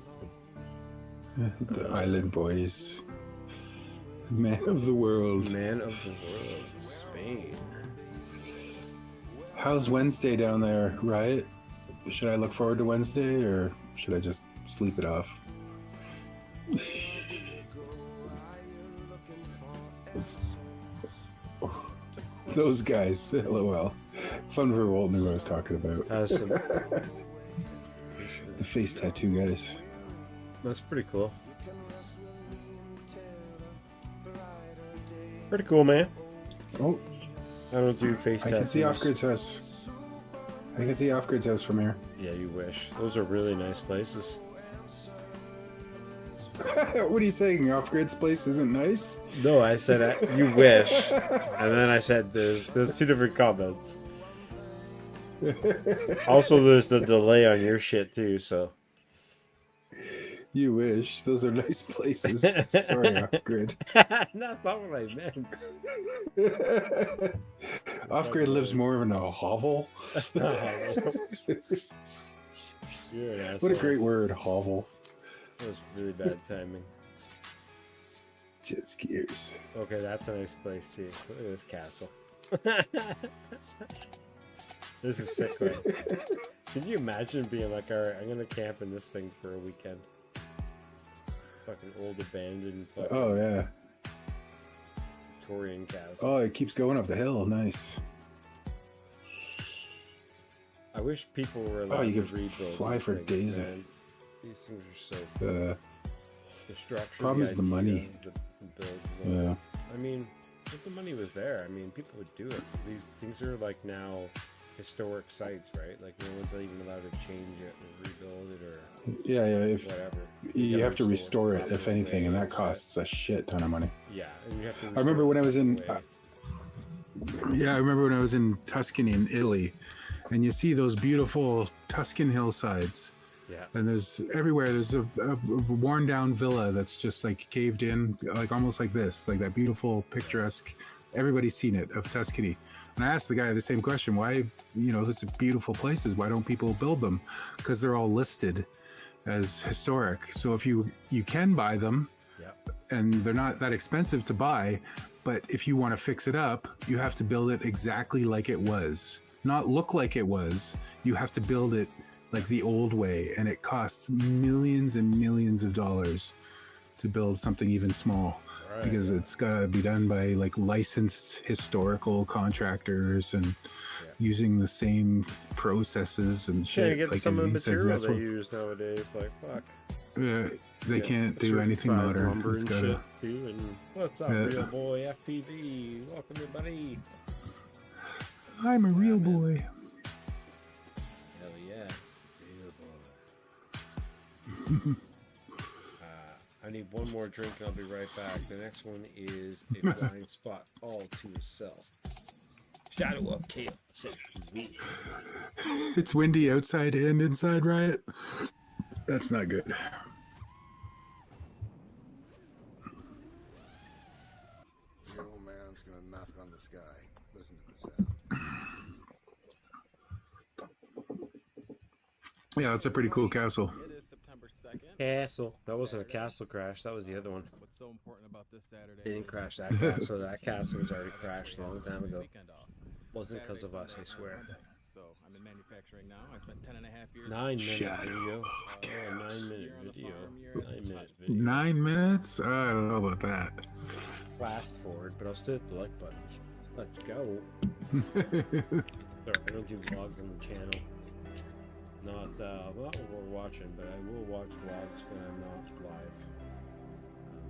The island boys. Man of the world. Man of the world, Spain. How's Wednesday down there, Riot? Should I look forward to Wednesday, or should I just sleep it off? Those guys, lol. Fun for Walt knew what I was talking about. The face tattoo guys. That's pretty cool. Pretty cool, man. Oh, I don't do face tattoos. I can see Off-Grid's house. I can see Off-Grid's house from here. Yeah, you wish. Those are really nice places. What are you saying? Off-Grid's place isn't nice? No, I said you wish, and then I said there's two different comments. Also, there's the delay on your shit too, so. You wish. Those are nice places. Sorry, Off-Grid. That's not what I meant. Off-Grid lives more in a hovel. What a great word, hovel. That was really bad timing. Jet skiers. Okay, that's a nice place too. Look at this castle. This is sick, right? Can you imagine being like, alright, I'm gonna camp in this thing for a weekend? Fucking old abandoned fucking Oh yeah. Victorian castle. Oh, it keeps going up the hill. Nice. I wish people were allowed you to could rebuild fly these for things, days. man. These things are so cool. The structure, problem is the money. the build. Yeah. I mean, if the money was there, I mean, people would do it. These things are like now historic sites, right? Like no one's even allowed to change it or rebuild it or Yeah. If whatever. you have to restore it, proper if anything, and way, that costs a shit ton of money. Yeah, and you have to. I remember when I was in. way. Yeah, I remember when I was in Tuscany in Italy, and you see those beautiful Tuscan hillsides. Yeah. And there's everywhere. There's a worn down villa that's just like caved in, like almost like this, like that beautiful picturesque. Everybody's seen it of Tuscany. And I asked the guy the same question: why, this is beautiful places. Why don't people build them? Because they're all listed as historic. So if you can buy them, and they're not that expensive to buy, but if you want to fix it up, you have to build it exactly like it was, not look like it was. You have to build it like the old way, and it costs millions and millions of dollars to build something even small, because it's got to be done by like licensed historical contractors and using the same processes and shit. Can't get like some of the he said, material that's they what- use nowadays. Like fuck. They can't do anything modern. Lumber It's and gotta- shit too. And what's up, real boy FPV? Welcome, everybody. I'm a real boy. Hell yeah, real boy. I need one more drink and I'll be right back. The next one is a blind spot all to itself. Shadow of Chaos. It's windy outside and inside, Riot. That's not good. The old man's gonna knock on the sky. Listen to the sound. Yeah, it's a pretty cool castle. It is September 2nd. Castle. That wasn't a castle crash. That was the other one. What's so important about this Saturday? They didn't crash that castle. That castle was already crashed a long time ago. Wasn't because of us, I swear. So I'm in manufacturing now. I spent 10.5 years. 9 minute Shadow video. of Oh, Chaos. 9 minute video. 9 minute video. 9 minutes? I don't know about that. Fast forward, but I'll still hit the like button. Let's go. Sorry, I don't do vlogs on the channel. Not what we're watching, but I will watch vlogs when I'm not live.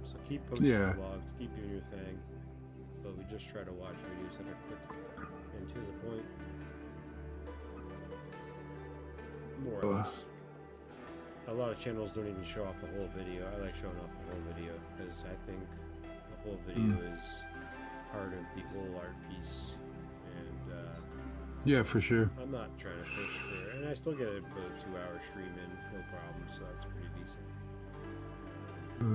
So keep posting vlogs, keep doing your thing. But we just try to watch videos that are quick and to the point. More or less. A lot of channels don't even show off the whole video. I like showing off the whole video because I think whole video is part of the whole art piece, and yeah, for sure. I'm not trying to push for, and I still get about a 2-hour stream in, no problem, so that's pretty decent.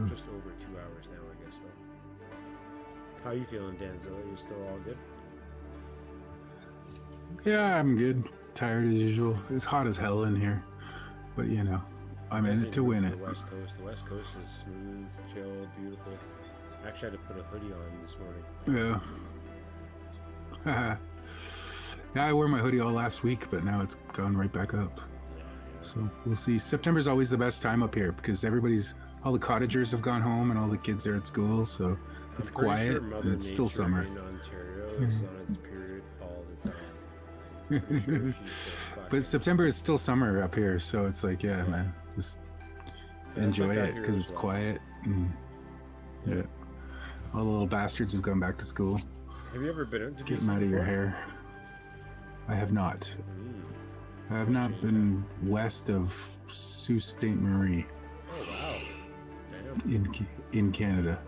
Just over 2 hours now, I guess, though. How you feeling, Danzilla? You still all good? Yeah, I'm good. Tired as usual. It's hot as hell in here, but you know, I'm in it to win it. The West Coast is smooth, chill, beautiful. I actually had to put a hoodie on this morning. Yeah. Yeah, I wore my hoodie all last week, but now it's gone right back up. So we'll see. September's always the best time up here because all the cottagers have gone home and all the kids are at school, so it's quiet and it's still summer. In Ontario is on its period all the time. But September is still summer up here, so it's like, yeah, man, just enjoy it because it's quiet. And, yeah, all the little bastards have gone back to school. Have you ever been out to get them out of your hair? I have not. I have not been west of Sault Ste. Marie. Oh wow! Damn. In Canada.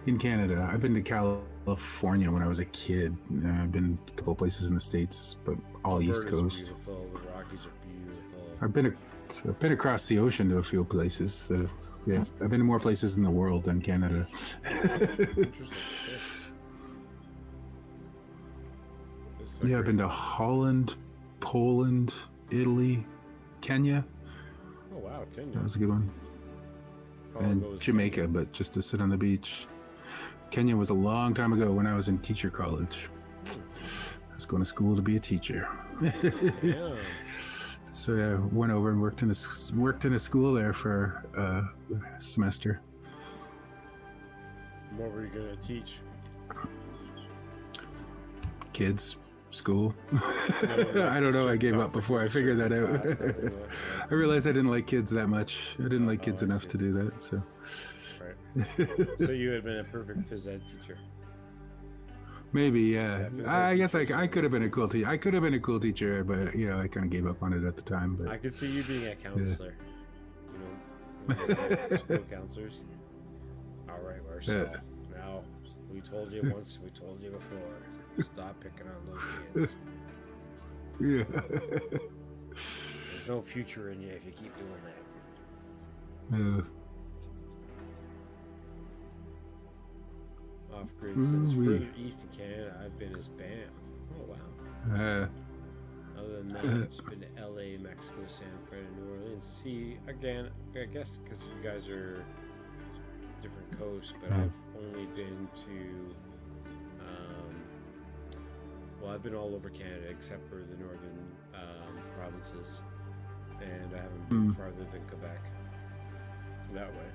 In Canada, I've been to California when I was a kid. I've been a couple places in the States, but all East Coast. Beautiful. The Rockies are beautiful. I've been across the ocean to a few places. Yeah, I've been to more places in the world than Canada. Yeah, I've been to Holland, Poland, Italy, Kenya. Oh wow, Kenya. That was a good one. And Jamaica, but just to sit on the beach. Kenya was a long time ago when I was in teacher college. I was going to school to be a teacher. Yeah. So yeah, went over and worked in a school there for a semester. What were you gonna teach? Kids, school. I don't know. I gave up before I figured that out. I realized I didn't like kids that much. I didn't like kids enough to do that. So. Right. So you had been a perfect phys ed teacher. Maybe, yeah. I guess I could have been a cool teacher. I could have been a cool teacher, but you know, I kind of gave up on it at the time. But I could see you being a counselor. Yeah. You know, school counselors. All right, Marcel. Yeah. Now, we told you once, we told you before. Stop picking on those kids. Yeah. There's no future in you if you keep doing that. Yeah. Off-grid since further east of Canada, I've been as Banff. Oh wow. Other than that, I've been to LA, Mexico, San Fran, and New Orleans. See, again, I guess because you guys are different coasts, but I've only been to, well, I've been all over Canada except for the northern provinces, and I haven't been farther than Quebec that way.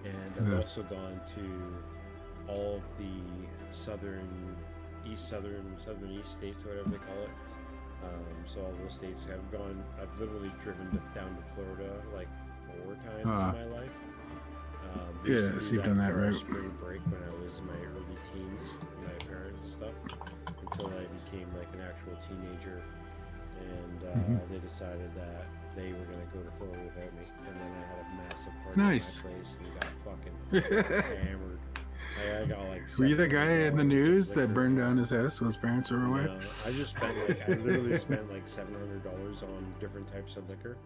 And I've also gone to all the southern east states, or whatever they call it. So all those states have gone. I've literally driven down to Florida like 4 times in my life. Yeah, so you've done that, right? Spring break when I was in my early teens, with my parents and stuff, until I became like an actual teenager, and they decided that they were gonna go to Florida without me, and then I had a massive party at my place and got fucking hammered. I got like. Were you the guy in the news that burned down his house when his parents were away? No, I just spent I literally spent like $700 on different types of liquor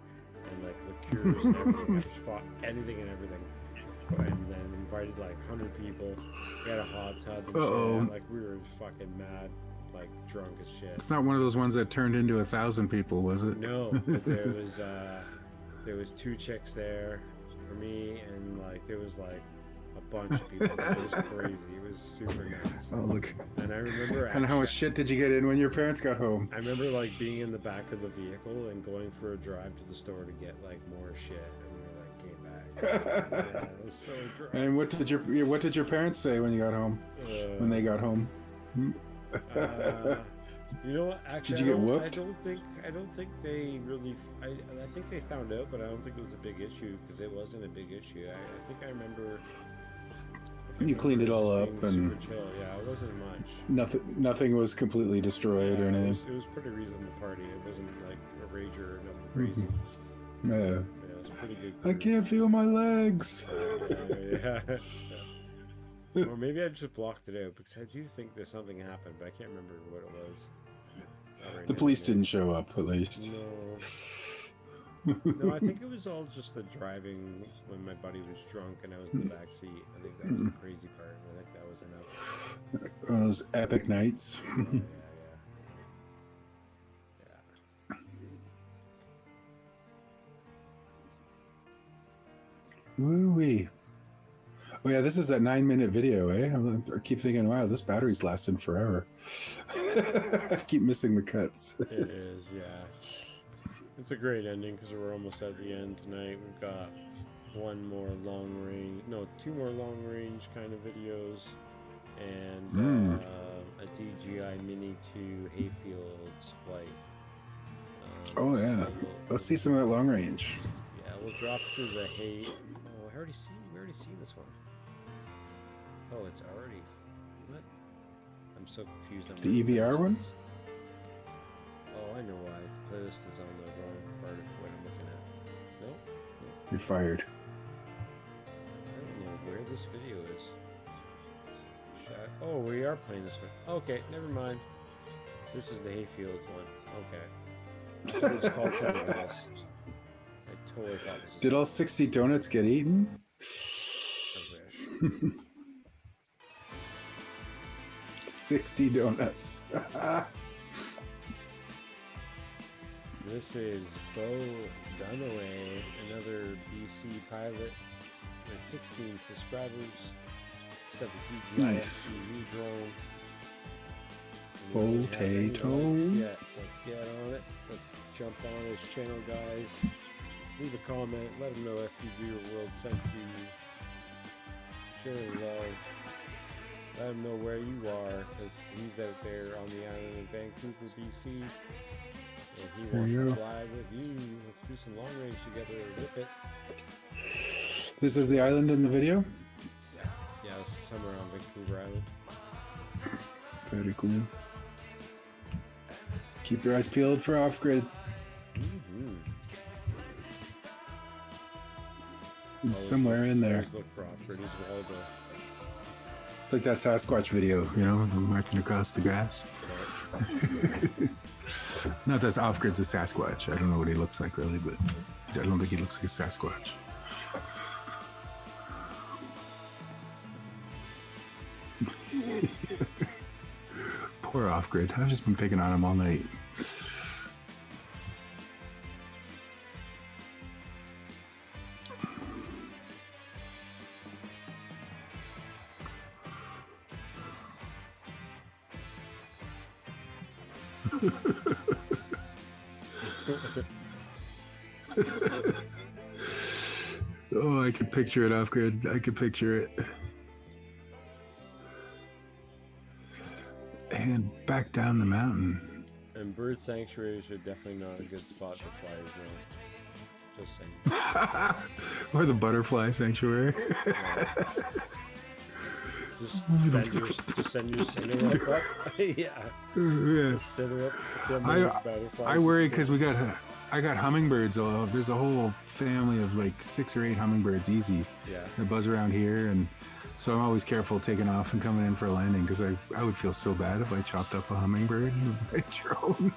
and like liqueurs and everything. I just bought anything and everything, and then invited like 100 people. We had a hot tub and shit. Like we were fucking mad, like drunk as shit. It's not one of those ones that turned into 1,000 people, was it? No, but there was 2 chicks there for me, and like there was like a bunch of people. It was crazy. It was super nuts. Oh, look. And I remember. And how much shit did you get in when your parents got home? I remember like being in the back of the vehicle and going for a drive to the store to get like more shit, and we like came back. Yeah, it was so drunk. And what did your parents say when you got home? When they got home? You know what? Actually, did you get whooped? I don't think they really. I think they found out, but I don't think it was a big issue because it wasn't a big issue. I think I remember. You cleaned it all up and. Super chill. Yeah, it wasn't much. Nothing was completely destroyed or anything. It was pretty reasonable party. It wasn't like a rager or nothing crazy. Yeah. Yeah, it was pretty good. I can't feel my legs. Yeah. Or maybe I just blocked it out because I do think there's something happened, but I can't remember what it was. The police didn't show up, at least. No. No, I think it was all just the driving when my buddy was drunk and I was in the back seat. I think that was the crazy part. I think that was enough. Those epic nights. Yeah. Woo-wee. Oh yeah, this is that 9-minute video, eh? I keep thinking, wow, this battery's lasting forever. I keep missing the cuts. It is, yeah. It's a great ending because we're almost at the end tonight. We've got two more long range kind of videos, and a DJI Mini 2 Hayfields flight. Oh yeah, let's see some of that long range. Yeah, we'll drop through the hay. Oh, we already seen this one. Oh, it's already. What? I'm so confused. The EVR one? Oh, I know why. The playlist is on the wrong part of what I'm looking at. Nope. You're fired. I don't know where this video is. Oh, we are playing this one. Okay, never mind. This is the Hayfield one. Okay. I thought it was called something else. I totally thought this was. Did all 60 donuts get eaten? I wish. 60 donuts. This is Bo Dunaway, another BC pilot with 16 subscribers. It's got the DJI Nice. FPV drone. Potato. Yeah, let's get on it. Let's jump on his channel, guys. Leave a comment. Let him know FPV World sent you. Share love. Let him know where you are, because he's out there on the island of Vancouver, BC. And he wants to fly with you. Let's do some long range together. Rip it. This is the island in the video? Yeah, it's somewhere on Vancouver Island. Very cool. Keep your eyes peeled for off-grid. Somewhere in there. Look for off-grid as well, but it's like that Sasquatch video, you know, the marching across the grass. Not that off-grid's a Sasquatch. I don't know what he looks like really, but I don't think he looks like a Sasquatch. Poor off-grid. I've just been picking on him all night. Oh, I could picture it off-grid. I could picture it. And back down the mountain. And bird sanctuaries are definitely not a good spot to fly as well. Just saying. Or the butterfly sanctuary. Just send your center up. Yeah. Just center up. I worry because I got hummingbirds. There's a whole family of like 6 or 8 hummingbirds easy. Yeah. That buzz around here, and so I'm always careful taking off and coming in for a landing because I would feel so bad if I chopped up a hummingbird with my drone.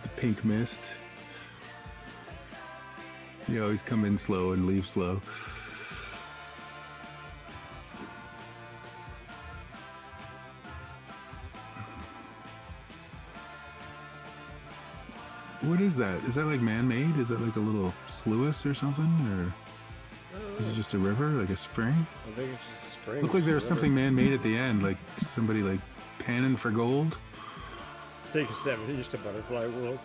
The pink mist. You always come in slow and leave slow. What is that? Is that like man-made? Is that like a little sluice or something? Or is it just a river, like a spring? I think it's just a spring. Looked like there was something man-made at the end, like somebody like panning for gold. Take a 7, just a butterfly world.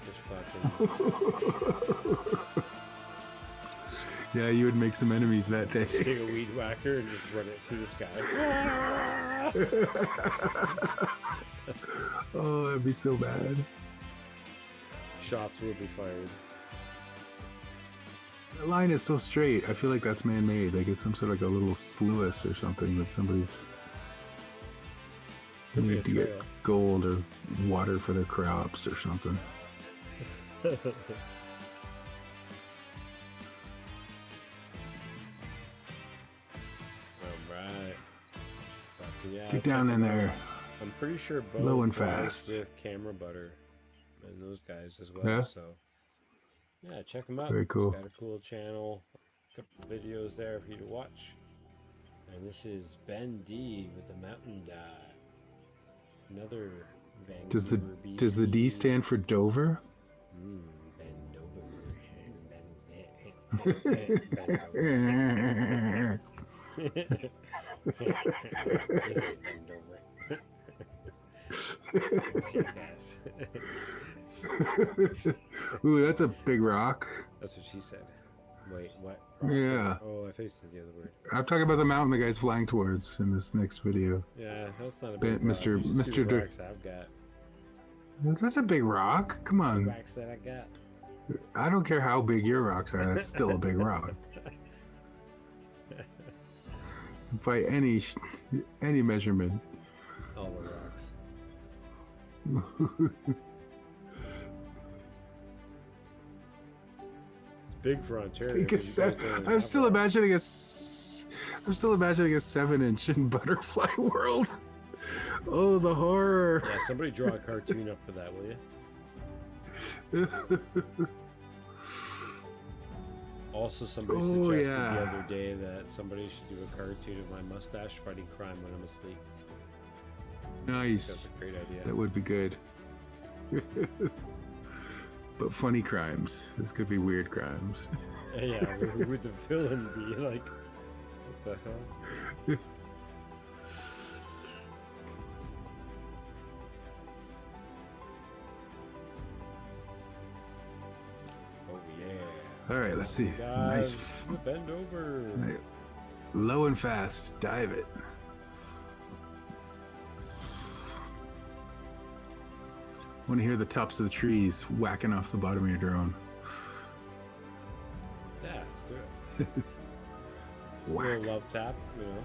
Just fucking. Yeah, you would make some enemies that day. Take a weed whacker and just run it through the sky. Oh, that'd be so bad. Shots will be fired. The line is so straight. I feel like that's man-made. Like it's some sort of like a little sluice or something that somebody's made to get gold or water for their crops or something. Yeah, Get down in there. I'm pretty sure both Low and flies fast. with Camera Butter and those guys as well. Yeah? So yeah, check him out. Very cool. He's got a cool channel, a couple videos there for you to watch. And this is Ben D with a mountain dive. Another Vancouver, Does the D stand for Dover? Ben Dover. Ooh, that's a big rock. That's what she said. Wait, what? Yeah. Oh, I thought you said the other word. I'm talking about the mountain the guy's flying towards in this next video. Yeah, that's not a big rock. Mr. You should see the rocks I've got. That's a big rock. Come The on. rocks that I got. I don't care how big your rocks are. That's still a big rock. By any measurement. All the rocks. It's big for Ontario. I'm still imagining a 7-inch in Butterfly World. Oh, the horror. Yeah, somebody draw a cartoon up for that, will you? Also, somebody suggested the other day that somebody should do a cartoon of my mustache fighting crime when I'm asleep. Nice. That's a great idea. That would be good. But funny crimes. This could be weird crimes. Yeah, who would the villain be? Like, what the hell? Oh yeah. All right, let's see. Nice. Bend over. Right. Low and fast. Dive it. Want to hear the tops of the trees whacking off the bottom of your drone. Yeah, let's do it. Just a little love tap, you know.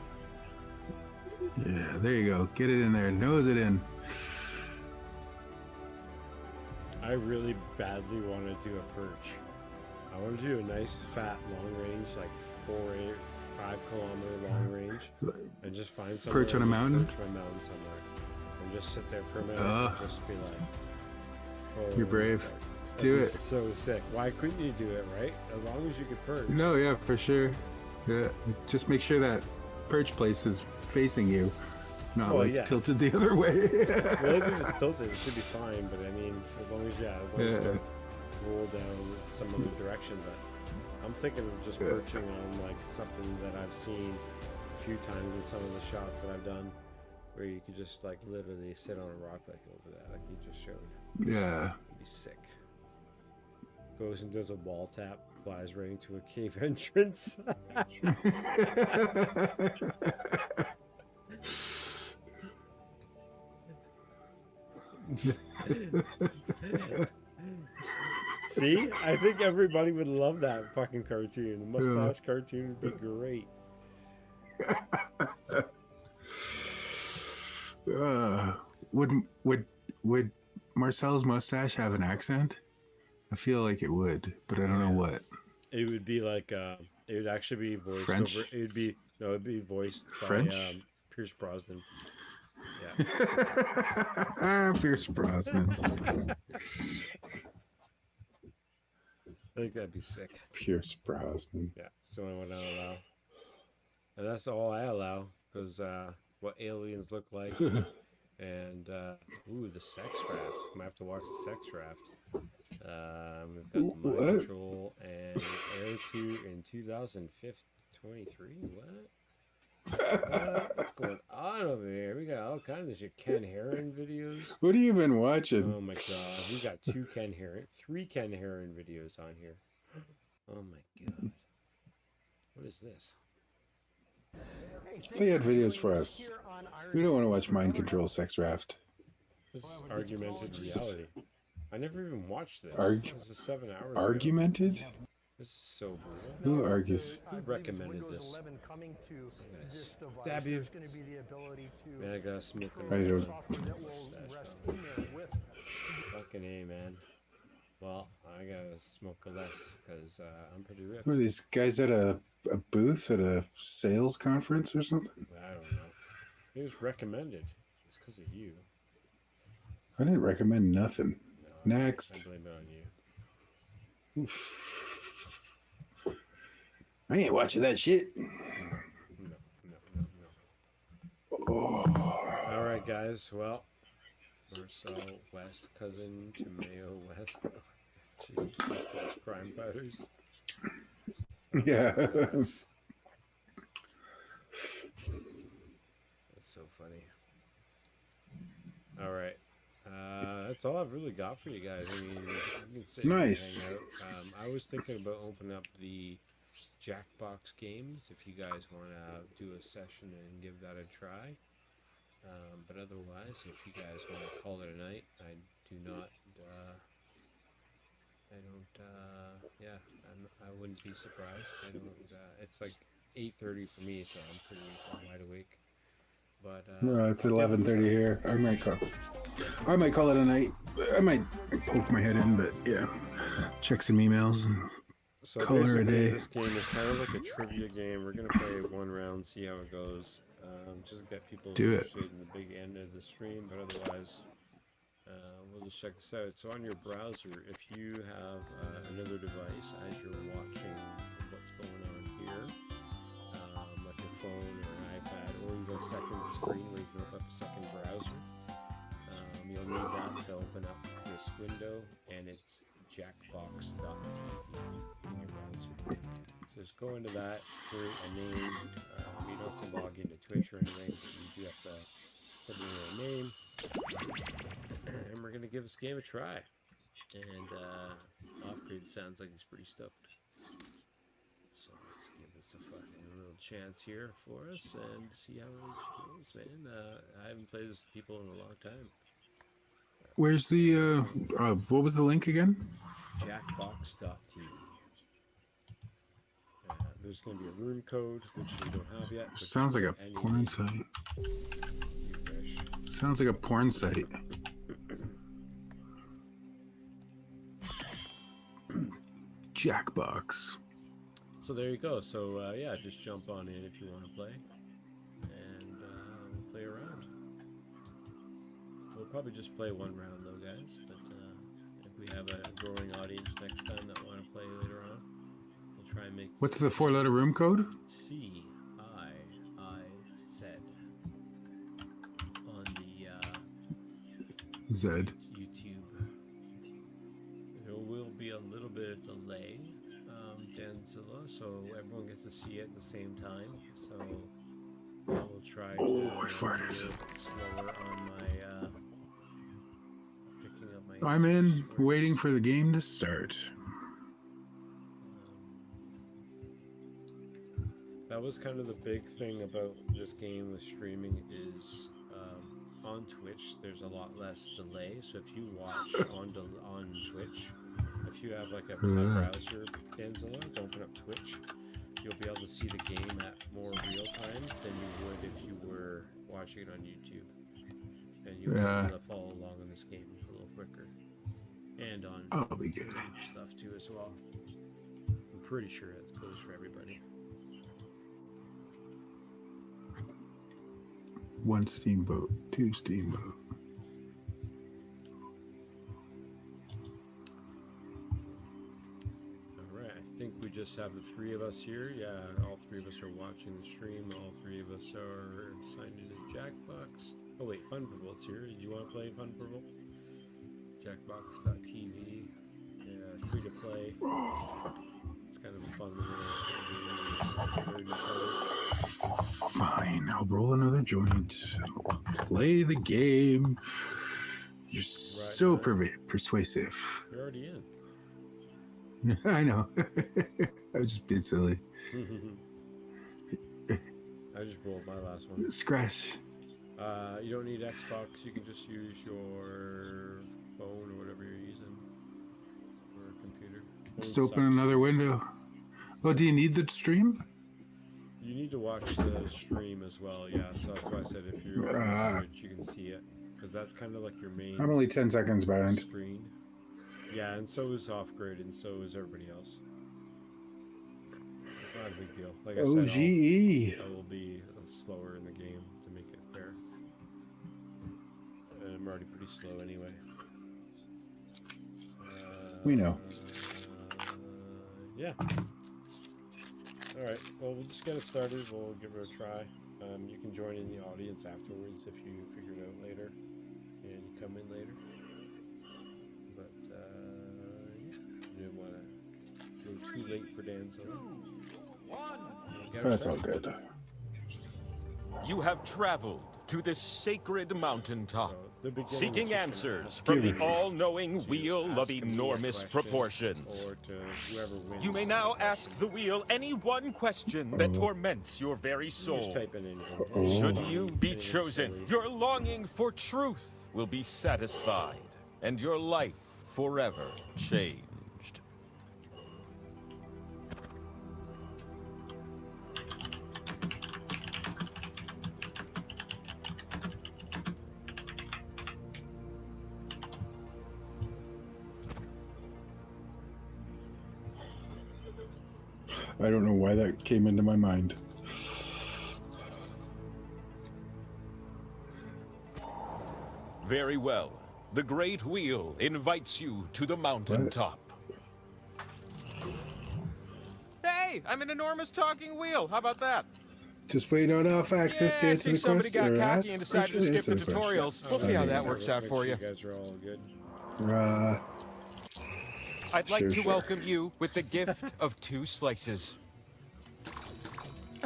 Yeah, there you go. Get it in there. Nose it in. I really badly want to do a perch. I want to do a nice fat long range, like 5 kilometer long range, and just find somewhere. Perch on a mountain? Perch my mountain somewhere, and just sit there for a minute and just be like, oh, you're brave. Do it. So sick. Why couldn't you do it, right? As long as you could perch. No, yeah, for sure. Yeah, just make sure that perch place is facing you, not tilted the other way. Well, if it's tilted, it should be fine. But I mean, as long as you don't roll down some other direction. But I'm thinking of just perching on like something that I've seen a few times in some of the shots that I've done, where you could just like literally sit on a rock like over that, like you just showed. Yeah. It'd be sick. Goes and does a wall tap, flies right into a cave entrance. See? I think everybody would love that fucking cartoon. The mustache cartoon would be great. Would Marcel's mustache have an accent? I feel like it would, but I don't know what. It would be like it would actually be voiced French? over. It'd be voiced French? by Pierce Brosnan. Yeah. Pierce Brosnan. I think that'd be sick. Pierce Brosnan. Yeah, that's the only one I allow. And that's all I allow, because what aliens look like. And, ooh, the sex raft. I'm gonna have to watch the sex raft. We've got the mind control and air 2 in 2023. What? What's going on over here? We got all kinds of shit. Ken Heron videos. What have you been watching? Oh my god, we got 3 Ken Heron videos on here. Oh my god. What is this? They had videos for us. We don't want to watch Mind Control Sex Raft. This is argumented reality. I never even watched this. This is 7 hours Argumented? ago. This is so brutal. Who argues? Who recommended this? Stab you. Man, I gotta smoke a fucking A, man. Well, I gotta smoke a less, because I'm pretty ripped. Were these guys at a booth at a sales conference or something? I don't know. It was recommended. It's because of you. I didn't recommend nothing. No, Next. I blame it on you. Oof. I ain't watching that shit. No. Oh. All right, guys. Well, Marcel West, cousin to Mayo West. Jesus, those crime fighters. Yeah. That's so funny. All right. That's all I've really got for you guys. I mean, you can sit Nice. and hang out. I was thinking about opening up the Jackbox games if you guys want to do a session and give that a try. But otherwise, if you guys want to call it a night, I do not. I wouldn't be surprised. I don't. It's like 8:30 for me, so I'm wide awake. But It's 11:30 here. I might call it a night. I might poke my head in, but yeah, check some emails and so call her a day. This game is kind of like a trivia game. We're gonna play one round, see how it goes. Just get people interested in the big end of the stream, but otherwise, we'll just check this out. So on your browser, if you have another device as you're watching what's going on here, like a phone or an iPad, or even a second screen where you can open up a second browser, you'll need that to open up this window, and it's jackbox.tv in your browser. So just go into that, create a name. You don't have to log into Twitch or anything, but you do have to put in a name. And we're going to give this game a try. And Off-Grid sounds like he's pretty stoked. So let's give this a fucking little chance here for us and see how it goes, man. I haven't played this with people in a long time. Where's the, what was the link again? Jackbox.tv. There's going to be a room code, which we don't have yet. Sounds like a porn site. Sounds like a porn site. Jackbox. So there you go. So yeah, just jump on in if you want to play, and we'll play around. We'll probably just play one round though, guys. But if we have a growing audience next time that want to play later on, we'll try and make. What's the 4-letter room code? CIIZ on the Z. YouTube. There will be a little bit of delay, Danzilla, so everyone gets to see it at the same time. So I will try to be a bit slower on my picking up my. I'm in, waiting for the game to start. That was kind of the big thing about this game with streaming is on Twitch there's a lot less delay. So if you watch on Twitch, if you have like a browser, Danzilla, to open up Twitch, you'll be able to see the game at more real time than you would if you were watching it on YouTube. And you'll be able to follow along in this game a little quicker. And on I'll be good. Stuff too as well. I'm pretty sure it's closed for everybody. 1 steamboat, 2 steamboat. Alright, I think we just have the 3 of us here. Yeah, all 3 of us are watching the stream. All 3 of us are signed into Jackbox. Oh wait, Funpurple here. Do you want to play Funpurple? Jackbox.tv. Yeah, free to play. It's kind of a fun little game. Fine, I'll roll another joint. Play the game. You're so persuasive. You're already in. I know. I was just being silly. I just rolled my last one. Scratch. You don't need Xbox. You can just use your phone or whatever you're using, or a computer. Just open another window. Oh, do you need the stream? You need to watch the stream as well, yeah. So that's why I said if you're on Twitch, you can see it, because that's kind of like your main. I'm only 10 seconds behind. Screen. Yeah, and so is Off-Grid, and so is everybody else. It's not a big deal. Like I said, OGE. I will be slower in the game to make it fair. And I'm already pretty slow anyway. We know. Yeah. Alright, well, we'll just get it started. We'll give it a try. You can join in the audience afterwards if you figure it out later. And you come in later. But, yeah. You didn't want to go too late for Dan's. That's all good. You have traveled to this sacred mountaintop, So, seeking answers from the all-knowing wheel of enormous proportions. Or to whoever wins. You may now ask the wheel any one question that torments your very Just soul. type it in. Should you be chosen, your longing for truth will be satisfied, and your life forever changed. I don't know why that came into my mind. Very well. The Great Wheel invites you to the mountaintop. Hey, I'm an enormous talking wheel. How about that? Just wait on off access to Yeah, answer see the somebody question. got or cocky ask and decided to question, skip the answer question. tutorials. We'll see how that works out for you. You guys are all good. I'd like Sure, to sure. welcome you with the gift of 2 slices.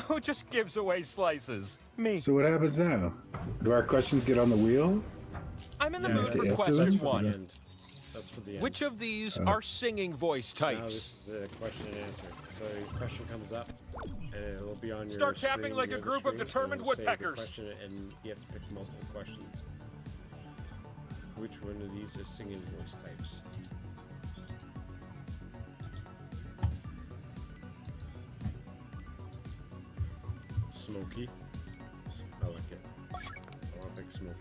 Who just gives away slices? Me. So what happens now? Do our questions get on the wheel? I'm in the Yeah, mood that's for the question answer. for the 1. end. That's for the end. Which of these are singing voice Now types? this is a question and answer. So your question comes up, and it'll be on your Start tapping screen, like a your group of screen, determined and it'll say the woodpeckers. question, and you have to pick multiple questions. Which one of these is singing voice types? Smoky. I like it. I want to pick Smoky.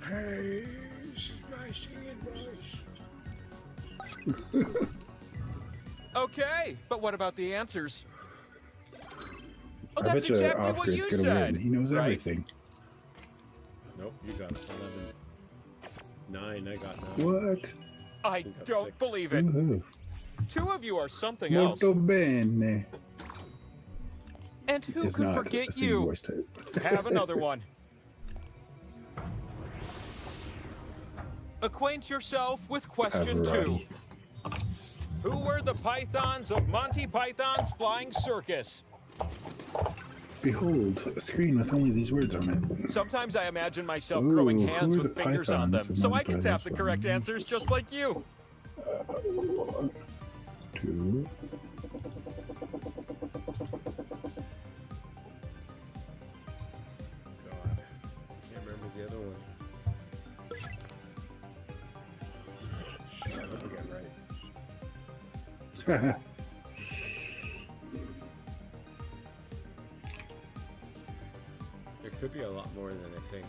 Hey, this is my singing voice. Okay, but what about the answers? Oh, I that's bet you exactly what Off-Grid's you gonna said. win. He knows right? everything. Nope, you got 11. 9, I got 9. What? I got don't 6. believe it. Woohoo. 2 of you are something else. Molto bene. And who Is could not a forget singing you? voice type. Have another one. Acquaint yourself with question 2. variety. Who were the pythons of Monty Python's Flying Circus? Behold, a screen with only these words on it. Sometimes I imagine myself Ooh, growing who hands are with the fingers on pythons them, of so I Monty can tap Python's the correct Flying answers just like you. 2. God, can't remember the other one. Shit, I hope I get right. There could be a lot more than I think.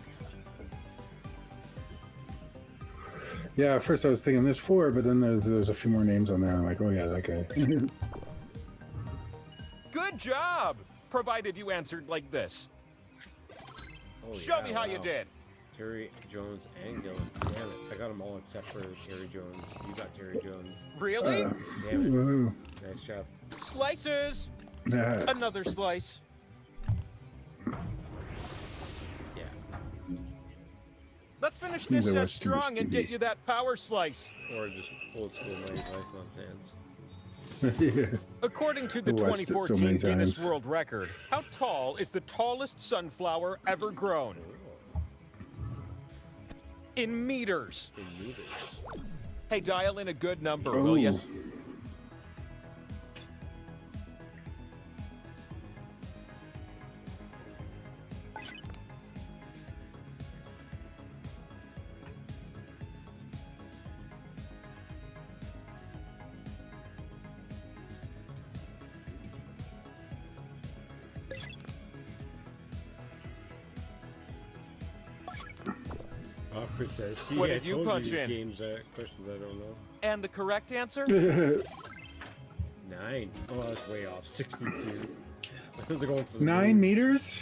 Yeah, at first I was thinking there's 4, but then there's a few more names on there. I'm like, oh yeah, that guy. Good job! Provided you answered like this. Oh, Show yeah, me how you wow. did. Terry Jones and Gillen. Damn it. I got them all except for Terry Jones. You got Terry Jones. Really? Damn it. Whoa. Nice job. Slices! Yeah. Another slice. Yeah. Let's finish Means this I set watch too much strong and TV. get you that power slice. Or just old school Monty Python fans. Yeah. According to the I watched it so 2014 many Guinness times. World Record, how tall is the tallest sunflower ever grown? In meters. In meters. Hey, dial in a good number, will you? Oh. Awkward says, see, What I did you told punch these in? Games, questions I don't know. And the correct answer? 9? 9. Oh, that's way off. 62. They're going for the 9 meters?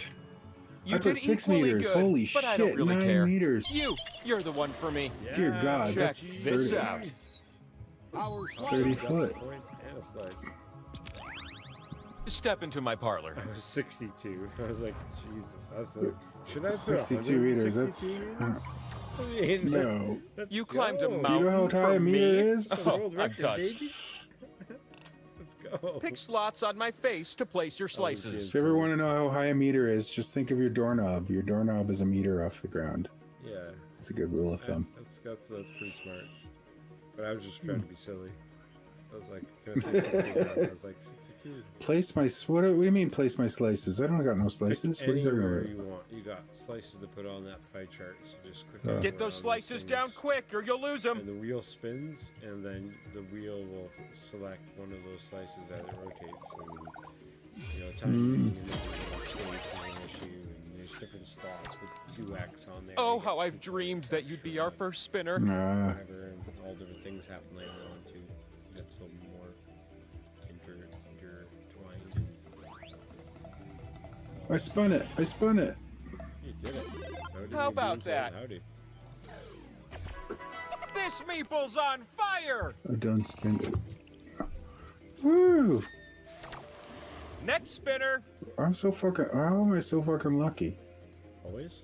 You I put did 6 equally meters. good, Holy but shit, I don't really 9 care. meters. You're the one for me. Yeah. Dear God, Check that's this 30, out. 30 foot. Points and a slice. Step into my parlor. I was 62. I was like, Jesus. I was like, should I put 62 meters. That's 162 meters? I mean, no. let's You climbed a go. mountain Do you know how high for a me. meter is? Oh, World I'm record, touched. baby. Let's go. Pick slots on my face to place your slices. If you ever want to know how high a meter is, just think of your doorknob. Your doorknob is a meter off the ground. Yeah. It's a good rule of thumb. That's pretty smart. But I was just trying to be silly. I was like, can I say 61? I was like, 62. Place my... What do you mean place my slices? I don't got no slices. What are you talking Anywhere about? you want. You got slices to put on that pie chart. So just click Get those slices down quick or you'll lose them. And the wheel spins, and then the wheel will select one of those slices as it rotates. And, you know, time space is an issue, and there's different slots with 2x on there. Oh, how I've dreamed that you'd be our first spinner. Nah. Whatever, and all different things happen later on, too. That's a little more intertwined. I spun it. I spun it. You did it. How about that? Howdy. This meeple's on fire! I done spin it. Woo! Next spinner. I'm so fucking... How am I so fucking lucky? Always?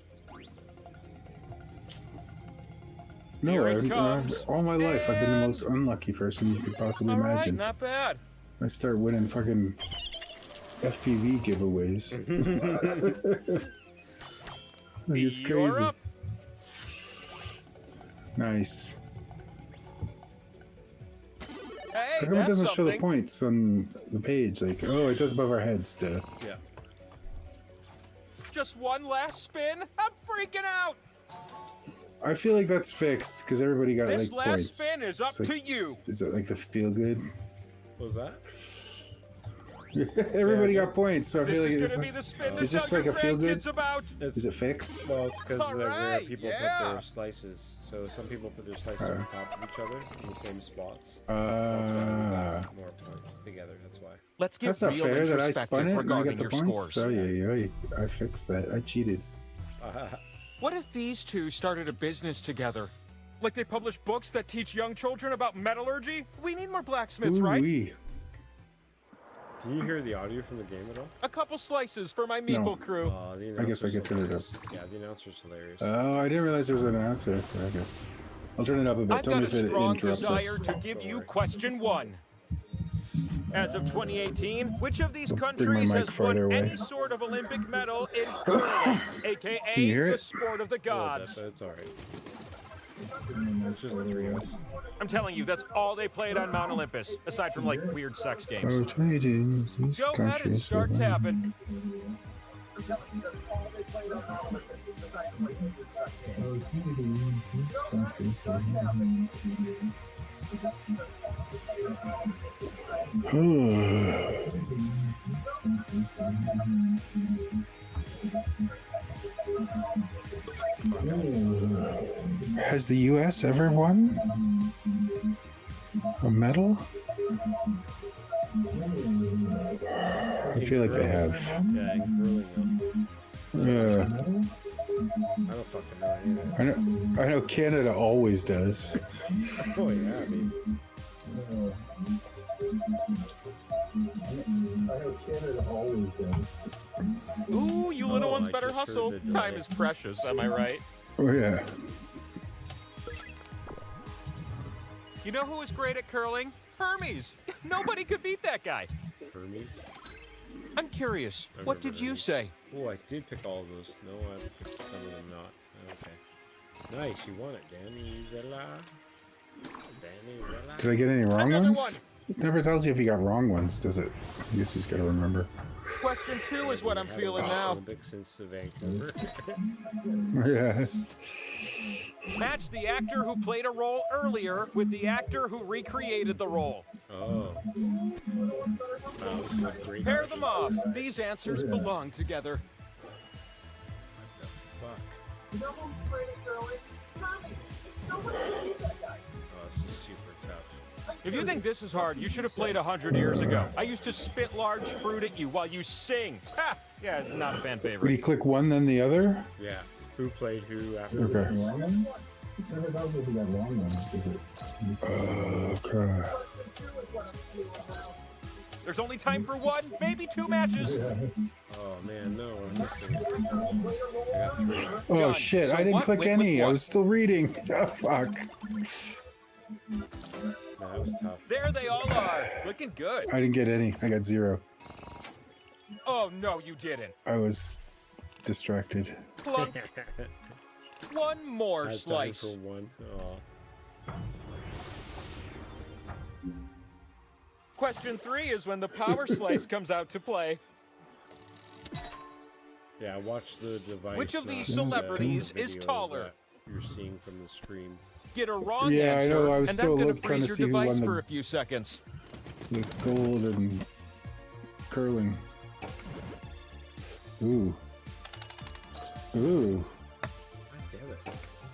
No, Here it comes. all my life I've been the most unlucky person you could possibly All right, imagine. not bad. I start winning fucking FPV giveaways. Like, it's You're crazy. up. Nice. Hey, How come it that's doesn't show the something. points on the page? Like, oh, it does above our heads. Duh. Yeah. Just one last spin. I'm freaking out. I feel like that's fixed because everybody got This like last points. spin is up It's like- to you. Is it like the feel good? What was that? Everybody got points, so I This feel is like going to be the spin to is this tell like your a feel good? grandkids about. Is it fixed? Well, it's because All where right, people yeah. put their slices. So some people put their slices on top of each other in the same spots. So that's why we got more points together. That's why. Let's get That's not real fair that I introspective spun it and I regarding got the your points. scores. Oh, yeah, I fixed that. I cheated. What if these two started a business together? Like they publish books that teach young children about metallurgy? We need more blacksmiths, right? Ooh-wee. Can you hear the audio from the game at all? A couple slices for my meeple crew. The I guess I announcer's could turn it up. hilarious. Yeah, the announcer's hilarious. Oh, I didn't realize there was an answer. Okay. I'll turn it up a bit. I've Tell got me a if it strong interrupts desire us. to give you question 1. As of 2018, which of these Bring my countries mic has farther won away. any sort of Olympic medal in curling, Can aka you hear the it? sport of the gods? It's alright. It's just the three of us. I'm telling you, that's all they played on Mount Olympus, aside from like weird sex games. Oh, trading. These Go ahead and countries start have- tapping. Has the U.S. ever won a medal? I feel like they have. Yeah, in curling. Yeah. I don't fucking know either. I know Canada always does. Oh yeah, I mean. Ooh, you little Oh, ones I better just heard hustle. the Time delay. is precious, am I right? Oh yeah. You know who is great at curling? Hermes. Nobody could beat that guy. Hermes. I'm curious. I What remember did you Hermes. say? Oh, I did pick all of those. No, I picked some of them not. Okay. Nice, you won it, Danny Zella. Danny Zella. Did I get any wrong Another ones? one. It never tells you if you got wrong ones, does it? I guess you just gotta remember. Question 2 is what I'm feeling now. Olympics since Vancouver. Yeah. Match the actor who played a role earlier with the actor who recreated the role. Oh. Wow, this is a great Pair question. them off. These answers belong together. What the fuck? this is super tough. If you think this is hard, you should have played 100 years ago. I used to spit large fruit at you while you sing. Ha! Yeah, not a fan Would he favorite. click one then the other? Yeah. Who played who after Okay. Okay. There's only time for one, maybe 2 matches. Oh man, no, I'm missing it. I got 3. Oh Done. shit! So I didn't what click went with any. I what? was still reading. Oh fuck! No, that was tough. There they all are, looking good. I didn't get any. I got 0. Oh no, you didn't. I was distracted. Plunk. One more Had time slice. for one. Oh. Question 3 is when the power slice comes out to play. Yeah, watch the device. Which of not these the celebrities is video taller? that You're seeing from the screen. Get a wrong Yeah, I answer, know, I was and still I'm gonna trying freeze to your see who device won the- for a few seconds. With gold and curling. Ooh. Ooh. God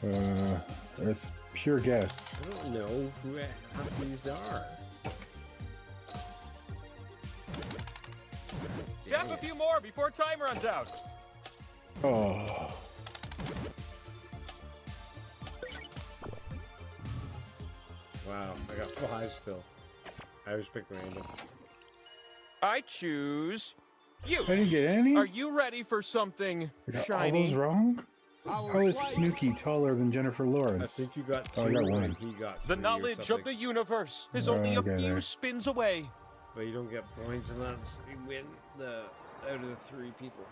damn it. That's pure guess. I don't know who half these are. Tap a few more before time runs out. Oh. Wow, I got 5 still. I was pick random. I choose you. I didn't get any? Are you ready for something I got all shiny? those wrong? How is Snooki taller than Jennifer I Lawrence? think you got 2 Oh, I got and one. he got 3 The or knowledge of something. the universe is Oh, only a okay, few there. spins away. But you don't get points unless you win the out of the 3 people.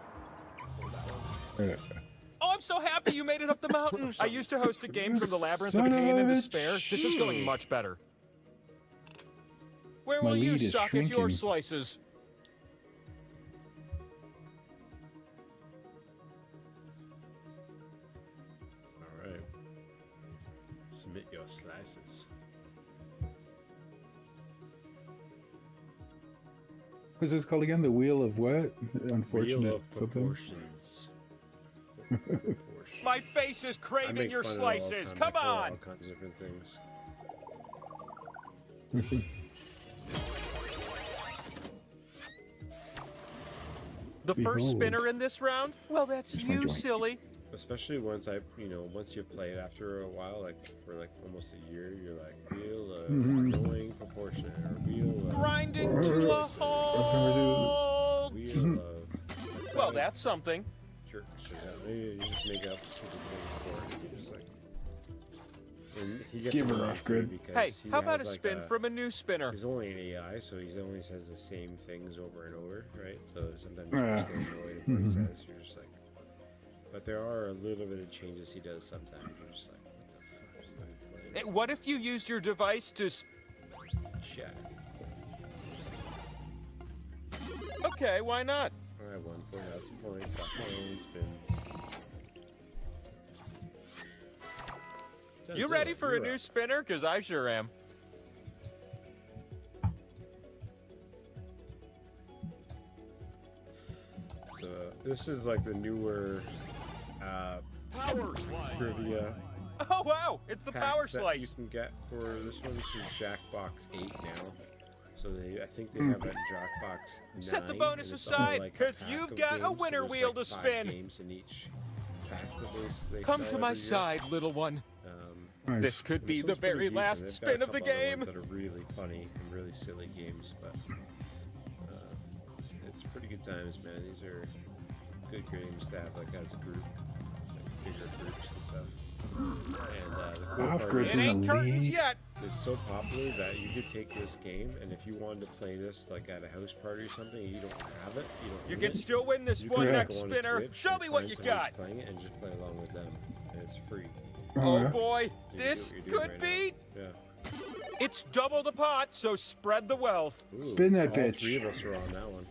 Oh, I'm so happy you made it up the mountain. I used to host a game from the Labyrinth of Son Pain and of a Despair. This is going much better. Where My will you lead is suck at your shrinking. slices? Alright. Submit your slices. What's this called again? The Wheel of what? Unfortunate Wheel of something? proportions. Proportion. My face is I craving make your fun of it all the slices. time. Come I call it on. all kinds of different things. The first Behold. spinner in this round? Well, that's Here's my you, joint. silly. Especially once once you play it after a while, like for like almost a year, you're like wheel of annoying proportion or wheel of Grinding to a halt. wheel of. Well, that's something. Sure. Maybe you just make up stupid things for it. You just like. And he gets Give her annoyed off too grid. because Hey, he how about a has, like, spin from a new spinner? He's only an AI, so he only says the same things over and over, right? So sometimes Yeah. you're just getting annoyed at what he says. You're just like, but there are a little bit of changes he does sometimes. You're just like, what the fuck is he playing? What if you used your device to... Shit. Okay, why not? Alright, 1 point, that's a point. Got my own spin. You ready for a new spinner? Because I sure am. So, this is like the newer trivia. Oh, wow! It's the pack power that slice. you can get for this one. This is Jackbox 8 now. So I think they have a Jackbox 9. Set the bonus and it's all aside, like a 'cause pack you've of got a games, so winner there's wheel like to 5 spin. games in each pack that they Come sell to my every year. side, little one. Nice. This could be This the one's pretty very decent. last They've got spin a of the couple other game. ones that are really funny and really silly games, but it's pretty good times, man. These are good games to have like as a group, like bigger groups and stuff. And the cool Off part grid's is It in ain't the curtains lead. yet. it's so popular that you could take this game, and if you wanted to play this like at a house party or something, and you don't have it, You own can it, still win this you one can next go on spinner. Twitch Show and me what find you somebody got. who's playing it and just play along with them, and it's free. Oh yeah. boy, You can do this what you're doing could right be. now. Yeah. It's double the pot, so spread the wealth. Ooh, Spin that all bitch. 3 of us are on that one.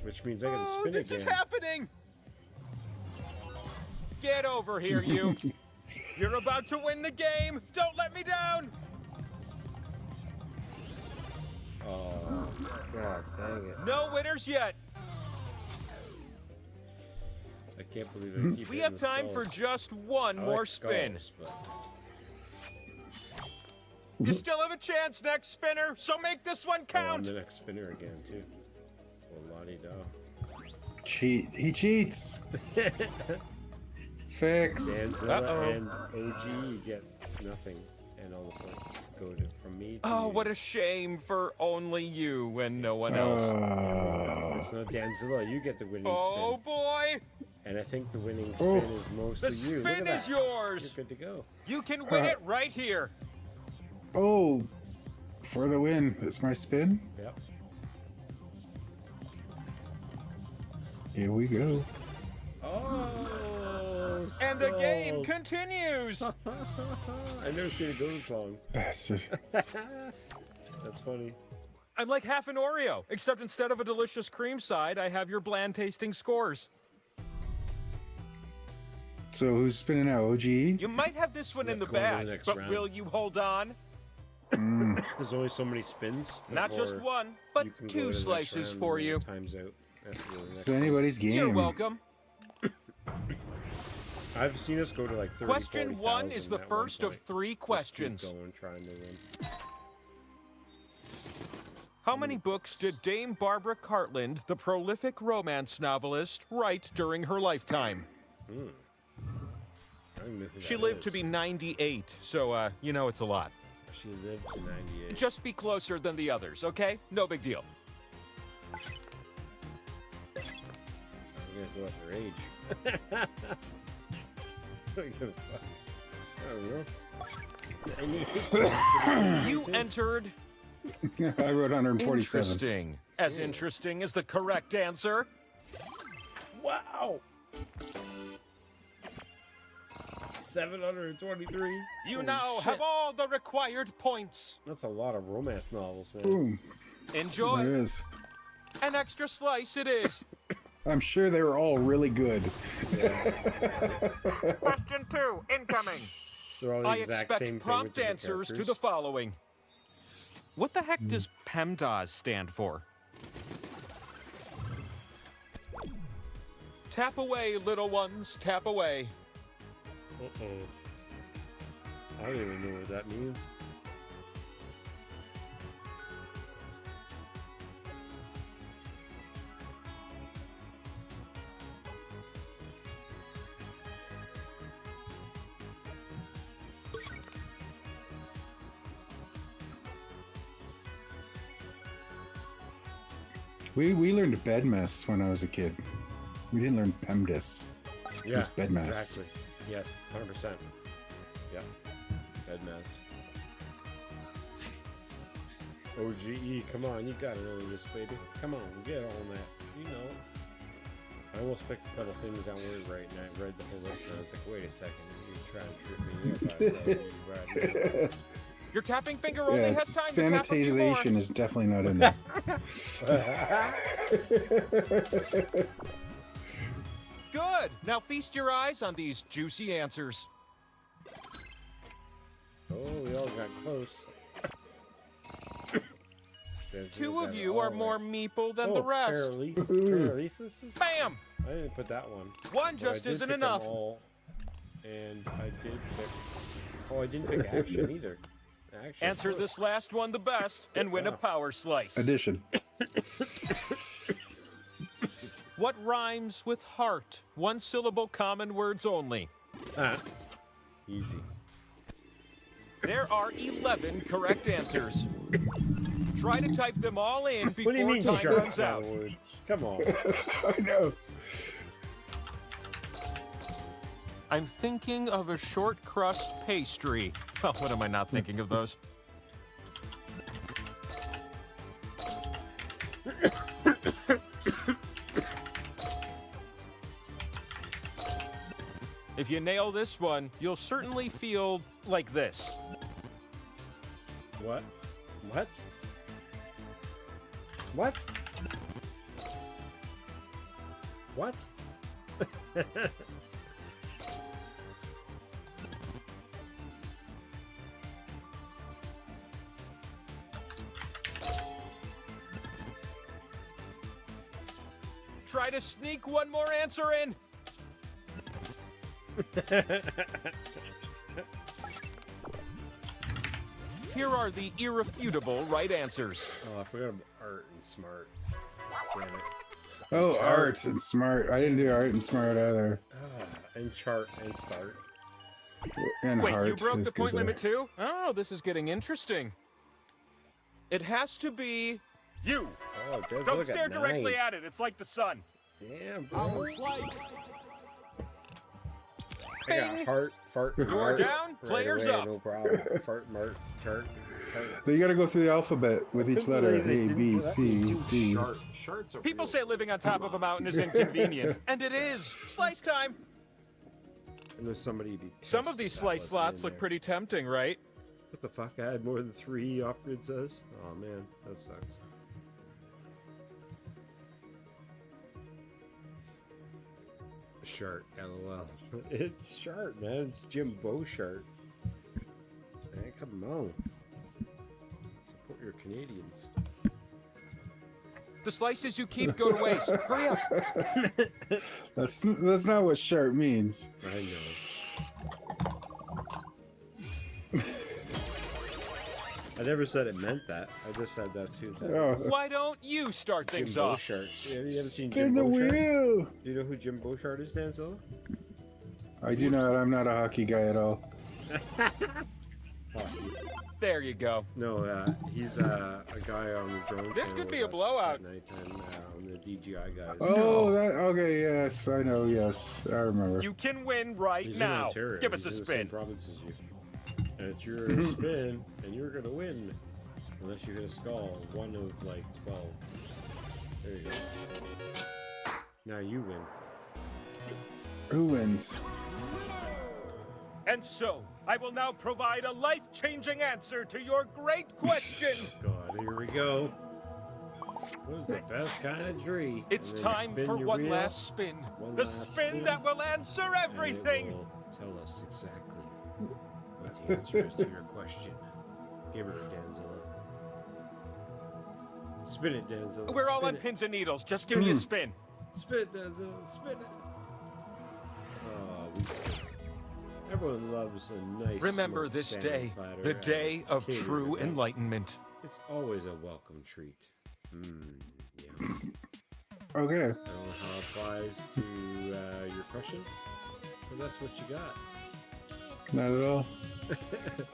Which means I gotta Oh, spin this again. is happening. Get over here, you. You're about to win the game. Don't let me down. Oh, God dang it. No winners yet. I Can't believe I keep We hitting have the time for skulls. just one I more like spin. skulls, but- You still have a chance next spinner, so make this one Oh, I'm count. the next spinner again, too. Well, la-di-da. Cheat. He cheats. Fix. Danzilla and OG get nothing, and all the points go from me to Oh, you. what a shame for only you and no one else. It's not Danzilla, you get the winning Oh spin. boy! And I think the winning spin is mostly The you. Look spin at is that. yours. You're good to go. You can win it right here. Oh, for the win. It's my spin. Yep. Here we go. Oh, And the game stalled. continues. I've never seen it go this long. Bastard. That's funny. I'm like half an Oreo, except instead of a delicious cream side, I have your bland tasting scores. So who's spinning out? OG? You might have this one in the go on to the bag, next but round. will you hold on? There's only so many spins. Not just before one, but you can go to two the next slices round for and you. Time's out. After the next It's anybody's game. You're welcome. I've seen us go to like 30, Question 1 is 40,000 the at one first of point. 3 Just keep questions. going, trying to win. How many books did Dame Barbara Cartland, the prolific romance novelist, write during her lifetime? I don't know who She that lived is. to be 98, so, you know it's a lot. She lived to 98. Just be closer than the others, okay? No big deal. I'm gonna go at her age. I don't know. You entered I wrote 147. interesting. As interesting as the correct answer. Wow. 723. You Holy now shit. have all the required points. That's a lot of romance novels, man. Boom. There it Enjoy. is. An extra slice it is. I'm sure they were all really good. Question 2, incoming. They're all the I exact expect same prompt thing with different answers to characters. the following. What the heck does PEMDAS stand for? Tap away, little ones, tap away. Uh-oh. I don't even know what that means. We learned bed mess when I was a kid. We didn't learn PEMDAS. Yeah, Just bed mess. exactly. Yes, 100%. Yeah, bed mess. OGE, come on, you gotta know this, baby. Come on, get on that. You know. I almost picked a couple things that weren't right, and I read the whole list, and I was like, wait a second, you're trying to trip me up. Your tapping finger only Yeah, has time to tap a few more. sanitization is definitely not in there. Good. Now feast your eyes on these juicy answers. Oh, we all got close. Two of you are more meeple than the rest. Paralysis? Bam! I didn't put that one. One But just I did isn't pick them enough. all, and I did pick... Oh, I didn't pick action either. Action. Answer this last one the best and win a power slice. Addition. What rhymes with heart? One syllable common words only. Ah, easy. There are 11 correct answers. Try to type them all in What do you before mean time sharp runs out. word? Come on. I know. I'm thinking of a short crust pastry. Well, what am I not thinking of those? If you nail this one, you'll certainly feel like this. What? What? What? What? Try to sneak one more answer in. Here are the irrefutable right answers. Oh, I forgot about art and smart. Damn it. Oh, art and smart. I didn't do art and smart either. And chart and start. And Wait, heart you broke is the point good limit too? Oh, this is getting interesting. It has to be you. Oh, Deb's Don't look stare at directly 9. at it. It's like the sun. Damn, bro. I got Bing. heart, fart, Door mart down, right players away, up. No problem. Fart, mart, chart. You gotta go through the alphabet with each letter. A, B, C, D. Sharts are People say living on top of a mountain is inconvenient, and it is. Slice time. And there's somebody. Some of these slice slots look pretty tempting, right? What the fuck? I had more than 3 off-grid says. Oh man, that sucks. Shart, LOL. It's Shart, man. It's Jim Beauchart. Man, come on. Support your Canadians. The slices you keep go to waste. Hurry up. That's not what sharp means. I know. I never said it meant that. I just said that too. Oh. Why don't you start Jim things off? Beauchart. Yeah, you haven't seen Spin Jim the Beauchart? wheel. Do you know who Jim Beauchart is, Danzilla? I do not. I'm not a hockey guy at all. There you go. No, he's a guy on the drone. This channel could be with a blowout. us at nighttime, on the DJI guys. Oh, that okay. Yes, I know. Yes, I remember. You can win right He's in now. Ontario. Give us a He's in the same spin. province as you. And it's your spin, and you're gonna win. Unless you hit a skull, 1 of like 12. There you go. Now you win. Who wins? And so, I will now provide a life-changing answer to your great question. God, here we go. What is the best kind of tree? It's And then you time spin for your one wheel. last spin. One The last spin that will answer and it everything. will tell us exactly what the answer is to your question. Give her a Danzilla. Spin it, Danzilla. We're all Spin on it. pins and needles. Just give me a spin. Spin it, Danzilla. Spin it. Oh, everyone loves a nice. Remember smoked this salmon day, platter the at day of catering true event. enlightenment. It's always a welcome treat. Yeah. Okay. I don't know how it applies to your question, but that's what you got. Not at all.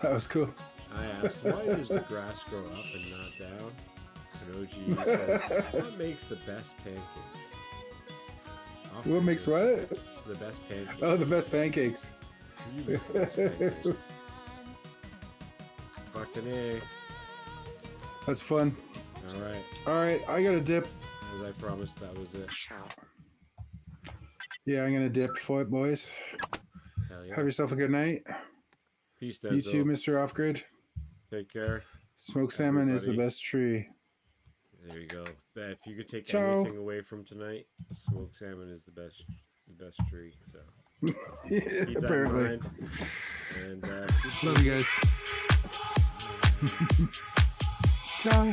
That was cool. I asked, why does the grass grow up and not down? And OG says, what makes the best pancakes? What makes what? The best pancakes. Oh, the best pancakes. You make the best pancakes. Fucking A. That's fun. Alright. All right, I gotta dip. As I promised, that was it. Yeah, I'm gonna dip for it, boys. Hell yeah. Have yourself a good night. Peace, You too, Denzel. Mr. Off-Grid. Take care. Smoked salmon is the Everybody. best tree. There you go. If you could take Ciao. anything away from tonight, smoked salmon is the best tree. So Yeah, keep that apparently. in mind. And Love you guys. Ciao.